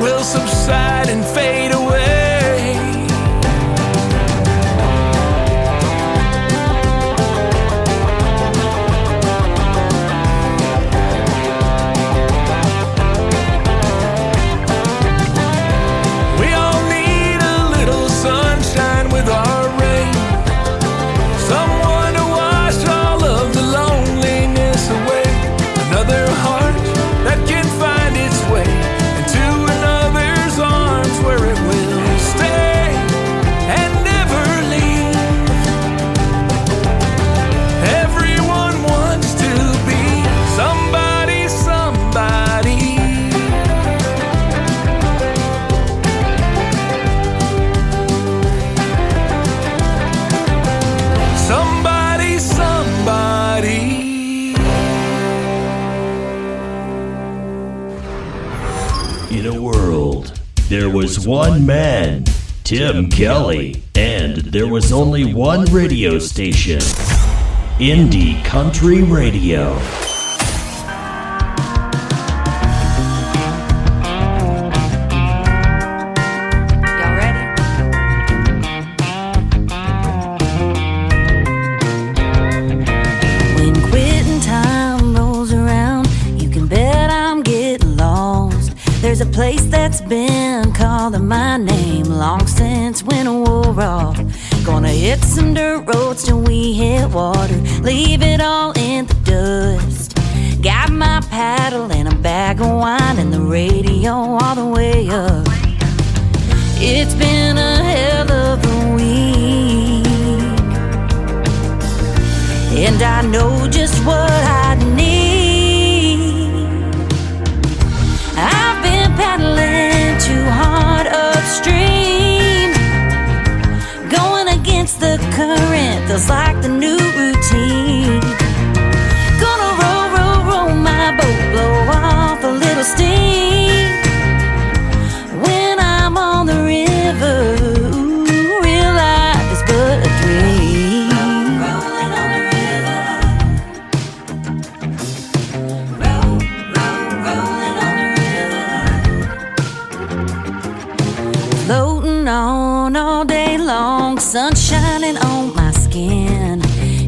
will subside and fade away. We all need a little sunshine with our rain, someone to wash all of the loneliness away, another heart that can find its way into another's arms where it will stay and never leave. Everyone wants to be somebody, somebody. Somebody, somebody. In a world, there was one man Tim Kelly, and there was only one radio station, Indie Country Radio. Y'all ready? When quitting time rolls around, you can bet I'm getting lost. There's a place that's been calling my name long since winter wore off. Gonna hit some dirt roads till we hit water, leave it all in the dust. Got my paddle and a bag of wine and the radio all the way up. It's been a hell of a week, and I know just what I need. I've been paddling too hard upstream, going against the current feels like the new routine. Gonna roll, roll, roll my boat, blow off a little steam. When I'm on the river, ooh, real life is but a dream. Rolling on the river, roll, roll, rolling on the river. Floating on all day long, sun shining on my skin.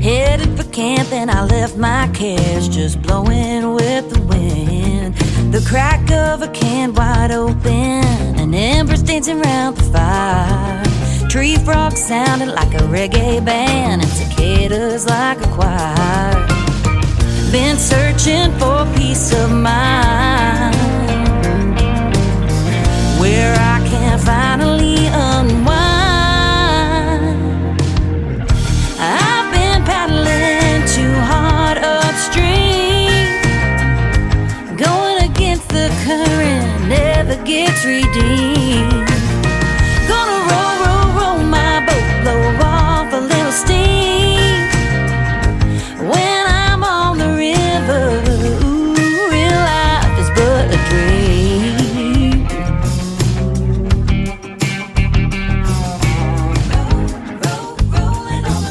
Headed for camp and I left my cares just blowing with the wind. The crack of a can wide open, and embers dancing round the fire. Tree frogs sounded like a reggae band, and cicadas like a choir. Been searching for peace of mind, where I can finally unwind. I've been paddling too hard upstream, going against the current, never gets redeemed. Gonna roll, roll, roll my boat, blow off a little steam. When I'm on the river, ooh, real life is but a dream. Rolling on the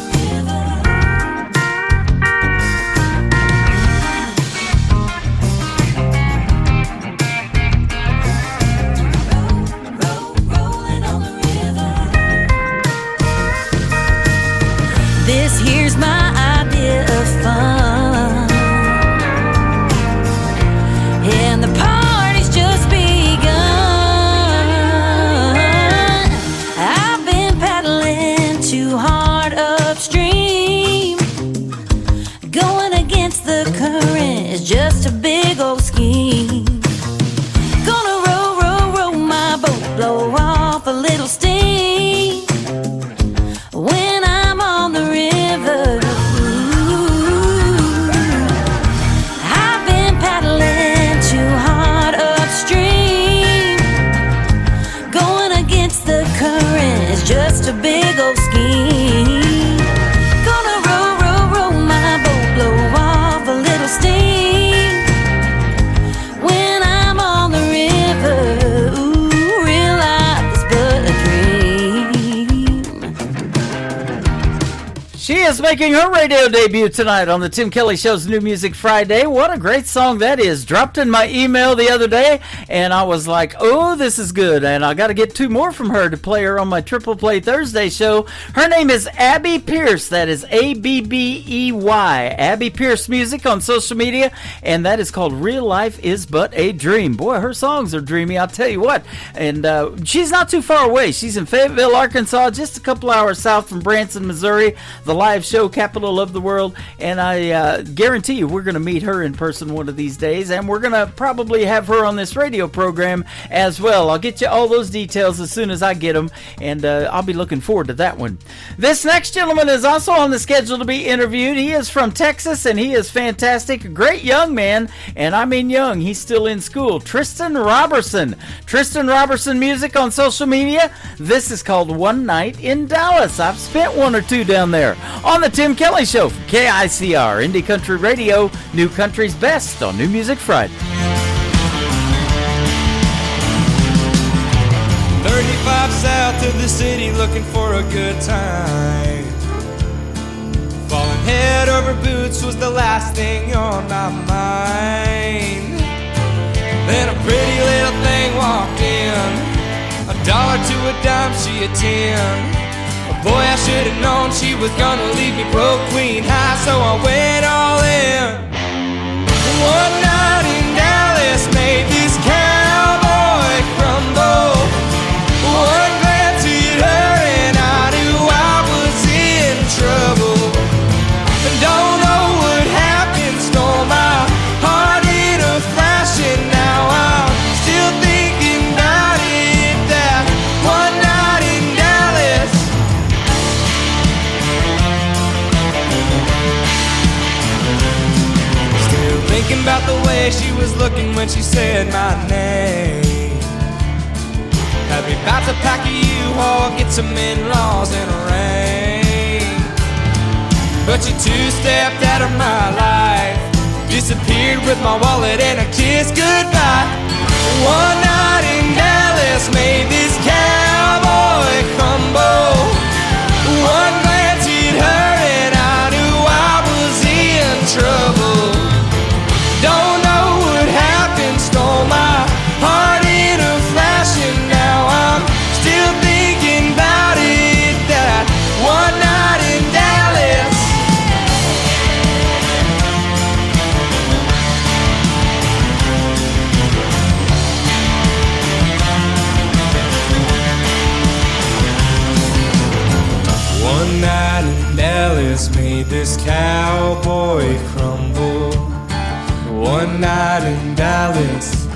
river. Rolling on the river. This here's my idea of fun, and the party's just begun. I've been paddling too hard upstream, going against the current is just a big old scheme. Gonna roll, roll, roll my boat, blow off a little steam. When I'm on the river, ooh, I've been paddling too hard upstream, going against the current is just a big old scheme. Gonna roll, roll, roll my boat, blow off a little steam. When I'm on the river, ooh, real life is but a dream. She is making her radio debut tonight on the Tim Kelly Show's New Music Friday. What a great song that is. Dropped in my email the other day, and I was like, oh, this is good. And I got to get two more from her to play her on my Triple Play Thursday show. Her name is Abby Pierce. That is Abbey. Abby Pierce Music on social media, and that is called Real Life is But a Dream. Boy, her songs are dreamy, I'll tell you what. And she's not too far away. She's in Fayetteville, Arkansas, just a couple hours south from Branson, Missouri, the live show capital of the world. And I guarantee you we're going to meet her in person one of these days, and we're going to probably have her on this radio program as well. I'll get you all those details as soon as I get them, and I'll be looking forward to that one. This next gentleman is also on the schedule to be interviewed. He is from Texas, and he is fantastic. A great young man, and I mean young. He's still in school. Tristan Robertson. Tristan Robertson Music on social media. This is called One Night in Dallas. I've spent one or two down there on the Tim Kelly Show from KICR, Indie Country Radio, New Country's Best on New Music Friday. 35 south of the city looking for a good time. Falling head over boots was the last thing on my mind. Then a pretty little thing walked in, $1 to a dime, she a 10. Boy, I should've known she was gonna leave me broke, queen high, so I went all in. One night in Dallas made this cowboy crumble. One glance hit her and I knew I was in trouble. Don't know what happened, stole my heart in a flash, and now I'm still thinking about it. That one night in Dallas. Still thinking about the way she was looking when she said my name. Had me about to pack a U-Haul, get some in-laws and a ring. But you two-stepped out of my life, disappeared with my wallet and a kiss goodbye. One night in Dallas made this cowboy crumble. One glance hit her and I knew I was in trouble. Don't know what happened, stole my heart in a flash, and now I'm still thinking about it. That one night in Dallas. One night in Dallas made this cowboy crumble. One night in Dallas,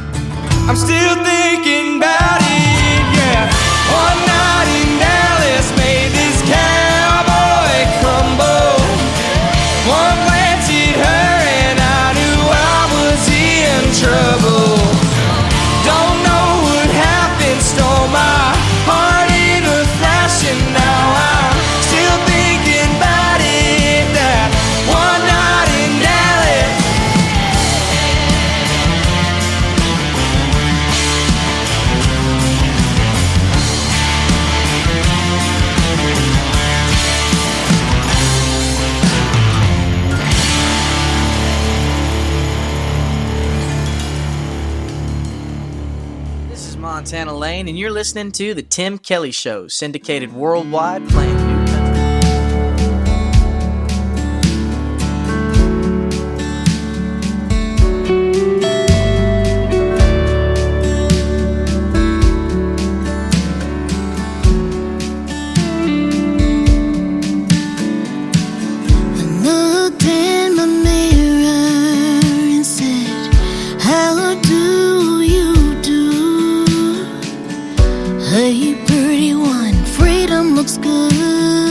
I'm still thinking about it, yeah. One night in Dallas made this cowboy crumble. One glance hit her and I knew I was in trouble. Don't know what happened, stole my heart in a flash, and now I'm still thinking about it. That one night in Dallas. This is Montana Lane, and you're listening to The Tim Kelly Show, syndicated worldwide, playing new country. Looked in my mirror and said, how do you do? Hey, pretty one, freedom looks good.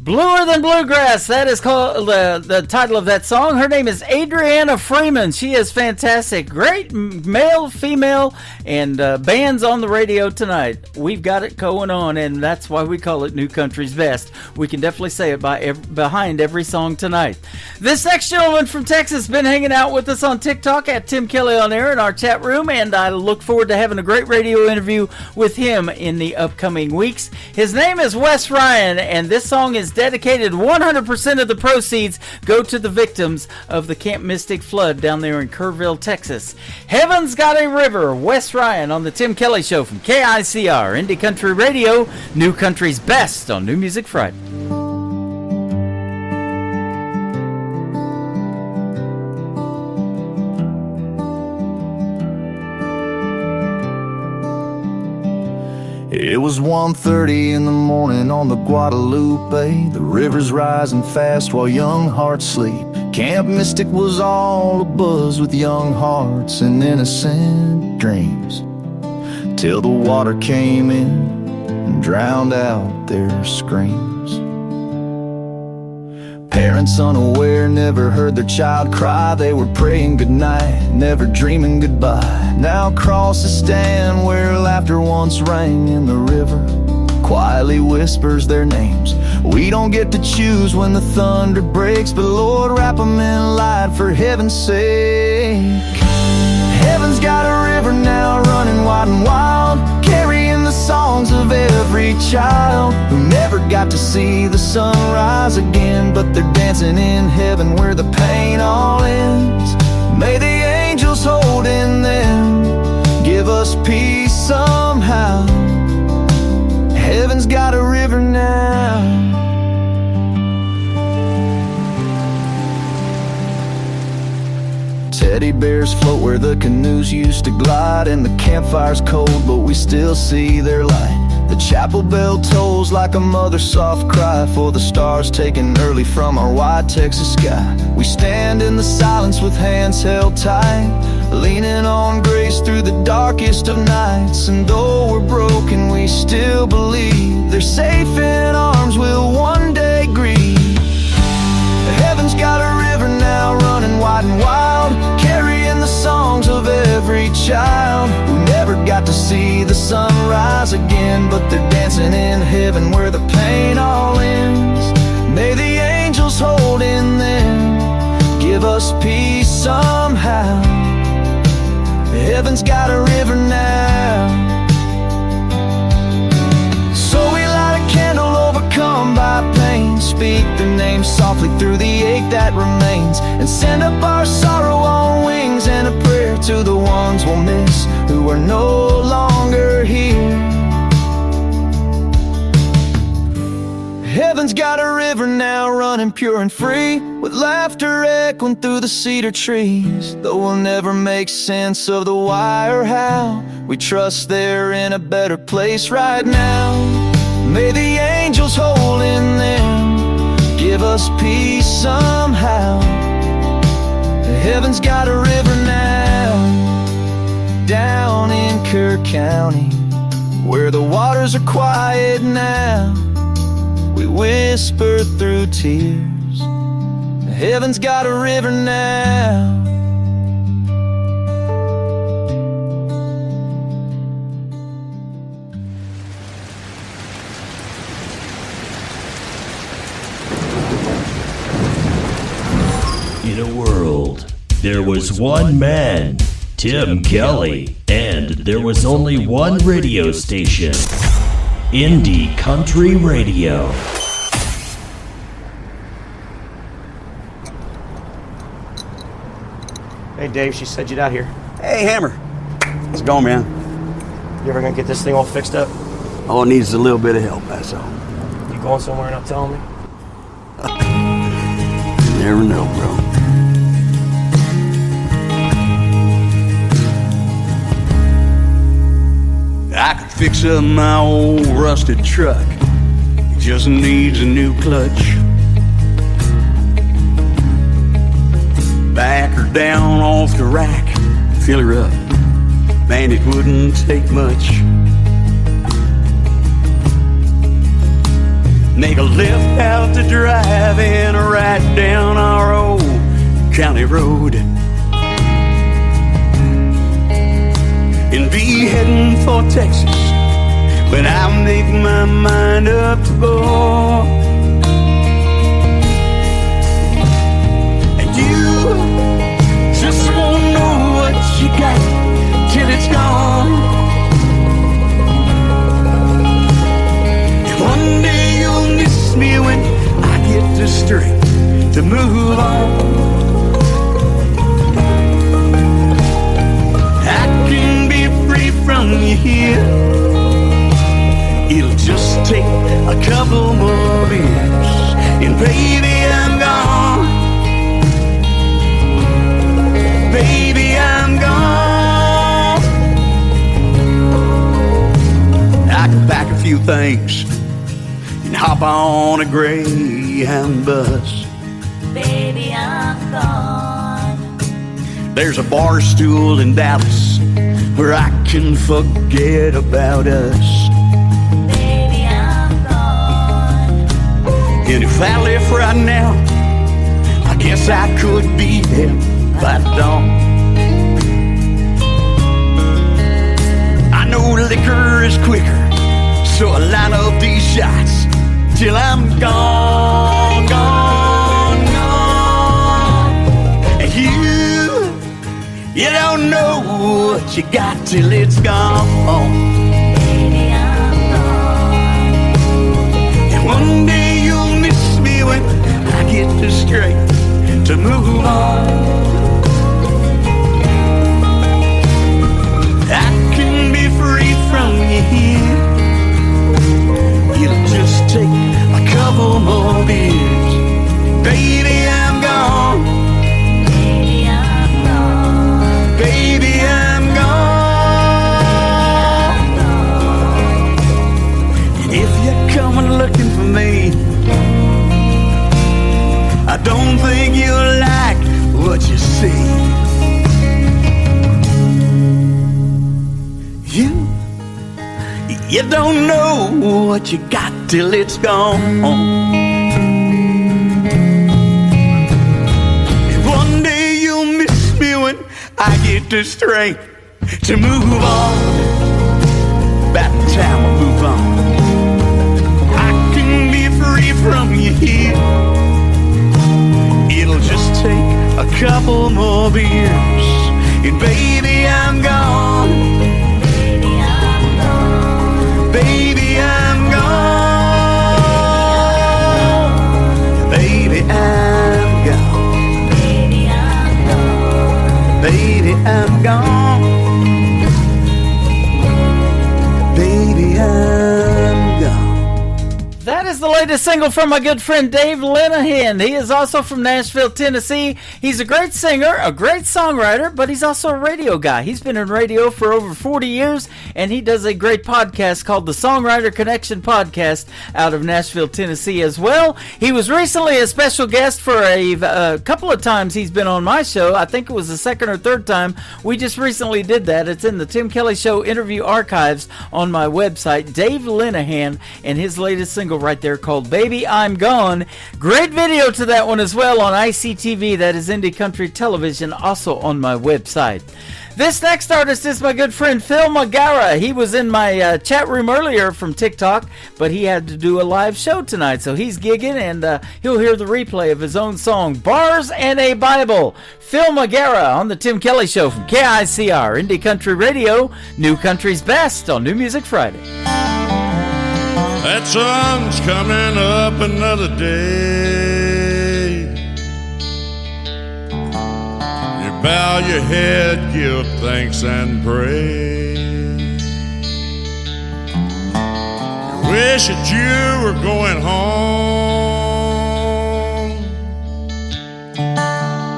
Bluer Than Bluegrass, that is called the title of that song. Her name is Adriana Freeman. She is fantastic. Great male, female, and bands on the radio tonight. We've got it going on, and that's why we call it New Country's Best. We can definitely say it behind every song tonight. This next gentleman from Texas has been hanging out with us on TikTok at Tim Kelly on Air in our chat room, and I look forward to having a great radio interview with him in the upcoming weeks. His name is Wes Ryan, and this song is dedicated. 100% of the proceeds go to the victims of the Camp Mystic flood down there in Kerrville, Texas. Heaven's Got a River, Wes Ryan on the Tim Kelly Show from KICR, Indie Country Radio, New Country's Best on New Music Friday. It was 1:30 in the morning on the Guadalupe. The river's rising fast while young hearts sleep. Camp Mystic was all abuzz with young hearts and innocent dreams, till the water came in and drowned out their screams. Parents unaware never heard their child cry. They were praying goodnight, never dreaming goodbye. Now across the stand where laughter once rang in the river quietly whispers their names. We don't get to choose when the thunder breaks, but Lord, wrap them in light for heaven's sake. Heaven's got a river now running wide and wild, carrying the songs of every child who never got to see the sun rise again, but they're dancing in heaven where the pain all ends. May the angels hold in them, give us peace somehow. Heaven's got a river now. Teddy bears float where the canoes used to glide, and the campfire's cold, but we still see their light. The chapel bell tolls like a mother's soft cry for the stars taken early from our wide Texas sky. We stand in the silence with hands held tight, leaning on grace through the darkest of nights. And though we're broken, we still believe they're safe in arms we'll one day grieve. Heaven's got a river now running wide and wild, carrying the songs of every child who never got to see the sun rise again, but they're dancing in heaven where the pain all ends. May the angels hold in them, give us peace somehow. Heaven's got a river now. So we light a candle overcome by pain, speak their names softly through the ache that remains, and send up our sorrow on wings and a prayer to the ones we'll miss who are no longer here. Heaven's got a river now running pure and free, with laughter echoing through the cedar trees. Though we'll never make sense of the why or how, we trust they're in a better place right now. May the angels hold in them, give us peace somehow. Heaven's got a river now, down in Kerr County, where the waters are quiet now. We whisper through tears, heaven's got a river now. In a world, there was one man, Tim Kelly, and there was only one radio station, Indie Country Radio. Hey Dave, she said you'd out here. Hey Hammer, how's it going, man? You ever gonna get this thing all fixed up? All it needs is a little bit of help, that's all. You going somewhere and not telling me? You never know, bro. I could fix up my old rusted truck, it just needs a new clutch. Back her down off the rack, fill her up, man, it wouldn't take much. Make a left out to drive and right down our old county road. And be heading for Texas when I make my mind up to go. And you just won't know what you got till it's gone. And one day you'll miss me when I get the strength to move on. I can be free from you here. It'll just take a couple more years, and baby, I'm gone. Baby, I'm gone. I can pack a few things and hop on a Greyhound bus. Baby, I'm gone. There's a bar stool in Dallas where I can forget about us. Baby, I'm gone. And if I left right now, I guess I could be there by dawn. I know liquor is quicker, so I line up these shots till I'm gone, gone, gone. And you don't know what you got till it's gone. Baby, I'm gone. And one day you'll miss me when I get the strength to move on. I can be free from you here. It'll just take a couple more beers. Baby, I'm gone. Baby, I'm gone. Baby, I'm gone. And if you're coming looking for me, I don't think you'll like what you see. You don't know what you got till it's gone. And one day you'll miss me when I get the strength to move on. About time I move on. I can be free from you here. It'll just take a couple more beers, and baby, I'm gone. Baby, I'm gone. Baby, I'm gone. Baby, I'm gone. Baby, I'm gone. Baby, I'm gone. That is the latest single from my good friend Dave Linehan. He is also from Nashville, Tennessee. He's a great singer, a great songwriter, but he's also a radio guy. He's been in radio for over 40 years, and he does a great podcast called the Songwriter Connection Podcast out of Nashville, Tennessee as well. He was recently a special guest for a couple of times he's been on my show. I think it was the second or third time. We just recently did that. It's in the Tim Kelly Show interview archives on my website. Dave Linehan and his latest single right there called Baby I'm Gone. Great video to that one as well on ICTV. That is Indie Country Television, also on my website. This next artist is my good friend Phil Magara. He was in my chat room earlier from TikTok, but he had to do a live show tonight, so he's gigging, and he'll hear the replay of his own song, Bars and a Bible. Phil Magara on the Tim Kelly Show from KICR, Indie Country Radio, New Country's Best on New Music Friday. That sun's coming up another day. You bow your head, give thanks and pray. You wish that you were going home.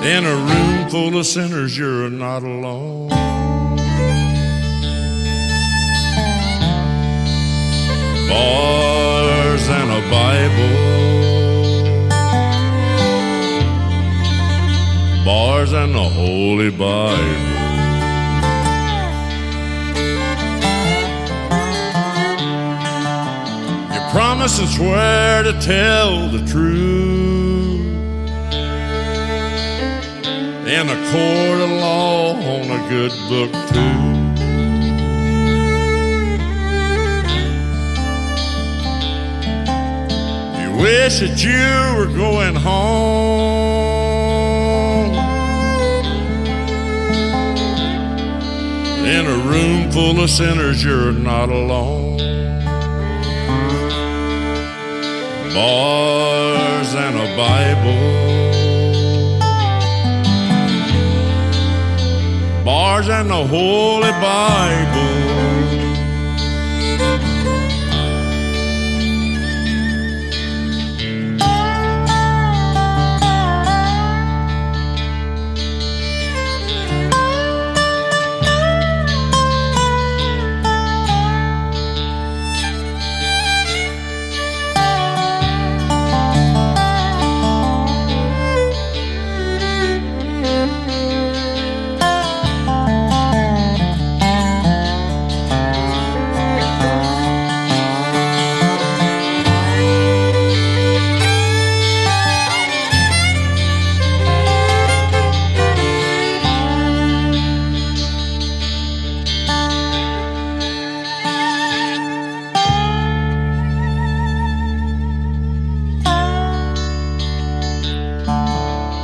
In a room full of sinners, you're not alone. Bars and a Bible, bars and the Holy Bible. You promised mustn't swear to tell the truth in a court of law on a good book too. You wish that you were going home in a room full of sinners. You're not alone. Bars and a Bible, bars and the Holy Bible.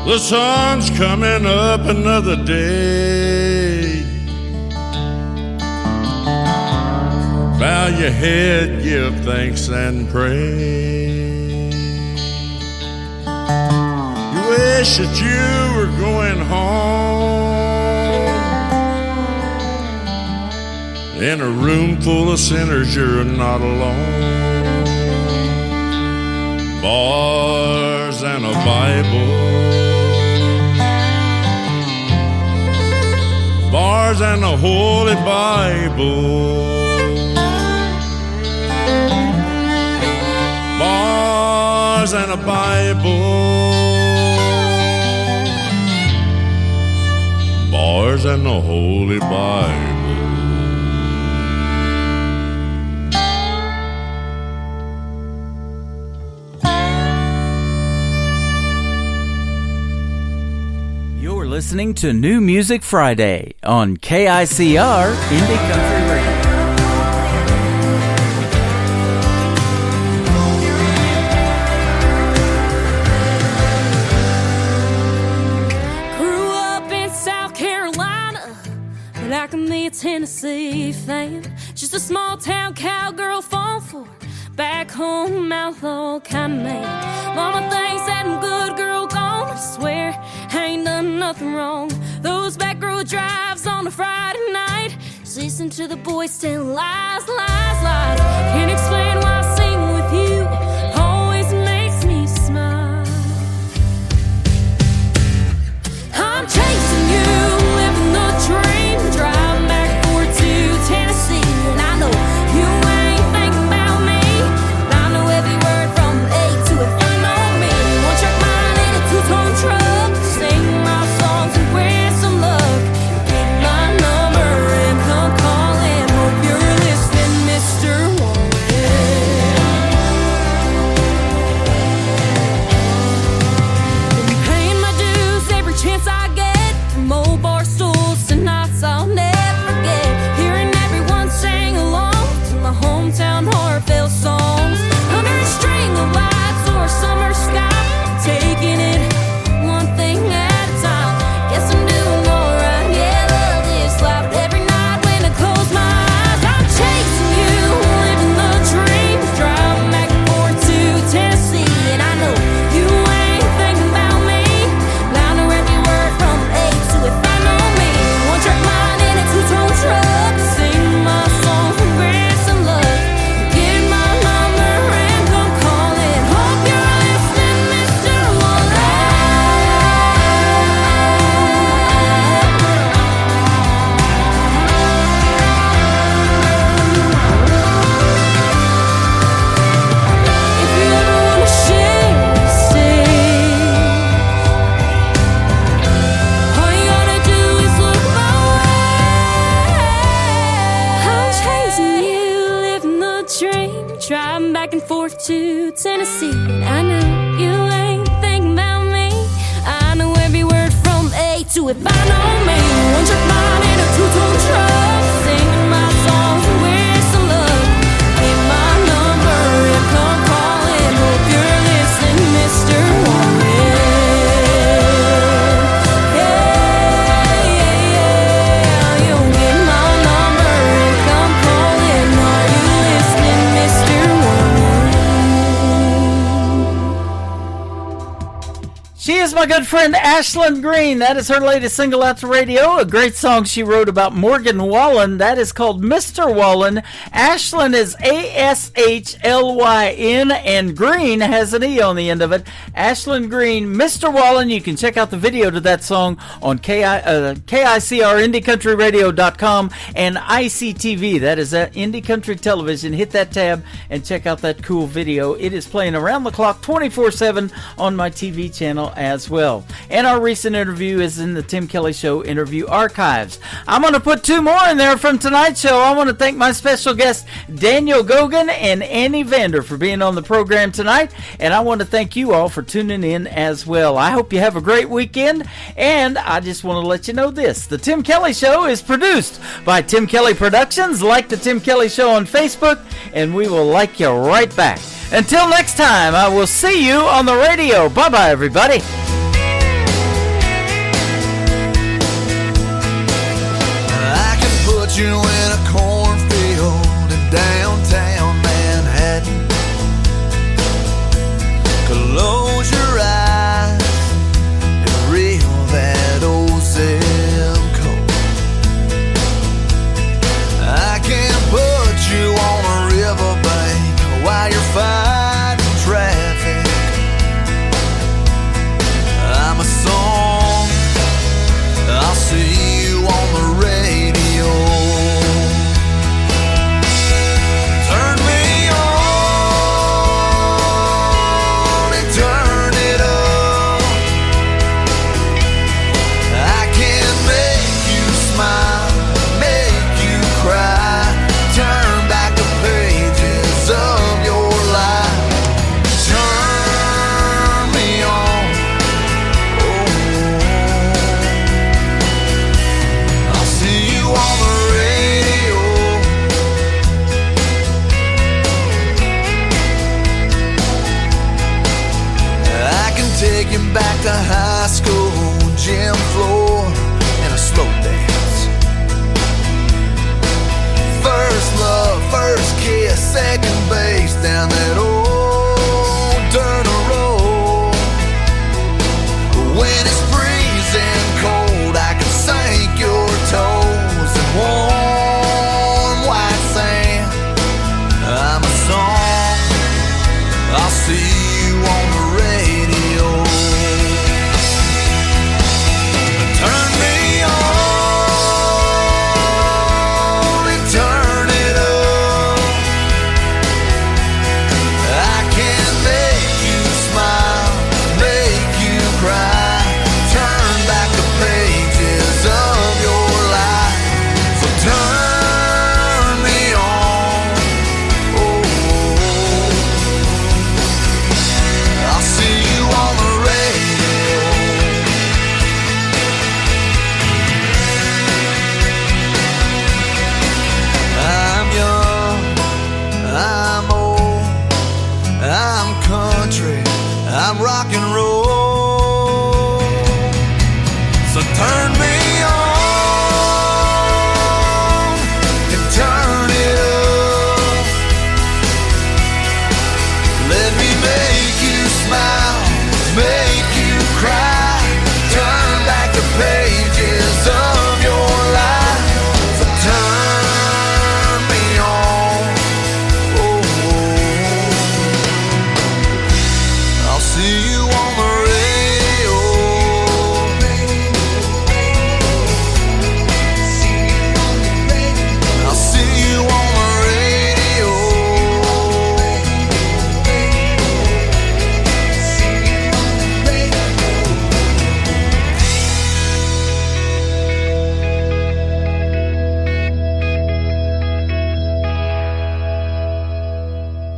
The sun's coming up another day. Bow your head, give thanks and pray. You wish that you were going home in a room full of sinners. You're not alone. Bars and a Bible, bars and the Holy Bible, bars and a Bible, bars and the Holy Bible. Listening to New Music Friday on KICR Indie Country Radio. Grew up in South Carolina, but I can be a Tennessee fan. Just a small town cowgirl falling for back home outlaw kind of man. Mama thinks that I'm good girl gone, I swear I ain't done nothing wrong. Those back road drives on a Friday night, just listen to the boys tell lies, lies, lies. Can't explain why singing with you always makes me smile. I'm chasing you, living the dream, driving back and forth to Tennessee, and I know you ain't thinking about me, but I know every word from A to F. You know me, one track mind in a two-tone truck, sing my songs and wish some luck. Get my number and come calling. Hope you're listening, Mr. Warren. back and forth to Tennessee. And I know you ain't thinking about me. I know every word from A to if I know me. One trick mind in a two-tone truck, singing my songs and with some love. Get my number and come calling. Hope you're listening, Mr. Warren. She is my good friend Ashlyn Green. That is her latest single out to radio. A great song she wrote about Morgan Wallen. That is called Mr. Wallen. Ashlyn is Ashlyn, and Green has an E on the end of it. Ashlyn Green, Mr. Wallen. You can check out the video to that song on KICR, IndieCountryRadio.com, and ICTV. That is Indie Country Television. Hit that tab and check out that cool video. It is playing around the clock 24/7 on my TV channel as well. And our recent interview is in the Tim Kelly Show interview archives. I'm going to put two more in there from tonight's show. I want to thank my special guests Daniel Gogan and Annie Vander for being on the program tonight, and I want to thank you all for tuning in as well. I hope you have a great weekend, and I just want to let you know this. The Tim Kelly Show is produced by Tim Kelly Productions. Like the Tim Kelly Show on Facebook, and we will like you right back. Until next time, I will see you on the radio. Bye-bye, everybody. I can put you in a corner.